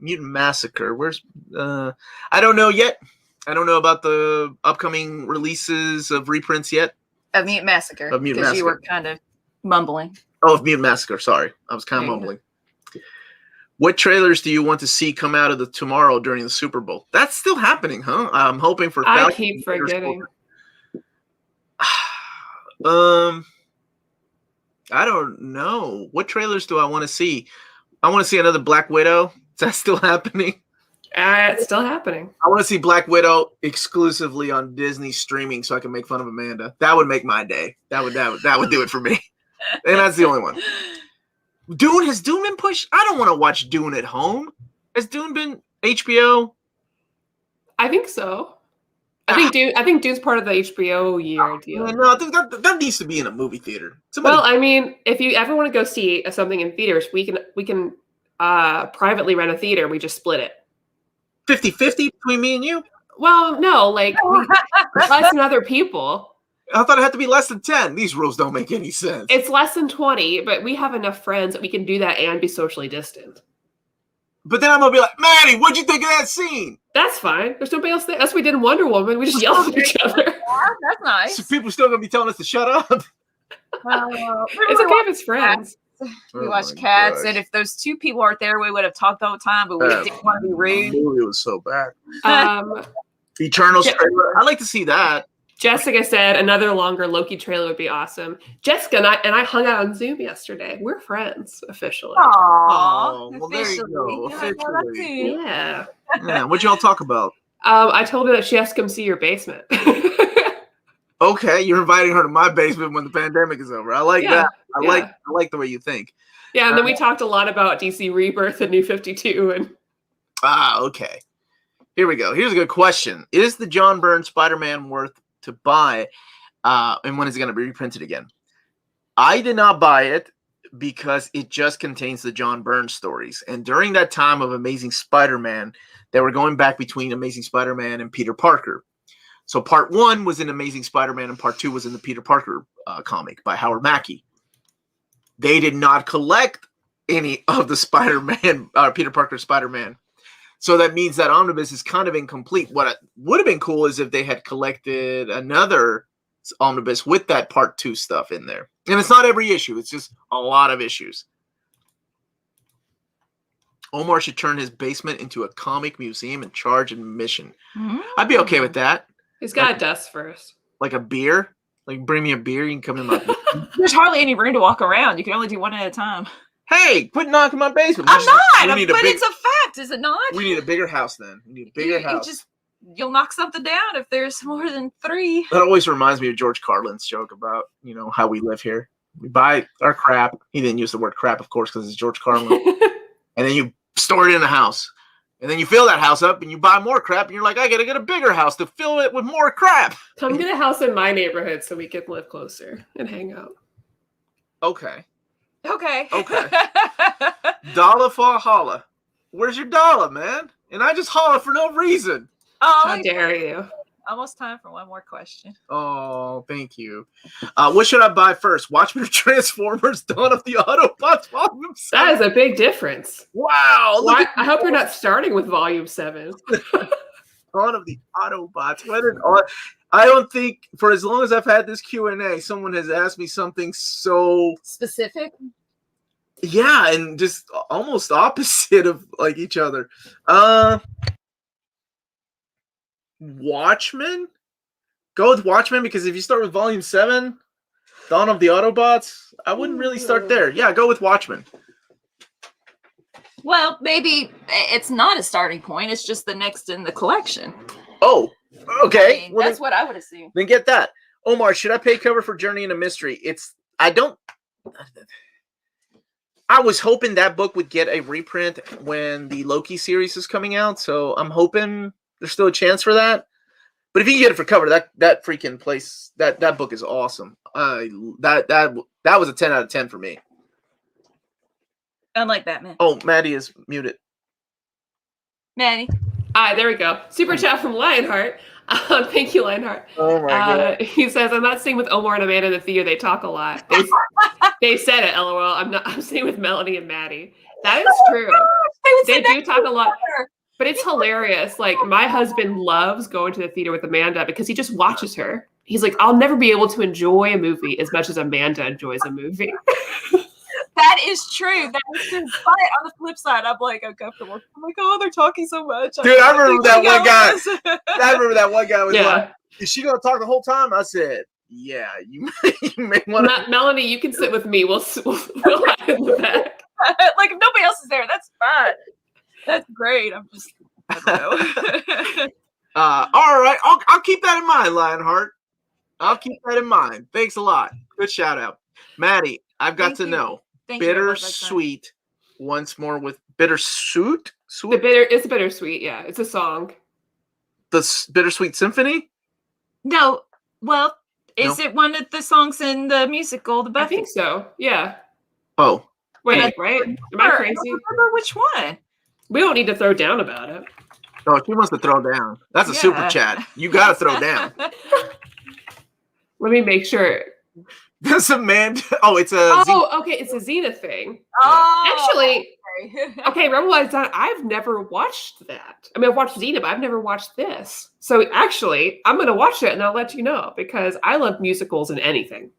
Mutant Massacre. Where's I don't know yet. I don't know about the upcoming releases of reprints yet. Of Mutant Massacre. Because you were kind of mumbling. Oh, of Mutant Massacre. Sorry. I was kind of mumbling. What trailers do you want to see come out of the tomorrow during the Super Bowl? That's still happening, huh? I'm hoping for I keep forgetting. I don't know. What trailers do I want to see? I want to see another Black Widow. Is that still happening? It's still happening. I want to see Black Widow exclusively on Disney streaming so I can make fun of Amanda. That would make my day. That would do it for me. And that's the only one. Dune, has Dune been pushed? I don't want to watch Dune at home. Has Dune been HBO? I think so. I think Dune's part of the HBO year deal. No, that needs to be in a movie theater. Well, I mean, if you ever want to go see something in theaters, we can privately rent a theater. We just split it. 50-50 between me and you? Well, no, like less than other people. I thought it had to be less than 10. These rules don't make any sense. It's less than 20, but we have enough friends that we can do that and be socially distant. But then I'm going to be like, Maddie, what'd you think of that scene? That's fine. There's nobody else there. That's what we did in Wonder Woman. We just yelled at each other. Yeah, that's nice. So people still going to be telling us to shut up? It's okay if it's friends. We watched Cats, and if those two people aren't there, we would have talked all the time, but we didn't want to be rude. The movie was so bad. Eternals trailer. I'd like to see that. Jessica said another longer Loki trailer would be awesome. Jessica and I hung out on Zoom yesterday. We're friends officially. Oh, well, there you go. Officially. Yeah. Yeah. What'd y'all talk about? I told her that she has to come see your basement. Okay, you're inviting her to my basement when the pandemic is over. I like that. I like the way you think. Yeah, and then we talked a lot about DC Rebirth and New 52 and okay. Here we go. Here's a good question. Is the John Byrne Spider-Man worth to buy? And when is it going to be reprinted again? I did not buy it because it just contains the John Byrne stories. And during that time of Amazing Spider-Man, they were going back between Amazing Spider-Man and Peter Parker. So part 1 was in Amazing Spider-Man and part 2 was in the Peter Parker comic by Howard Mackey. They did not collect any of the Spider-Man, Peter Parker Spider-Man. So that means that Omnibus is kind of incomplete. What would have been cool is if they had collected another Omnibus with that part 2 stuff in there. And it's not every issue. It's just a lot of issues. Omar should turn his basement into a comic museum and charge admission. I'd be okay with that. He's got to dust first. Like a beer? Like bring me a beer, you can come in my There's hardly any room to walk around. You can only do one at a time. Hey, quit knocking my basement. I'm not, but it's a fact, is it not? We need a bigger house then. We need a bigger house. You'll knock something down if there's more than 3. That always reminds me of George Carlin's joke about, how we live here. We buy our crap. He didn't use the word crap, of course, because it's George Carlin. And then you store it in a house. And then you fill that house up and you buy more crap. And you're like, I got to get a bigger house to fill it with more crap. Come get a house in my neighborhood so we can live closer and hang out. Okay. Okay. Dollar for a holla. Where's your dollar, man? And I just holler for no reason. Oh, how dare you? Almost time for one more question. Oh, thank you. What should I buy first? Watchmen or Transformers, Dawn of the Autobots, Volume 7? That is a big difference. Wow. I hope you're not starting with Volume 7. Dawn of the Autobots. I don't think, for as long as I've had this Q&A, someone has asked me something so specific. Yeah, and just almost opposite of like each other. Watchmen? Go with Watchmen, because if you start with Volume 7, Dawn of the Autobots, I wouldn't really start there. Yeah, go with Watchmen. Well, maybe it's not a starting point. It's just the next in the collection. Oh, okay. I mean, that's what I would assume. Then get that. Omar, should I pay cover for Journey into Mystery? I was hoping that book would get a reprint when the Loki series is coming out, so I'm hoping there's still a chance for that. But if you can get it for cover, that freaking place, that book is awesome. That was a 10 out of 10 for me. Unlike Batman. Oh, Maddie is muted. Maddie. There we go. Super chat from Lionheart. Thank you, Lionheart. Oh my God. He says, I'm not staying with Omar and Amanda in the theater. They talk a lot. They said it, LOL. I'm staying with Melanie and Maddie. That is true. They do talk a lot. But it's hilarious. Like, my husband loves going to the theater with Amanda because he just watches her. He's like, I'll never be able to enjoy a movie as much as Amanda enjoys a movie. That is true. That is true. But on the flip side, I'm like uncomfortable. I'm like, oh, they're talking so much. Dude, I remember that one guy. I remember that one guy was like, is she going to talk the whole time? I said, yeah, you may want to. Melanie, you can sit with me. We'll hide in the back. Like if nobody else is there, that's fine. That's great. I'm just, I don't know. All right, I'll keep that in mind, Lionheart. I'll keep that in mind. Thanks a lot. Good shout out, Maddie. I've got to know. Thank you very much, Bittersweet. Once more with bittersweet. It's bittersweet. Yeah, it's a song. The Bittersweet Symphony. No, well, is it one of the songs in the musical, The Buffy? I think so. Yeah. Oh, wait, right? Am I crazy? I don't remember which one. We don't need to throw down about it. oh, she wants to throw down. That's a super chat. You got to throw down. Let me make sure. That's a man. Oh, it's a. Okay. It's a Zenith thing. Oh, actually. Okay, Rebel by Design. I've never watched that. I mean, I've watched Zenith, but I've never watched this. So actually, I'm gonna watch it and I'll let you know because I love musicals and anything.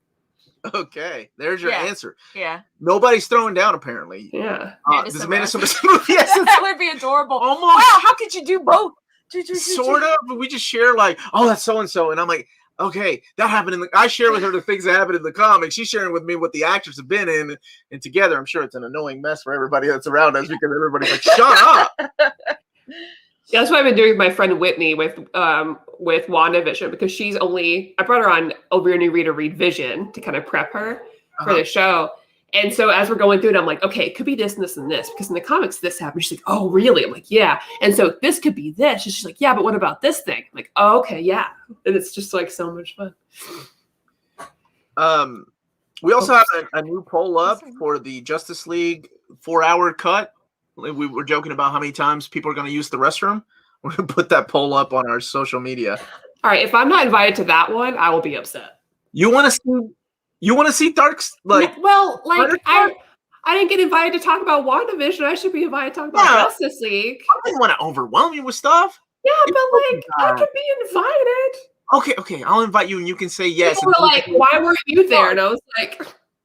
Okay, there's your answer. Yeah. Nobody's throwing down apparently. Yeah. Does Amanda Summers move? Yes. That would be adorable. Almost. Wow, how could you do both? Sort of, but we just share like, oh, that's so and so, and I'm like, okay, that happened in the. I share with her the things that happened in the comics. She's sharing with me what the actors have been in, and together, I'm sure it's an annoying mess for everybody that's around us because everybody's like, shut up. Yeah, that's what I've been doing with my friend Whitney with WandaVision because she's only. I brought her on Over Your New Reader Read Vision to kind of prep her for the show. And so as we're going through it, I'm like, okay, it could be this and this and this because in the comics this happened. She's like, oh, really? I'm like, yeah. And so this could be this. And she's like, yeah, but what about this thing? I'm like, oh, okay, yeah. And it's just like so much fun. We also have a new poll up for the Justice League 4-hour cut. We were joking about how many times people are going to use the restroom. We're going to put that poll up on our social media. All right, if I'm not invited to that one, I will be upset. You want to see? You want to see Dark's like? Well, like I didn't get invited to talk about WandaVision. I should be invited to talk about Justice League. I didn't want to overwhelm you with stuff. Yeah, but like I could be invited. Okay. I'll invite you, and you can say yes. People were like, "Why weren't you there?" And I was like,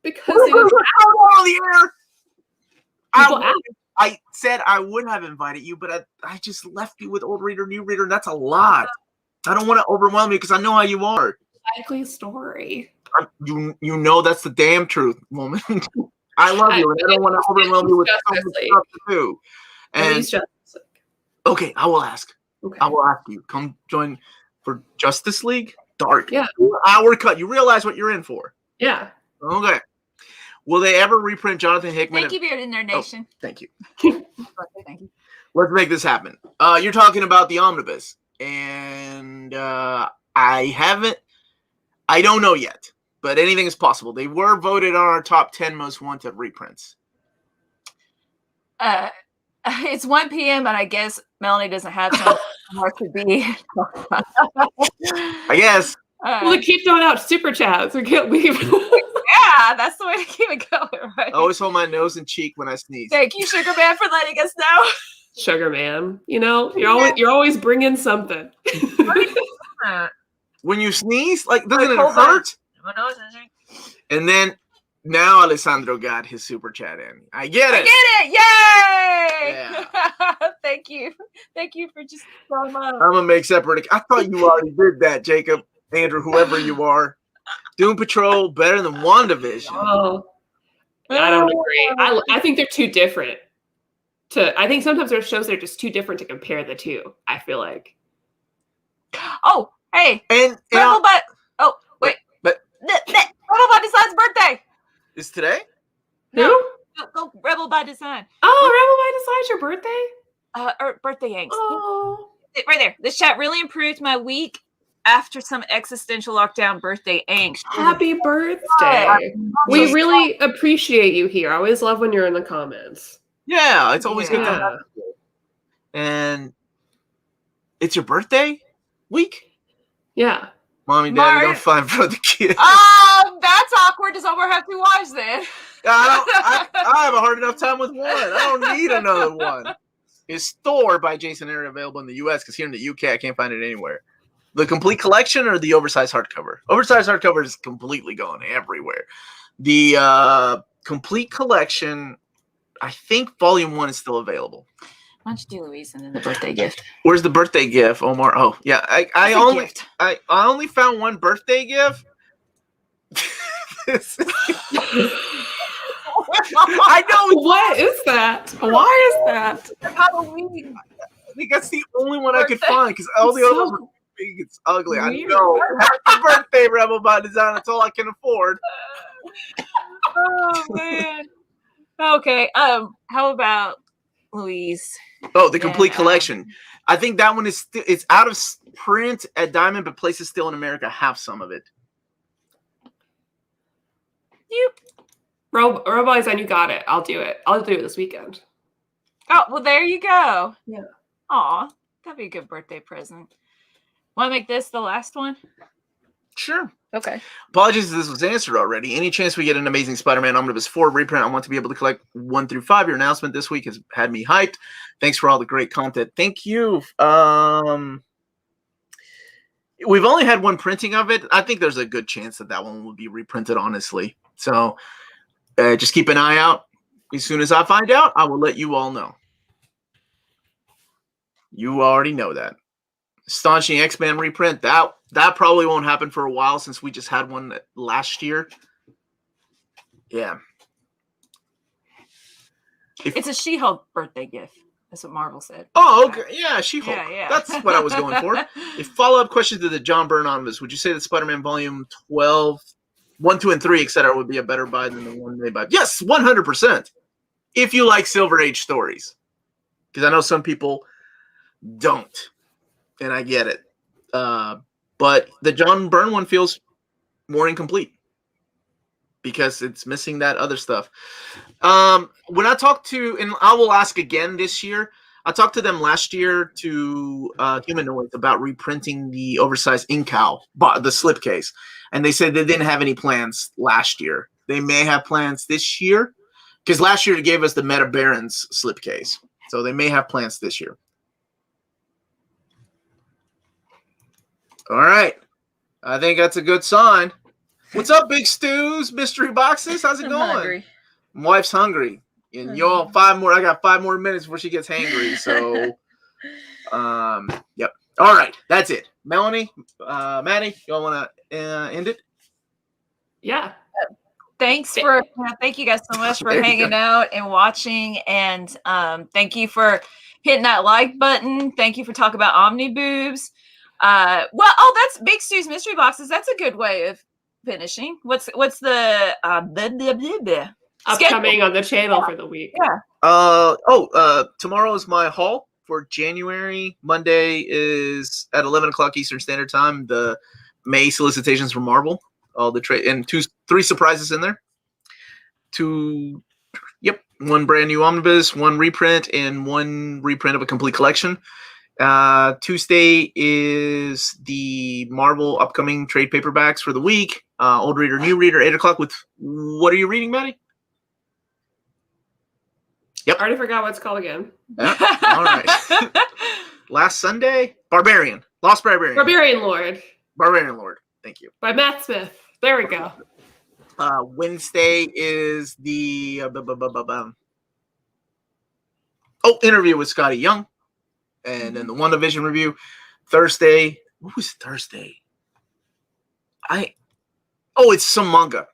"Because it was on the air." I said I would have invited you, but I just left you with old reader, new reader, and that's a lot. I don't want to overwhelm you because I know how you are. Likely story. You know that's the damn truth, woman. I love you, and I don't want to overwhelm you with so much stuff to do. And okay, I will ask. Okay. I will ask you. Come join for Justice League Dark. Yeah. 4-hour cut. You realize what you're in for. Yeah. Okay. Will they ever reprint Jonathan Hickman? Thank you, Bearded Nerd Nation. Oh, thank you. Thank you. Let's make this happen. You're talking about the Omnibus, and I don't know yet, but anything is possible. They were voted on our top 10 most wanted reprints. It's 1 p.m. and I guess Melanie doesn't have time more to be. I guess. Well, they keep throwing out super chats. We can't leave. Yeah, that's the way to keep it going, right? I always hold my nose and cheek when I sneeze. Thank you, Sugar Man, for letting us know. Sugar Man, you're always bringing something. When you sneeze, like doesn't it hurt? And then now Alessandro got his super chat in. I get it. Yay! Yeah. Thank you for just throwing them up. I'm gonna make separate. I thought you already did that, Jacob, Andrew, whoever you are. Doom Patrol better than WandaVision. Oh, I don't agree. I think they're too different. I think sometimes there are shows that are just too different to compare the two. I feel like. Oh, hey, and Rebel by. Oh, wait, but Rebel by Design's birthday is today. Who? Go Rebel by Design. Oh, Rebel by Design's your birthday? Or birthday angst. Oh, right there. This chat really improved my week. After some existential lockdown birthday angst. Happy birthday. We really appreciate you here. I always love when you're in the comments. Yeah, it's always good to have you. And it's your birthday week? Yeah. Mommy, Daddy, don't fight for the kids. That's awkward. Does Omar have 2 wives then? I have a hard enough time with one. I don't need another one. Is Thor by Jason Aaron available in the US? Because here in the UK, I can't find it anywhere. The complete collection or the oversized hardcover? Oversized hardcover is completely gone everywhere. The complete collection, I think volume 1 is still available. Why don't you do Louise and then the birthday gift? Where's the birthday gift, Omar? Oh, yeah. I only found one birthday gift, I know. What is that? Why is that? Halloween. I think that's the only one I could find because all the others are big. It's ugly. I weird. know. Happy birthday, Rebel by Design. That's all I can afford. Oh man. Okay. How about Louise? Oh, the complete Yeah. collection. I think that one is it's out of print at Diamond, but places still in America have some of it. Robo's and you got it. I'll do it. I'll do it this weekend. Oh, well, there you go. Yeah. Aw, that'd be a good birthday present. Want to make this the last one? Sure. Okay. Apologies if this was answered already. Any chance we get an Amazing Spider-Man Omnibus 4 reprint? I want to be able to collect 1 through 5. Your announcement this week has had me hyped. Thanks for all the great content. Thank you. We've only had one printing of it. I think there's a good chance that one will be reprinted, honestly. So just keep an eye out. As soon as I find out, I will let you all know. You already know that. Astonishing X-Men reprint, that probably won't happen for a while since we just had one last year. Yeah. It's a She-Hulk birthday gift. That's what Marvel said. Oh, okay. Yeah, She-Hulk. Yeah. That's what I was going for. A follow-up question to the John Byrne Omnibus. Would you say that Spider-Man Volume 12, 1, 2, and 3, etc., would be a better buy than the one made by? Yes, 100%. If you like Silver Age stories. Because I know some people don't. And I get it. But the John Byrne one feels more incomplete. Because it's missing that other stuff. When I talked to, and I will ask again this year, I talked to them last year to Humanoids about reprinting the oversized Incal, the slipcase. And they said they didn't have any plans last year. They may have plans this year. Because last year they gave us the Meta Barons slipcase. So they may have plans this year. All right. I think that's a good sign. What's up, Big Stews? Mystery Boxes? How's it going? Hungry. My wife's hungry. And y'all, I got 5 more minutes before she gets hangry. So, yep. All right. That's it. Melanie, Maddie, y'all want to end it? Yeah. Thank you guys so much for hanging out and watching. And thank you for hitting that like button. Thank you for talking about Omnibus. That's Big Stew's Mystery Boxes. That's a good way of finishing. What's the upcoming on the channel for the week? Yeah. Tomorrow is my haul for January. Monday is at 11 o'clock Eastern Standard Time. The May solicitations for Marvel. All the trade and 3 surprises in there. 1 brand new omnibus, 1 reprint, and 1 reprint of a complete collection. Tuesday is the Marvel upcoming trade paperbacks for the week. Old reader, new reader, 8 o'clock with what are you reading, Maddie? Yep. I already forgot what it's called again. Yeah. All right. Last Sunday, Lost Barbarian. Barbarian Lord. Thank you. By Matt Smith. There we go. Wednesday is the interview with Scotty Young. And then the WandaVision review. Thursday. What was Thursday? It's some manga.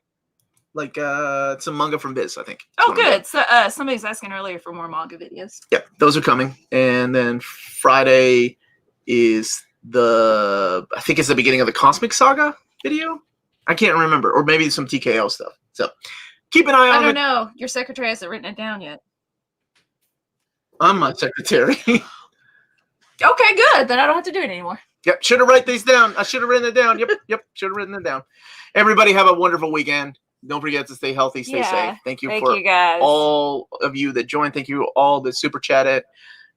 Like some manga from Biz, I think. Oh, good. So somebody's asking earlier for more manga videos. Yep, those are coming. And then Friday is I think it's the beginning of the Cosmic Saga video. I can't remember. Or maybe some TKO stuff. So keep an eye on it. I don't know. Your secretary hasn't written it down yet. I'm my secretary. Okay, good. Then I don't have to do it anymore. Yep, should have written these down. I should have written it down. Yep, should have written it down. Everybody have a wonderful weekend. Don't forget to stay healthy, stay safe. Thank you guys. All of you that joined. Thank you all that super chatted.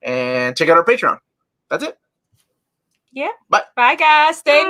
And check out our Patreon. That's it. Yeah. Bye. Bye, guys. Stay